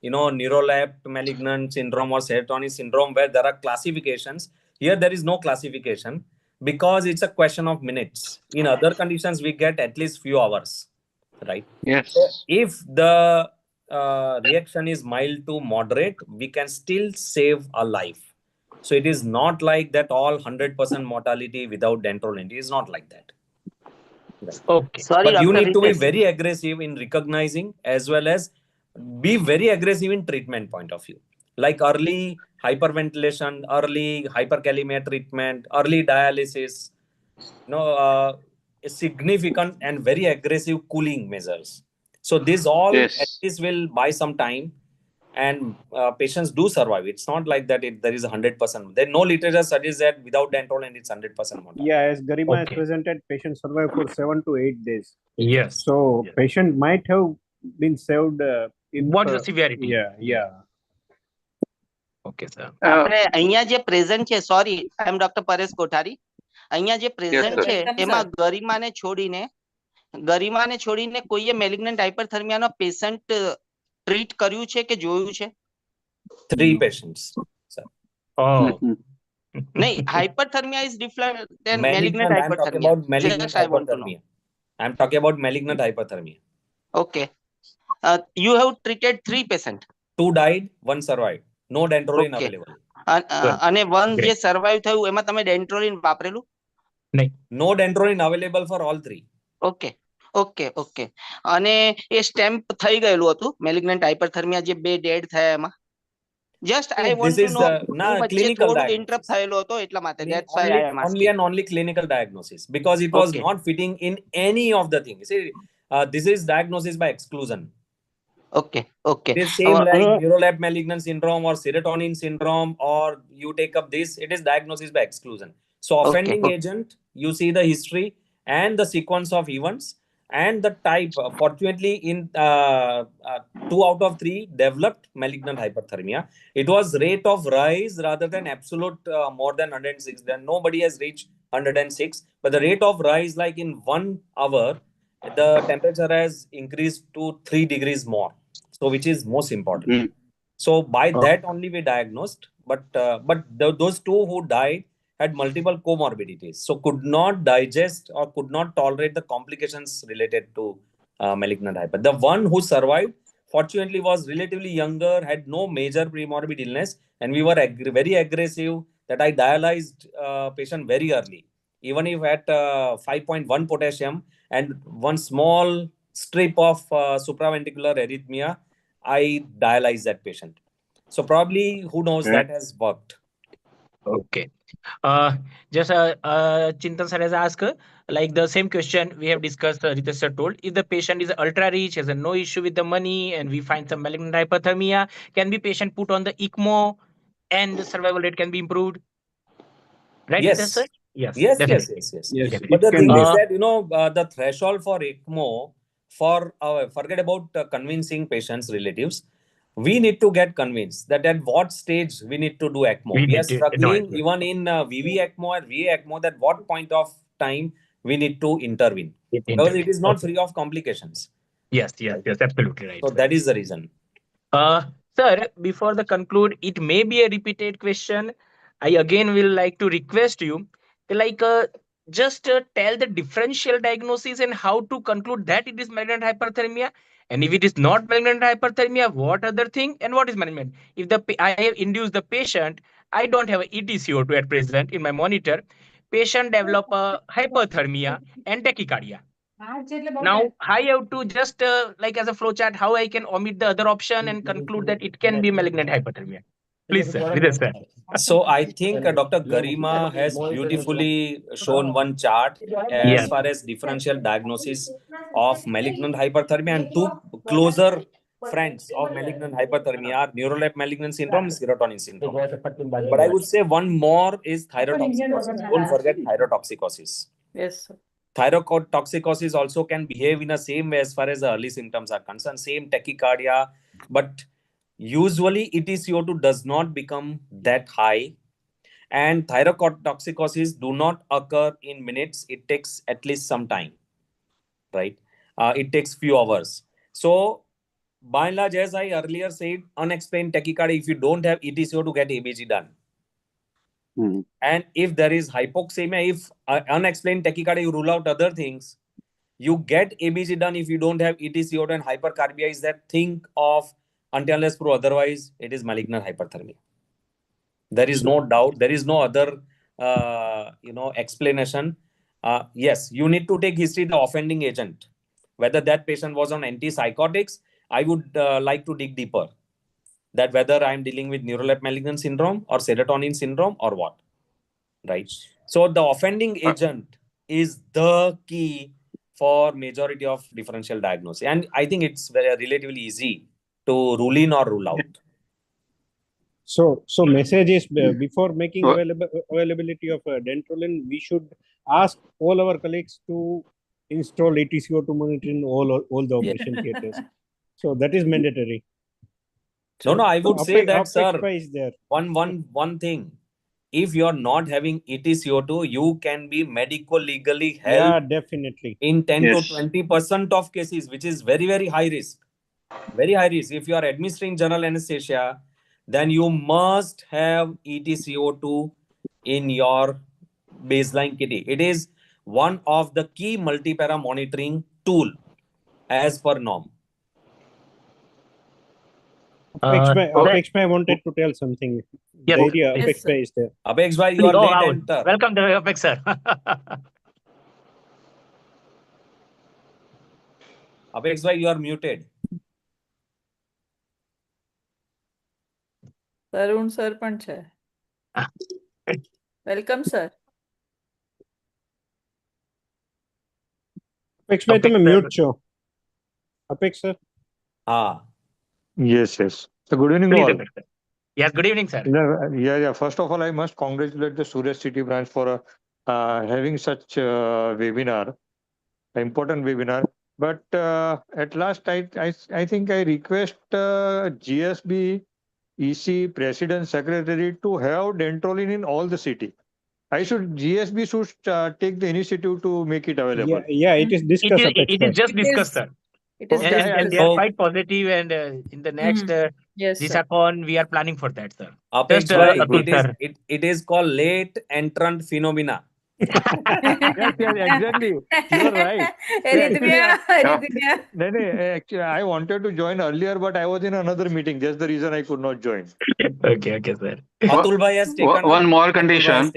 neurolapsed malignant syndrome or serotonin syndrome where there are classifications. Here there is no classification because it's a question of minutes. In other conditions, we get at least few hours, right? Yes. So if the reaction is mild to moderate, we can still save a life. So it is not like that all 100% mortality without dental. It is not like that. Right. Okay. Sorry, But you Dr. need to be Ritesh. very aggressive in recognizing as well as be very aggressive in treatment point of view. Like early hyperventilation, early hyperkalemia treatment, early dialysis, significant and very aggressive cooling measures. So this all at Yes. least will buy some time, and patients do survive. It's not like that there is 100%. There no literature suggests that without dental it's 100% mortality. Yeah, as Garima has Okay. presented, patient survived for 7 to 8 days. Yes. So Yes. patient might have been saved. If, What's the severity? Yeah. Okay, sir. આપણે અહીંયા જે present છે, sorry, આઈ એમ doctor Paresh કોઠારી. અહીંયા જે present sir. છે Welcome, એમાં sir. ગરિમાને છોડીને કોઈએ મેલિગ્નન્ટ હાઇપરથર્મિયાનો પેશન્ટ ટ્રીટ કર્યું છે કે જોયું છે? 3 patients, sir. Oh. નહીં, hyperthermia is different than Malignant, malignant I'm talking hyperthermia. about malignant Just I want to know. hyperthermia. I'm talking about malignant hyperthermia. Okay. You have treated 3 patients. 2 died, 1 survived. No dentrolin Okay. available. અને one Great. જે survive થયું એમાં તમે ડેન્ટ્રોલિન વાપરેલું? No dentrolin available for all 3. Okay okay okay. અને એ stamp થઈ ગયેલું હતું મેલિગ્નન્ટ હાઇપરથર્મિયા જે 2 ડેડ થયા એમાં? Just I This want to is know. na વચ્ચે clinical થોડું diagnosis. ઇન્ટરપ્ટ થયેલો હતો એટલા માટે. That's why I am Only asking. and only clinical diagnosis, because it was Okay. not fitting in any of the things. See, this is diagnosis by exclusion. Okay okay. It is same like neurolab malignant syndrome or serotonin syndrome, or you take up this, it is diagnosis by exclusion. So offending Okay. agent, you see the history and the sequence of events and the type. Fortunately, in 2 out of 3 developed malignant hyperthermia. It was rate of rise rather than absolute more than 106. Then nobody has reached 106, but the rate of rise, like in 1 hour, the temperature has increased to 3 degrees more. So which is most important. So by that only we diagnosed, but those 2 who died had multiple comorbidities, so could not digest or could not tolerate the complications related to malignant hyper. The one who survived, fortunately, was relatively younger, had no major premorbid illness, and we were very aggressive that I dialyzed patient very early, even if at 5.1 potassium and one small strip of supraventricular arrhythmia, I dialyzed that patient. So probably, who knows, that has worked. Okay. Just Chintan sir has asked, like the same question we have discussed, Ritesh sir told, if the patient is ultra rich, has no issue with the money, and we find some malignant hyperthermia, can be patient put on the ECMO and the survival rate can be improved? Right, Yes. Ritesh sir? Yes, Yes, definitely. Yes, But it the can thing be. is that, the threshold for ECMO, for forget about convincing patients' relatives, we need to get convinced that at what stage we need to do ECMO. We We need are to- struggling no, even in VV ECMO or VA ECMO, that what point of time we need to intervene. Because it is not free of complications. Yes, absolutely right. So sir. that is the reason. Sir, before the conclude, it may be a repeated question. I again will like to request you, like, just tell the differential diagnosis and how to conclude that it is malignant hyperthermia. And if it is not malignant hyperthermia, what other thing and what is management? If I have induced the patient, I don't have a ETCO2 at present in my monitor. Patient develop a hyperthermia and tachycardia. Now I have to just like as a flowchart, how I can omit the other option and conclude that it can be malignant hyperthermia. Please, sir. Ritesh sir. So I think Dr. Garima has beautifully shown one chart as Yes. far as differential diagnosis of malignant hyperthermia, and 2 closer friends of malignant hyperthermia are neurolap malignant syndrome and serotonin syndrome. But I would say one more is thyrotoxicosis. Don't forget thyrotoxicosis. Yes, sir. Thyrotoxicosis also can behave in the same way as far as the early symptoms are concerned. Same tachycardia, but usually ETCO2 does not become that high, and thyrotoxicosis do not occur in minutes. It takes at least some time, right? It takes few hours. So by and large, as I earlier said, unexplained tachycardia, if you don't have ETCO2, get ABG done. And if there is hypoxemia, if unexplained tachycardia, you rule out other things. You get ABC done if you don't have ETCO2 and hypercarbia is that think of until unless prove otherwise, it is malignant hyperthermia. There is no doubt. There is no other, explanation. Yes, you need to take history the offending agent. Whether that patient was on antipsychotics, I would like to dig deeper. That whether I'm dealing with neural malignant syndrome or serotonin syndrome or what, right? So the offending agent is the key for majority of differential diagnosis, and I think it's very relatively easy to rule in or rule out. So message is before making availability of Dentrolin, we should ask all our colleagues to install ETCO2 monitor in all the operation theaters. So that is mandatory. No, I would say that, sir, is there. One thing. If you're not having ETCO2, you can be medico-legally helped. Yeah, definitely. In 10 to 20% of cases, which is very, very high risk. Very high risk. If you are administering general anesthesia, then you must have ETCO2 in your baseline kitty. It is one of the key multipara monitoring tool as per norm. Apex Bhai wanted to tell something. Yes. The area Apex Bhai is there. Apex Bhai, you are late enter. Welcome to Apex, sir. Apex Bhai, you are muted. Tarun sir પણ છે. Welcome sir. Apex Bhai, તમે mute છો. Apex sir. Yes. So good evening all. Yes, good evening, sir. Yeah. First of all, I must congratulate the Surat City branch for having such a webinar, an important webinar. But at last, I think I request GSB, EC, President, Secretary to have Dentrolin in all the city. GSB should take the initiative to make it available. Yeah, it is discussed. It is just discussed, sir. It is and they are quite positive, and in the next Disacon, we are planning for that, sir. Apex it is called late entrant phenomena. Yes, exactly. You are right. Actually, I wanted to join earlier, but I was in another meeting. That's the reason I could not join. Okay, sir. Atul Bhai has taken one more condition.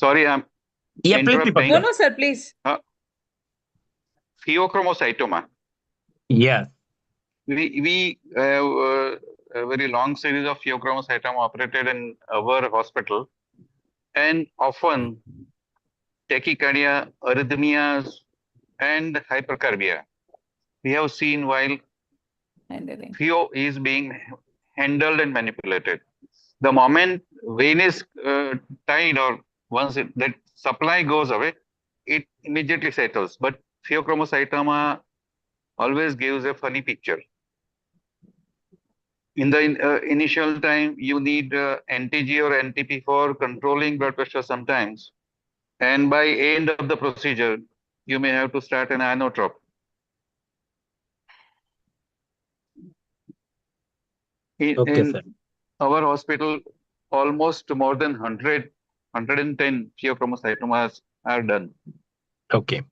Sorry, I'm interrupting. No, sir, please. Pheochromocytoma. Yes. We have a very long series of pheochromocytoma operated in our hospital, and often tachycardia, arrhythmias, and hypercarbia we have seen while pheo is being handled and manipulated. The moment vein is tied, or once that supply goes away, it immediately settles. But pheochromocytoma always gives a funny picture. In the initial time, you need NTG or NTP for controlling blood pressure sometimes. And by end of the procedure, you may have to start an inotrope. In our hospital, almost more than 110 pheochromocytomas are done. Okay,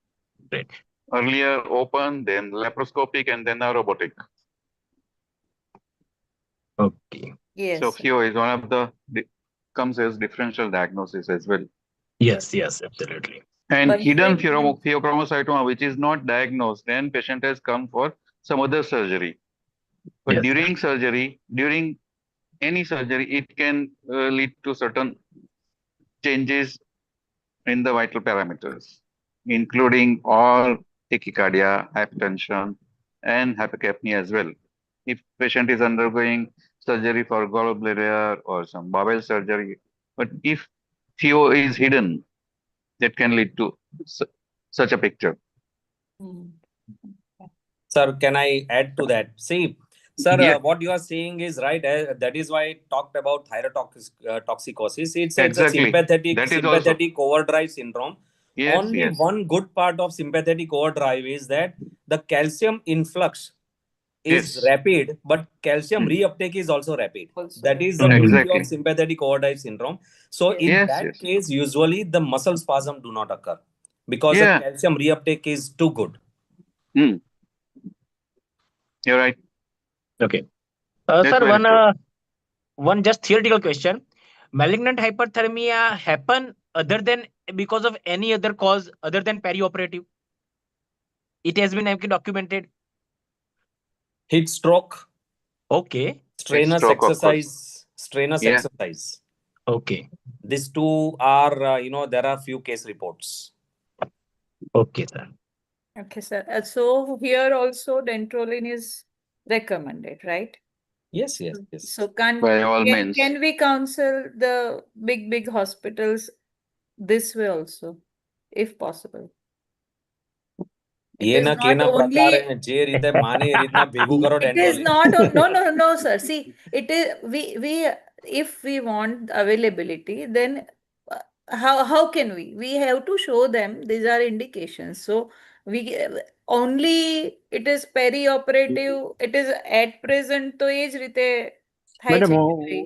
great. Earlier open, then laparoscopic, and then robotic. Okay. Yes. So pheo is one of the comes as differential diagnosis as well. Yes, absolutely. And hidden pheochromocytoma, which is not diagnosed, then patient has come for some other surgery. But during any surgery, it can lead to certain changes in the vital parameters, including all tachycardia, hypertension, and hypercapnia as well. If patient is undergoing surgery for gallbladder or some bowel surgery, but if pheo is hidden, that can lead to such a picture. Sir, can I add to that? See, sir, what you are saying is right. That is why I talked about thyrotoxicosis. It's Exactly. a sympathetic overdrive syndrome. Yes. One good part of sympathetic overdrive is that the calcium influx is rapid, but calcium reuptake is also rapid. That is the beauty of sympathetic overdrive syndrome. So in that case, usually the muscle spasm do not occur. because Yeah. the calcium reuptake is too good. You're right. Okay. That's Sir, very true. one just theoretical question. Malignant hyperthermia happen other than because of any other cause other than perioperative? It has been documented. Heat stroke, Okay. strenuous stroke, of course. Yeah. exercise. Okay. These two are, there are few case reports. Okay, sir. Okay, sir. So here also dentrolene is recommended, right? Yes. So By all means. can we counsel the big hospitals this way also, if possible? It is એના not કેના only પ્રકારે જે રીતે માને એ રીતના ભેગું કરો it is dentrolene. not no sir. See, it is we if we want availability, then how can we have to show them these are indications. So we only it is perioperative, it is at present to એ જ રીતે થાય Madam, છે કે ભાઈ.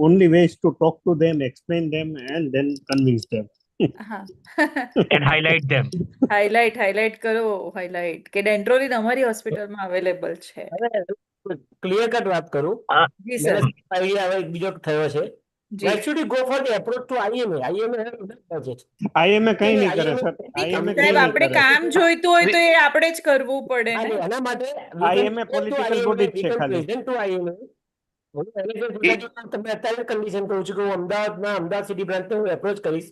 only way is to talk to them, explain them, and then convince them. હા And highlight them. highlight કરો highlight કે ડેન્ટ્રોલિન અમારી હોસ્પિટલમાં અવેલેબલ છે. ક્લિયર કટ વાત કરું. જી સર. આઈડિયા હવે બીજો થયો છે. જી. Why should you go for the approach to IMA? IMA has no budget. IMA કઈ નહીં કરે સર. IMA કઈ સાહેબ નહીં આપણે કરે. કામ જોઈતું હોય તો એ આપણે જ કરવું પડે હા, ને. એના માટે IMA political body જ છે ખાલી. Present to IMA. તમે અત્યારે કન્ડિશન કહું છું કે હું અમદાવાદ સિટી બ્રાન્ચને હું એપ્રોચ કરીશ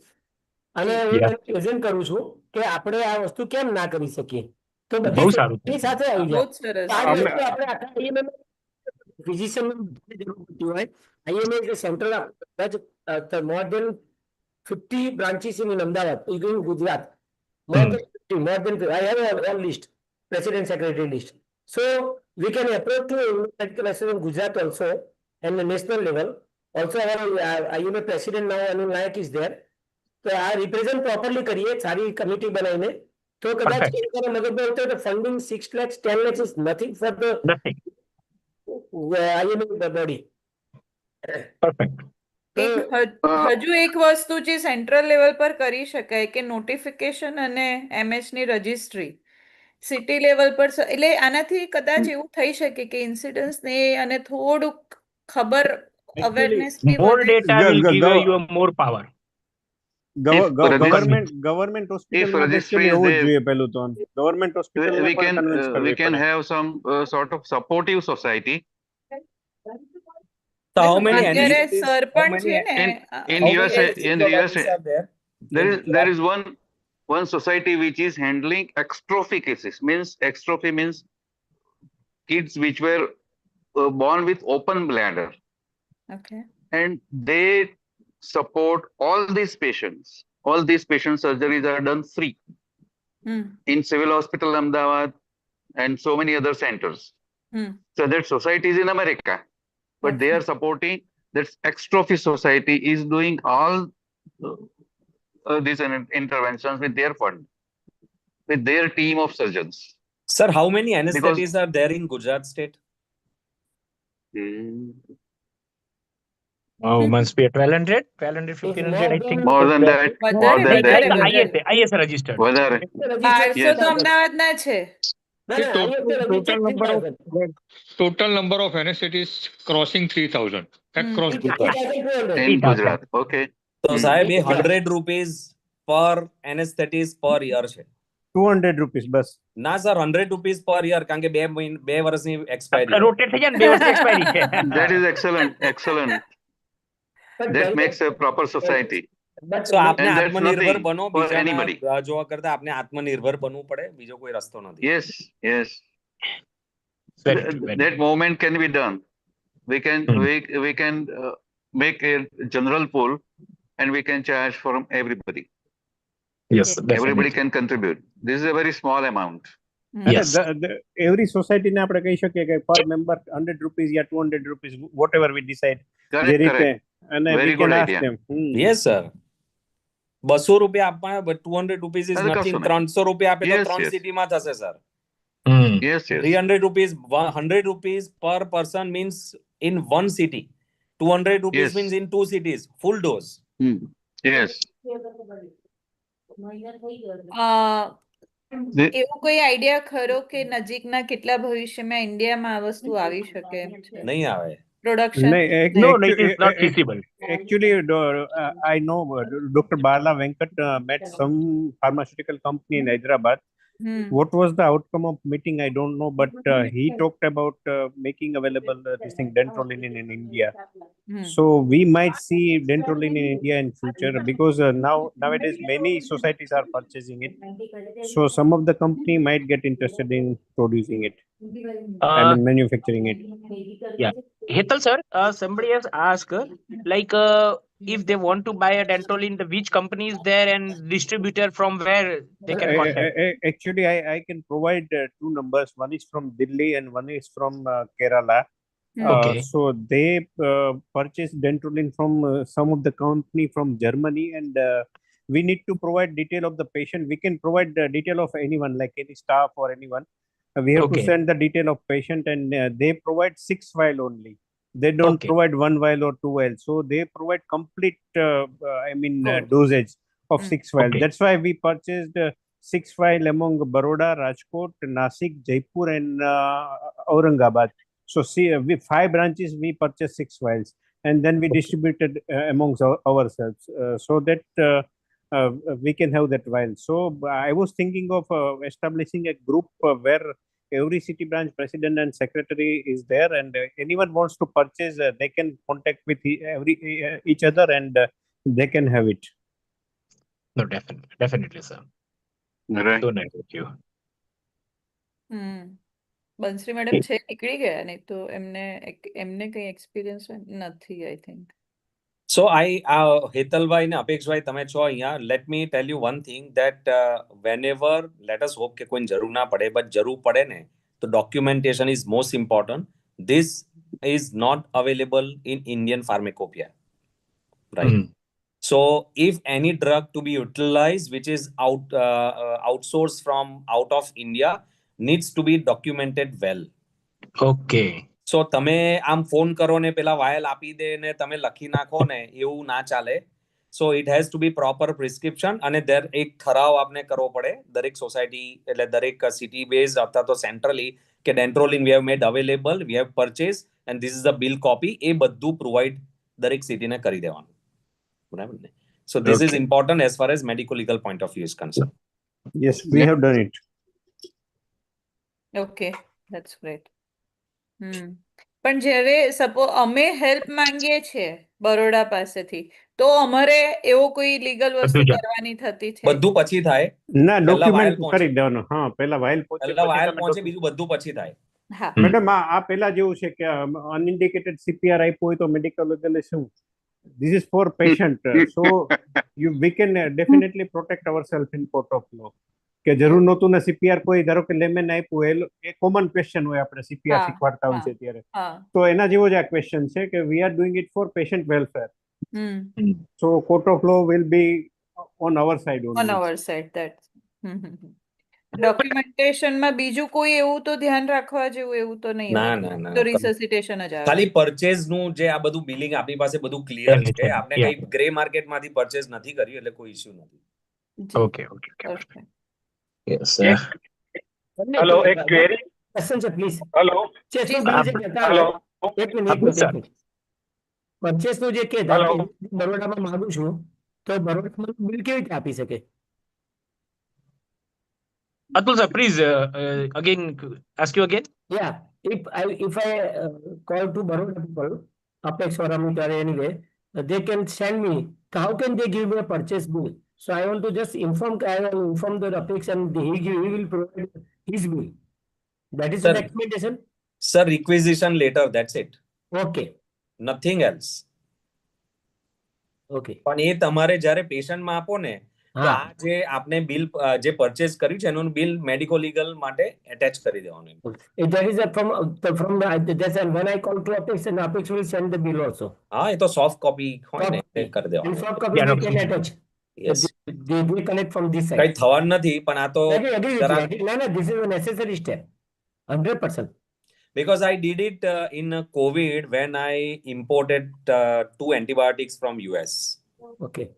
અને હું Yeah. એને પ્રેઝન્ટ કરું છું કે આપણે આ વસ્તુ કેમ ના કરી શકીએ. તો બહુ બધી સારું છે. એની સાથે આવી બહુ જાય. જ સરસ. આ વસ્તુ આપણે આખા IMA ફિઝિશિયન જરૂર પડતી હોય. IMA is a central more than 50 branches in Ahmedabad, in Gujarat. More than 50, more than 50. I have all list, president secretary list. So we can approach to medical assessment in Gujarat also and the national level. Also our IMA president now Anil Nayak is there. So આ represent properly કરીએ સારી committee બનાવીને તો કદાચ Perfect. એ લોકોના મગજમાં એવું થાય તો funding 6 lakhs 10 lakhs is nothing for the Nothing. IMA body. Perfect. હજુ એક વસ્તુ જે સેન્ટ્રલ લેવલ પર કરી શકાય કે નોટિફિકેશન અને MS ની રજિસ્ટ્રી સિટી લેવલ પર એટલે આનાથી કદાચ એવું થઈ શકે કે ઇન્સિડન્સ ને અને થોડુંક ખબર અવેરનેસ બી More વધે. data will give you more power. Government If હોસ્પિટલમાં registry બેસિકલી is હોવું જ there, જોઈએ પહેલું તો ગવર્મેન્ટ we હોસ્પિટલમાં પણ કન્વિન્સ we કરવી can પડે. have some sort of supportive society. So how many અત્યારે anesthetists, સર how પણ many છે ને In how many USA, anesthesiologists are there? there is one society which is handling extrophy cases. Extrophy means kids which were born with open bladder, okay and they support all these patients. All these patient surgeries are done free in Civil Hospital Ahmedabad and so many other centers. So that society is in America, but they are supporting that extrophy society is doing all these interventions with their fund, with their team of surgeons. Sir, how many anesthetists are there in Gujarat state? Must be 1200, 1500, I think. More than that. More than Like that. IS registered. વધારે. 1200 તો અમદાવાદના છે. Total number of anesthetists crossing 3,000 across Gujarat. In Gujarat. Okay. તો સાહેબ એ 100 rupees per anesthetist per year છે. 200 rupees બસ. ના sir 100 rupees per year કારણ કે 2 વર્ષની એક્સપાયરી. રોટેટ થઈ જાય ને 2 વર્ષની એક્સપાયરી છે. That is excellent. That makes a proper society. So આપને And that's આત્મનિર્ભર nothing બનો for બીજાના anybody. જોવા કરતા આપને આત્મનિર્ભર બનવું પડે બીજો કોઈ રસ્તો નથી. Yes. Very true, very That movement can be done. We can make a general pool and we can charge from everybody. Yes, Everybody can contribute. This is a very small amount. Yes. Every society ને આપણે કહી શકીએ કે per member 100 rupees या 200 rupees whatever we decide. Correct. અને Very we good can ask idea. them. Yes sir. 200 રૂપિયા આપવા 200 rupees is nothing. 300 રૂપિયા આપે તો 3 સિટીમાં થશે sir. Yes. 300 rupees, 100 rupees per person means in one city. 200 rupees Yes. means in 2 cities. Full dose. Yes. The- એવું કોઈ idea ખરો કે નજીકના કેટલા ભવિષ્યમાં ઇન્ડિયામાં આ વસ્તુ આવી શકે એમ છે નહીં આવે. Production No, no, it is not feasible. Actually, I know Dr. Bala Venkat met some pharmaceutical company in Hyderabad. What was the outcome of meeting? I don't know, but he talked about making available this thing Dentrolin in India. So we might see Dentrolin in India in future because nowadays many societies are purchasing it. So some of the company might get interested in producing it. I mean manufacturing it. Yeah. Hetal sir, somebody has asked, like, if they want to buy a Dentrolin, which company is there and distributor from where they can contact? Actually, I can provide two numbers. One is from Delhi and one is from Kerala. Okay. So they purchase Dentrolin from some of the company from Germany, and we need to provide detail of the patient. We can provide the detail of anyone, like any staff or anyone. We have to Okay. send the detail of patient, and they provide 6 vial only. They don't Okay. provide 1 vial or 2 vial. So they provide complete, Course. dosage of 6 vial. Okay. That's why we purchased 6 vial among Baroda, Rajkot, Nasik, Jaipur, and Aurangabad. So see, with 5 branches, we purchased 6 vials, and then we distributed amongst ourselves so that we can have that vial. So I was thinking of establishing a group where every city branch president and secretary is there, and anyone wants to purchase, they can contact with each other, and they can have it. No, definitely, sir. Right. So nice of you. Bansari madam છે નીકળી ગયા નહીં તો એમને કઈ experience નથી I think So હેતલભાઈ ને અપેક્ષભાઈ તમે છો અહીંયા. Let me tell you one thing that whenever, let us hope કે કોઈ જરૂર ના પડે, but જરૂર પડે ને તો documentation is most important. This is not available in Indian pharmacopoeia, right? So if any drug to be utilized which is outsourced from out of India needs to be documented well. Okay. So તમે આમ phone કરો ને પેલા vial આપી દે ને તમે લખી નાખો ને એવું ના ચાલે. So it has to be proper prescription અને એક ઠરાવ આપને કરવો પડે દરેક સોસાયટી એટલે દરેક સિટી બેઝ અથવા તો સેન્ટ્રલી કે Dentrolin we have made available, we have purchased and this is the bill copy. એ બધું પ્રોવાઈડ દરેક સિટીને કરી દેવાનું. બરાબર ને? So this is important as far as medical legal point of view is concerned. Yes, we have done it. Okay that's great પણ જ્યારે suppose અમે help માંગીએ છીએ બરોડા પાસેથી તો અમારે એવો કોઈ લીગલ વસ્તુ કરવાની થતી છે બધું પછી થાય. ના પહેલા ડોક્યુમેન્ટ વાયલ પહોંચે. કરી દેવાનો. હા, પહેલા વાયલ પહોંચે પહેલા પછી વાયલ તમે પહોંચે બીજું બધું પછી થાય. હા મેડમ આ પહેલા જેવું છે કે અનઇન્ડિકેટેડ CPR આપ્યું હોય તો મેડિકલ લીગલ શું? This is for patient. So we can definitely protect ourselves in court of law. કે જરૂર નહોતું ને CPR કોઈ ધારો કે લેમેન આપ્યું એ કોમન ક્વેશ્ચન હોય આપણે CPR શીખવાડતા હોય છે ત્યારે. તો એના જેવો જ આ ક્વેશ્ચન છે કે we are doing it for patient welfare. So court of law will be on our side only. on our side that ડોક્યુમેન્ટેશનમાં બીજું કોઈ એવું તો ધ્યાન રાખવા જેવું એવું તો નહીં ના હોય ના ના તો રિસસિટેશન જ આવે ખાલી પરચેઝ નું જે આ બધું બિલિંગ આપણી પાસે બધું ક્લિયર છે. આપણે કઈ ગ્રે માર્કેટ માંથી પરચેઝ નથી કર્યું એટલે કોઈ ઇશ્યુ નથી. Okay. Yes, sir. Hello, एक query. ક્વેશ્ચન છે પ્લીઝ. Hello. પરચેસનું બિલ જે કહેતા Hello. હોય એક મિનિટ પરચેસનું જે કહેતા Hello. બરોડામાં માંગુ છું તો બરોડામાં બિલ કેવી રીતે આપી શકે? Atul sir, please again ask you again. Yeah, if I call to Baroda people, Apex or Amutare anyway, they can send me. How can they give me a purchase bill? So I want to just inform the Apex and he will provide his bill. That is the Sir. recommendation. Sir, requisition letter, that's it. Okay. Nothing else. Okay. પણ એ તમારે જ્યારે પેશન્ટમાં આપો ને કે આ જે આપને bill જે પરચેઝ કર્યું છે એનું બિલ મેડિકો લીગલ માટે એટેચ કરી દેવાનું. That is from that's when I call to Apex and Apex will send the bill also. હા એ તો સોફ્ટ કોપી હોય ને એ કરી In દેવાનું. soft copy they can attach. Yes. They collect from this side. કઈ થવાનું નથી પણ આ તો Agree with you. No, this is a necessary step. 100%. because I did it in COVID when I imported 2 antibiotics from US. Okay.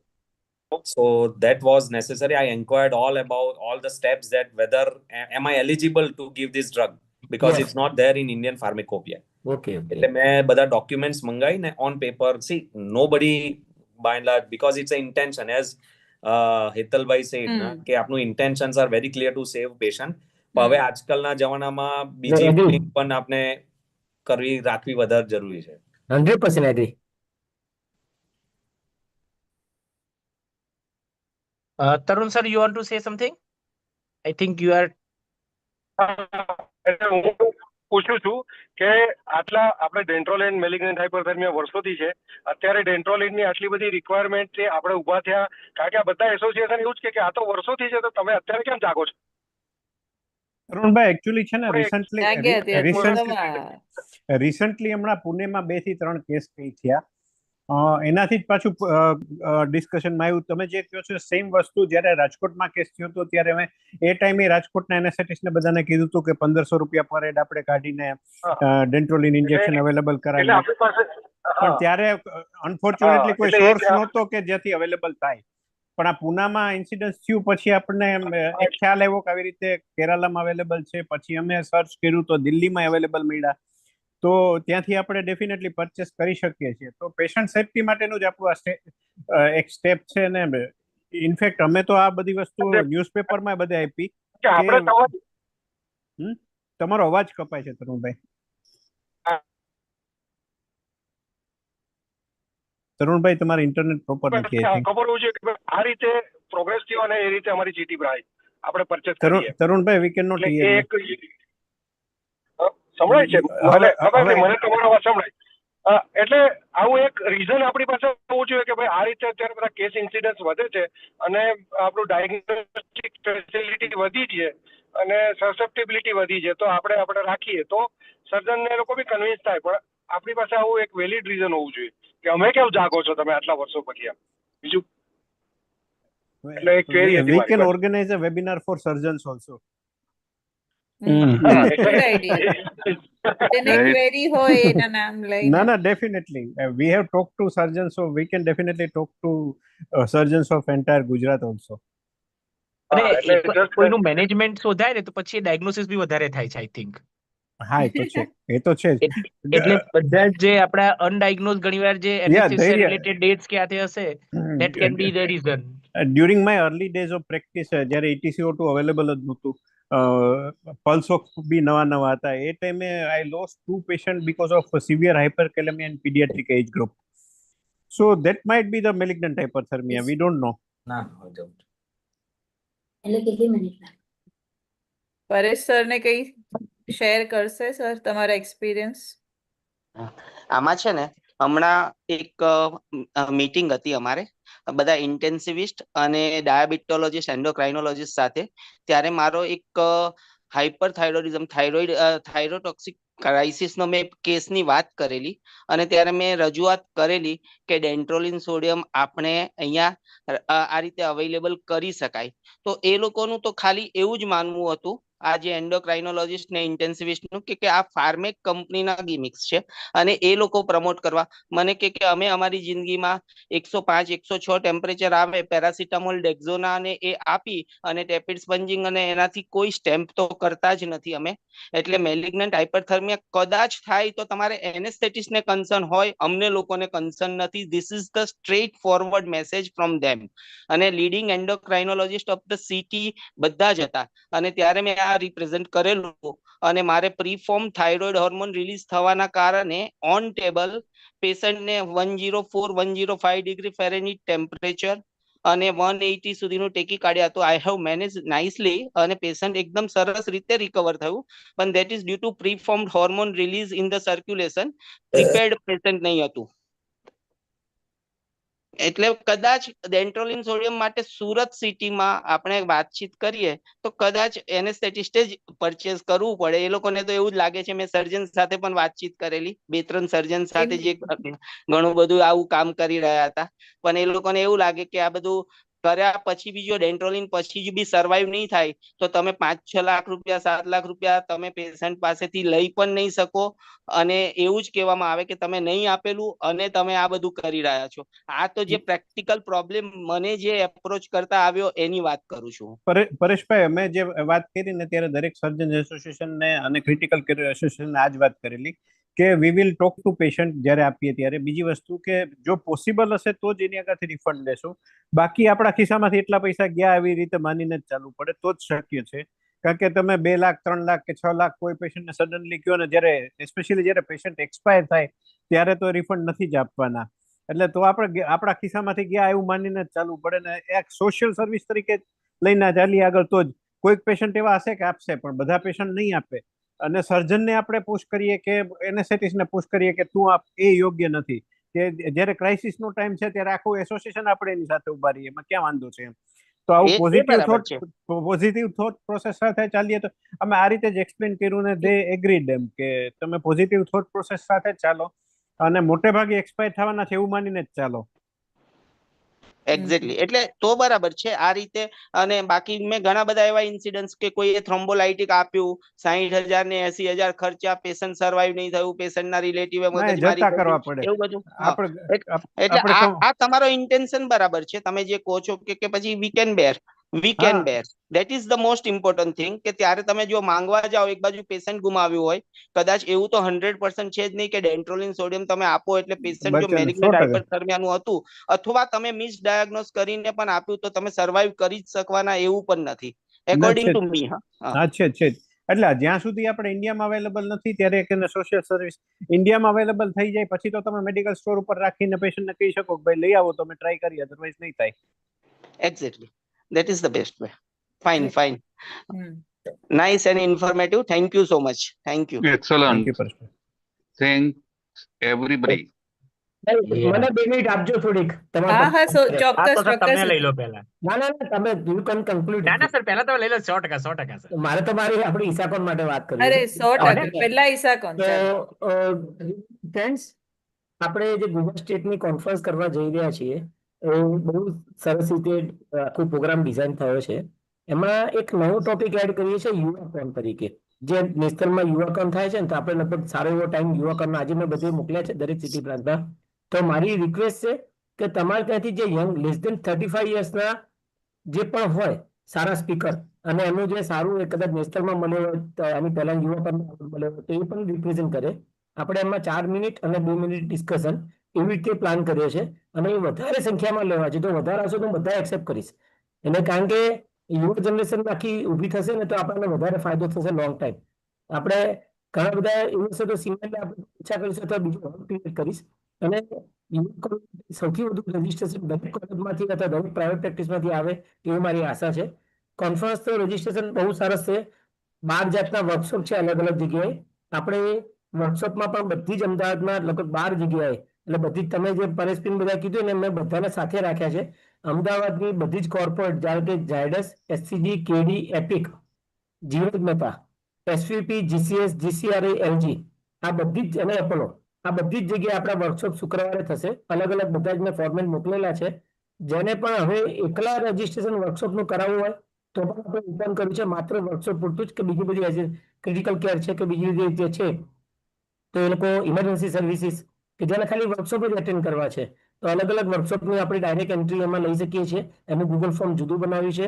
So that was necessary. I inquired all about all the steps that whether am I eligible to give this drug because Yes. it's not there in Indian pharmacopoeia. Okay, okay. એટલે મેં બધા documents મંગાવીને on paper, see, nobody by and large, because it's an intention, as Hetalbhai said, ના કે આપણું intentions are very clear to save patient. પણ હવે આજકાલના જમાનામાં બીજી agree. link પણ આપણે કરવી રાખવી વધારે જરૂરી છે. 100% agree. Tarun sir, you want to say something? I think you are. એટલે હું પૂછું છું કે આટલા આપણે ડેન્ટ્રોલેન મેલિગ્નન્ટ હાઇપરથર્મિયા વર્ષોથી છે, અત્યારે ડેન્ટ્રોલેનની આટલી બધી રિક્વાયરમેન્ટ છે, આપણે ઊભા થયા કારણ કે આ બધા એસોસિએશન એવું જ કે આ તો વર્ષોથી છે, તો તમે અત્યારે કેમ જાગો છો? તરુણભાઈ એકચ્યુઅલી છે ને રિસન્ટલી હમણાં પુણેમાં 2 થી 3 કેસ થયા, એનાથી જ પાછું ડિસ્કશનમાં આવ્યું. તમે જે કહો છો સેમ વસ્તુ જ્યારે રાજકોટમાં કેસ થયો હતો ત્યારે મેં એ ટાઈમે રાજકોટના એનેસ્થેટિસ્ટને બધાને કીધું હતું કે 1500 રૂપિયા પર હેડ આપણે કાઢીને ડેન્ટ્રોલિન ઇન્જેક્શન અવેલેબલ કરાવીએ, પણ ત્યારે અનફોર્ચ્યુનેટલી કોઈ સોર્સ નહોતો કે જ્યાંથી અવેલેબલ થાય. પણ આ પૂનામાં ઇન્સિડન્સ થયું પછી આપણને એક ખ્યાલ આવ્યો કે આવી રીતે કેરાલામાં અવેલેબલ છે, પછી અમે સર્ચ કર્યું તો દિલ્હીમાં અવેલેબલ મળ્યા, તો ત્યાંથી આપણે ડેફિનેટલી પરચેસ કરી શકીએ છીએ. તો પેશન્ટ સેફટી માટેનું જ આપણું આ એક સ્ટેપ છે ને. ઇનફેક્ટ અમે તો આ બધી વસ્તુ ન્યૂઝપેપરમાં બધે આપી કે તમારો અવાજ કપાય છે તરુણભાઈ. તરુણભાઈ તમારે ઇન્ટરનેટ પ્રોપર નથી. ખબર હોવું જોઈએ કે આ રીતે પ્રોગ્રેસ થયો અને એ રીતે અમારી જીટી પ્રાઇસ આપણે પરચેસ કરીએ. Tarunbhai we can not hear you. સંભળાય છે મને તમારો અવાજ સંભળાય. એટલે આવું એક રીઝન આપણી પાસે હોવું જોઈએ કે ભાઈ આ રીતે અત્યારે બધા કેસ ઇન્સિડન્સ વધે છે અને આપણું ડાયગ્નોસ્ટિક ફેસિલિટી વધી છે અને સસેપ્ટિબિલિટી વધી છે, તો આપણે રાખીએ તો સર્જનને લોકો બી કન્વિન્સ થાય. પણ આપણી પાસે આવું એક વેલિડ રીઝન હોવું જોઈએ કે અમે કેમ જાગો છો તમે આટલા વર્ષો પછી. બીજું એટલે એક ક્વેરી હતી. We can organize a webinar for surgeons also. Good idea. તેને query હોય એના નામ લઈને. No, definitely. We have talked to surgeons, so we can definitely talk to surgeons of entire Gujarat also. કોઈનું મેનેજમેન્ટ શોધાય ને તો પછી ડાયગ્નોસિસ બી વધારે થાય છે, આઈ થિંક. હા, એ તો છે જ. એટલે બધા જે આપણા અનડાયગ્નોઝ ઘણીવાર જે એનેસ્થેસિયા રિલેટેડ ડેટ્સ કે આતે હશે, that can be the reason. During my early days of practice, જ્યારે ETCO2 અવેલેબલ જ નહોતું, પલ્સ ઓક્સ બી નવા હતા, એ ટાઈમે I lost 2 patient because of severe hyperkalemia in pediatric age group. So that might be the malignant hyperthermia, we don't know. એટલે કેટલી minute Paresh sir ને કઈ શેર કરશે સર તમારા એક્સપિરિયન્સ? આમાં છે ને હમણાં એક મીટિંગ હતી અમારે બધા ઇન્ટેન્સિવિસ્ટ અને ડાયાબિટોલોજીસ્ટ એન્ડોક્રાઇનોલોજીસ્ટ સાથે. ત્યારે મારો એક હાઇપરથાઇરોઇડિઝમ થાઇરોટોક્સિક ક્રાઇસિસનો મેં કેસની વાત કરેલી અને ત્યારે મેં રજૂઆત કરેલી કે ડેન્ટ્રોલિન સોડિયમ આપણે અહીંયા આ રીતે અવેલેબલ કરી શકાય. તો એ લોકોનું તો ખાલી એવું જ માનવું હતું, આ જે એન્ડોક્રાઇનોલોજીસ્ટ ને ઇન્ટેન્સિવિસ્ટનું, કે આ ફાર્મેક કંપનીના ગિમિક્સ છે અને એ લોકો પ્રમોટ કરવા મને કે અમે અમારી જિંદગીમાં 105-106 ટેમ્પરેચર આવે પેરાસિટામોલ ડેક્ઝોના ને એ આપી અને ટેપિડ સ્પંજિંગ અને એનાથી કોઈ સ્ટેમ્પ તો કરતા જ નથી અમે. એટલે મેલિગ્નન્ટ હાઇપરથર્મિયા કદાચ થાય તો તમારે એનેસ્થેટિસ્ટને કન્સર્ન હોય, અમને લોકોને કન્સર્ન નથી. This is the straight forward message from them. અને લીડિંગ એન્ડોક્રાઇનોલોજીસ્ટ ઓફ ધ સિટી બધા જ હતા અને ત્યારે મેં આ રિપ્રેઝન્ટ કરેલું અને મારે પ્રીફોર્મ થાઇરોઇડ હોર્મોન રિલીઝ થવાના કારણે ઓન ટેબલ પેશન્ટને 104-105 ડિગ્રી ફેરેનહીટ ટેમ્પરેચર અને 180 સુધીનું ટેકીકાર્ડિયા હતું. આઈ હેવ મેનેજ નાઇસલી અને પેશન્ટ એકદમ સરસ રીતે રિકવર થયું. પણ that is due to preformed hormone release in the circulation. Prepared patient નહીં હતું. એટલે કદાચ ડેન્ટ્રોલિન સોડિયમ માટે સુરત સિટીમાં આપણે વાતચીત કરીએ તો કદાચ એનેસ્થેટિસ્ટે જ પરચેસ કરવું પડે. એ લોકોને તો એવું જ લાગે છે. મેં સર્જન સાથે પણ વાતચીત કરેલી, 2-3 સર્જન સાથે જે ઘણું બધું આવું કામ કરી રહ્યા હતા, પણ એ લોકોને એવું લાગે કે આ બધું કર્યા પછી બી જો ડેન્ટ્રોલિન પછી બી સર્વાઈવ નહીં થાય તો તમે 5-6 લાખ રૂપિયા 7 લાખ રૂપિયા તમે પેશન્ટ પાસેથી લઈ પણ નહીં શકો, અને એવું જ કહેવામાં આવે કે તમે નહીં આપેલું અને તમે આ બધું કરી રહ્યા છો. આ તો જે પ્રેક્ટિકલ પ્રોબ્લેમ મને જે એપ્રોચ કરતા આવ્યો એની વાત કરું છું. પરેશભાઈ, અમે જે વાત કરી ને ત્યારે દરેક સર્જન એસોસિએશન ને અને ક્રિટિકલ કેર એસોસિએશન આ જ વાત કરેલી કે we will talk to patient જ્યારે આપીએ ત્યારે. બીજી વસ્તુ કે જો પોસિબલ હશે તો જ એની આગળથી રિફંડ લેશું, બાકી આપણા ખિસ્સામાંથી એટલા પૈસા ગયા એવી રીતે માનીને જ ચાલવું પડે તો જ શક્ય છે. કારણ કે તમે 2 લાખ 3 લાખ કે 6 લાખ કોઈ પેશન્ટને સડનલી કહો ને, જ્યારે એસ્પેશિયલી જ્યારે પેશન્ટ એક્સપાયર થાય ત્યારે તો રિફંડ નથી જ આપવાના. એટલે તો આપણે આપણા ખિસ્સામાંથી ગયા એવું માનીને જ ચાલવું પડે ને એક સોશિયલ સર્વિસ તરીકે લઈને ચાલીએ આગળ તો જ. કોઈક પેશન્ટ એવા હશે કે આપશે પણ બધા પેશન્ટ નહીં આપે, અને સર્જનને આપણે પુશ કરીએ કે એનેસ્થેટિસ્ટને પુશ કરીએ કે તું આપ, એ યોગ્ય નથી. કે જ્યારે ક્રાઇસિસનો ટાઈમ છે ત્યારે આખું એસોસિએશન આપણે એની સાથે ઉભા રહીએ, એમાં ક્યાં વાંધો છે એમ. તો આવું પોઝિટિવ થોટ પ્રોસેસ સાથે ચાલીએ તો અમે આ રીતે જ એક્સપ્લેન કર્યું ને દે એગ્રીડ એમ કે તમે પોઝિટિવ થોટ પ્રોસેસ સાથે જ ચાલો અને મોટે ભાગે એક્સપાયર થવાના છે એવું માનીને જ ચાલો. એક્ઝેક્ટલી, એટલે તો બરાબર છે આ રીતે. અને બાકી મેં ઘણા બધા એવા ઇન્સિડન્ટ્સ કે કોઈએ થ્રોમ્બોલાઇટિક આપ્યું, 60,000 ને 80,000 ખર્ચા, પેશન્ટ સર્વાઈવ નહીં થયું, પેશન્ટના રિલેટિવે મગજમારી કરી, એવું બધું. એટલે આ તમારો ઇન્ટેન્શન બરાબર છે, તમે જે કહો છો કે પછી we can bear. That is the most important thing કે ત્યારે તમે જો માંગવા જાઓ, એક બાજુ પેશન્ટ ગુમાવ્યું હોય, કદાચ એવું તો 100% છે જ નહીં કે ડેન્ટ્રોલિન સોડિયમ તમે આપો એટલે પેશન્ટ જો મેલિગ્નન્ટ હાઇપરથર્મિયાનું હતું અથવા તમે મિસ ડાયગ્નોસ કરીને પણ આપ્યું તો તમે સર્વાઈવ કરી જ શકવાના એવું પણ નથી, એકોર્ડિંગ ટુ મી. હા, છે. એટલે જ્યાં સુધી આપણે ઇન્ડિયામાં અવેલેબલ નથી ત્યારે એક સોશિયલ સર્વિસ ઇન્ડિયામાં અવેલેબલ થઈ જાય પછી તો તમે મેડિકલ સ્ટોર ઉપર રાખીને પેશન્ટને કહી શકો કે ભાઈ લઈ આવો, તમે ટ્રાય કરી, અધરવાઇઝ નહીં થાય. Exactly, that is the best way. Fine. Nice and informative. Thank you so much. Thank you. Excellent. Thanks everybody. મને 2 મિનિટ આપજો થોડીક. ચોક્કસ. તમે લઈ લો પહેલા. ના તમે યુ કેન કન્ક્લુડ. ના સર, પહેલા તમે લઈ લો. 100% સર. મારે તમારી આપણી ઈસાકોન માટે વાત કરવી. અરે 100% પહેલા ઈસાકોન. તો ફ્રેન્ડ્સ, આપણે જે ગોવા સ્ટેટની કોન્ફરન્સ કરવા જઈ રહ્યા છીએ એ બહુ સરસ રીતે આખો પ્રોગ્રામ ડિઝાઇન થયો છે. એમાં એક નવો ટોપિક એડ કરીએ છીએ યુવાકોન તરીકે. જે નેશનલમાં યુવાકોન થાય છે ને તો આપણે લગભગ સારો એવો ટાઈમ યુવાકોન આજે મેં બધે મોકલ્યા છે દરેક સિટી બ્રાન્ચમાં. તો મારી રિક્વેસ્ટ છે કે તમારે ત્યાંથી જે યંગ લેસ દેન 35 યર્સના જે પણ હોય સારા સ્પીકર, અને એનું જે સારું એ કદાચ નેશનલમાં મળે હોય આની પહેલા યુવાકોન મળે હોય તો એ પણ રિપ્રેઝન્ટ કરે. આપણે એમાં 4 મિનિટ અને 2 મિનિટ ડિસ્કશન એવી રીતે પ્લાન કર્યો છે, અને એ વધારે સંખ્યામાં લેવા છે. તો વધારે હશે તો હું બધા એક્સેપ્ટ કરીશ. એટલે કારણ કે યુવા જનરેશન આખી ઊભી થશે ને તો આપણને વધારે ફાયદો થશે લોંગ ટાઈમ. આપણે ઘણા બધા એવું છે તો સિનિયરને આપણે ઈચ્છા કરીશું તો બીજું ક્રિએટ કરીશ. અને સૌથી વધુ રજીસ્ટ્રેશન દરેક કોલેજમાંથી અથવા દરેક પ્રાઇવેટ પ્રેક્ટિસમાંથી આવે એવી મારી આશા છે. કોન્ફરન્સ તો રજીસ્ટ્રેશન બહુ સરસ છે. 12 જાતના વર્કશોપ છે અલગ અલગ જગ્યાએ. આપણે વર્કશોપમાં પણ બધી જ અમદાવાદમાં લગભગ 12 જગ્યાએ, એટલે બધી તમે જે પરેશબેન બધા કીધું ને મેં બધાને સાથે રાખ્યા છે. અમદાવાદની બધી જ કોર્પોરેટ જ્યારે કે ઝાયડસ, એસસીજી, કેડી, એપિક, જીવન મહેતા, એસવીપી, જીસીએસ, જીસીઆરએ, એલજી, આ બધી જ, અને એપોલો, આ બધી જ જગ્યાએ આપણા વર્કશોપ શુક્રવારે થશે. અલગ અલગ બધા જ મેં ફોર્મેટ મોકલેલા છે. જેને પણ હવે એકલા રજીસ્ટ્રેશન વર્કશોપનું કરાવવું હોય તો પણ આપણે ઓપન કર્યું છે, માત્ર વર્કશોપ પૂરતું જ. કે બીજી બધી ક્રિટિકલ કેર છે કે બીજી જે છે તો એ લોકો ઇમરજન્સી સર્વિસીસ કે જેને ખાલી વર્કશોપ જ એટેન્ડ કરવા છે તો અલગ અલગ વર્કશોપની આપણે ડાયરેક્ટ એન્ટ્રી એમાં લઈ શકીએ છીએ. એનું ગૂગલ ફોર્મ જુદું બનાવ્યું છે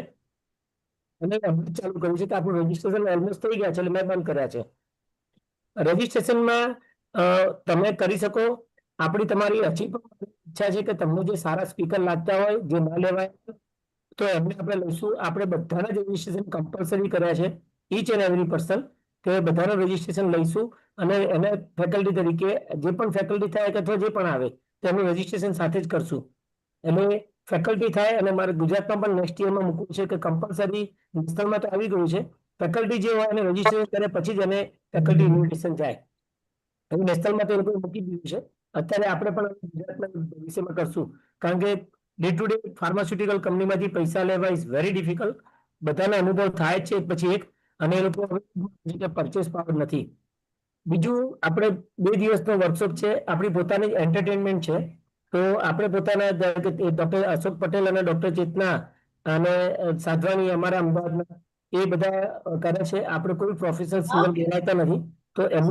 અને ચાલુ કર્યું છે કે આપણું રજીસ્ટ્રેશન ઓલમોસ્ટ થઈ ગયા છે એટલે મેં બંધ કર્યા છે. રજીસ્ટ્રેશનમાં તમે કરી શકો. આપણી તમારી હજી પણ ઈચ્છા છે કે તમને જે સારા સ્પીકર લાગતા હોય જે ન લેવાય તો એમને આપણે લઈશું. આપણે બધાના જ રજીસ્ટ્રેશન કમ્પલસરી કર્યા છે, ઈચ એન્ડ એવરી પર્સન, કે બધાનું રજીસ્ટ્રેશન લઈશું અને એને ફેકલ્ટી તરીકે જે પણ ફેકલ્ટી થાય કે અથવા જે પણ આવે તેનું રજીસ્ટ્રેશન સાથે જ કરશું. એટલે ફેકલ્ટી થાય. અને મારે ગુજરાતમાં પણ નેક્સ્ટ યરમાં મૂકવું છે કે કમ્પલસરી, નેશનલમાં તો આવી ગયું છે, ફેકલ્ટી જે હોય એને રજીસ્ટ્રેશન કરે પછી જ એને ફેકલ્ટી ઇન્વિટેશન જાય. હવે નેશનલમાં તો એ લોકો મૂકી દીધું છે. અત્યારે આપણે પણ ગુજરાતના વિષયમાં કરશું, કારણ કે ડે ટુ ડે ફાર્માસ્યુટિકલ કંપનીમાંથી પૈસા લેવા ઇઝ વેરી ડિફિકલ્ટ. બધાને અનુભવ થાય છે પછી એક, અને એ લોકો પરચેસ પાવર નથી. બીજું આપણે 2 દિવસનો વર્કશોપ છે, આપણી પોતાની એન્ટરટેનમેન્ટ છે. તો આપણે પોતાના ડોક્ટર અશોક પટેલ અને ડોક્ટર ચેતના અને સાધવાની અમારા અમદાવાદના એ બધા કરે છે. આપણે કોઈ પ્રોફેશનલ સિંગલ બોલાવતા નથી. તો એમનું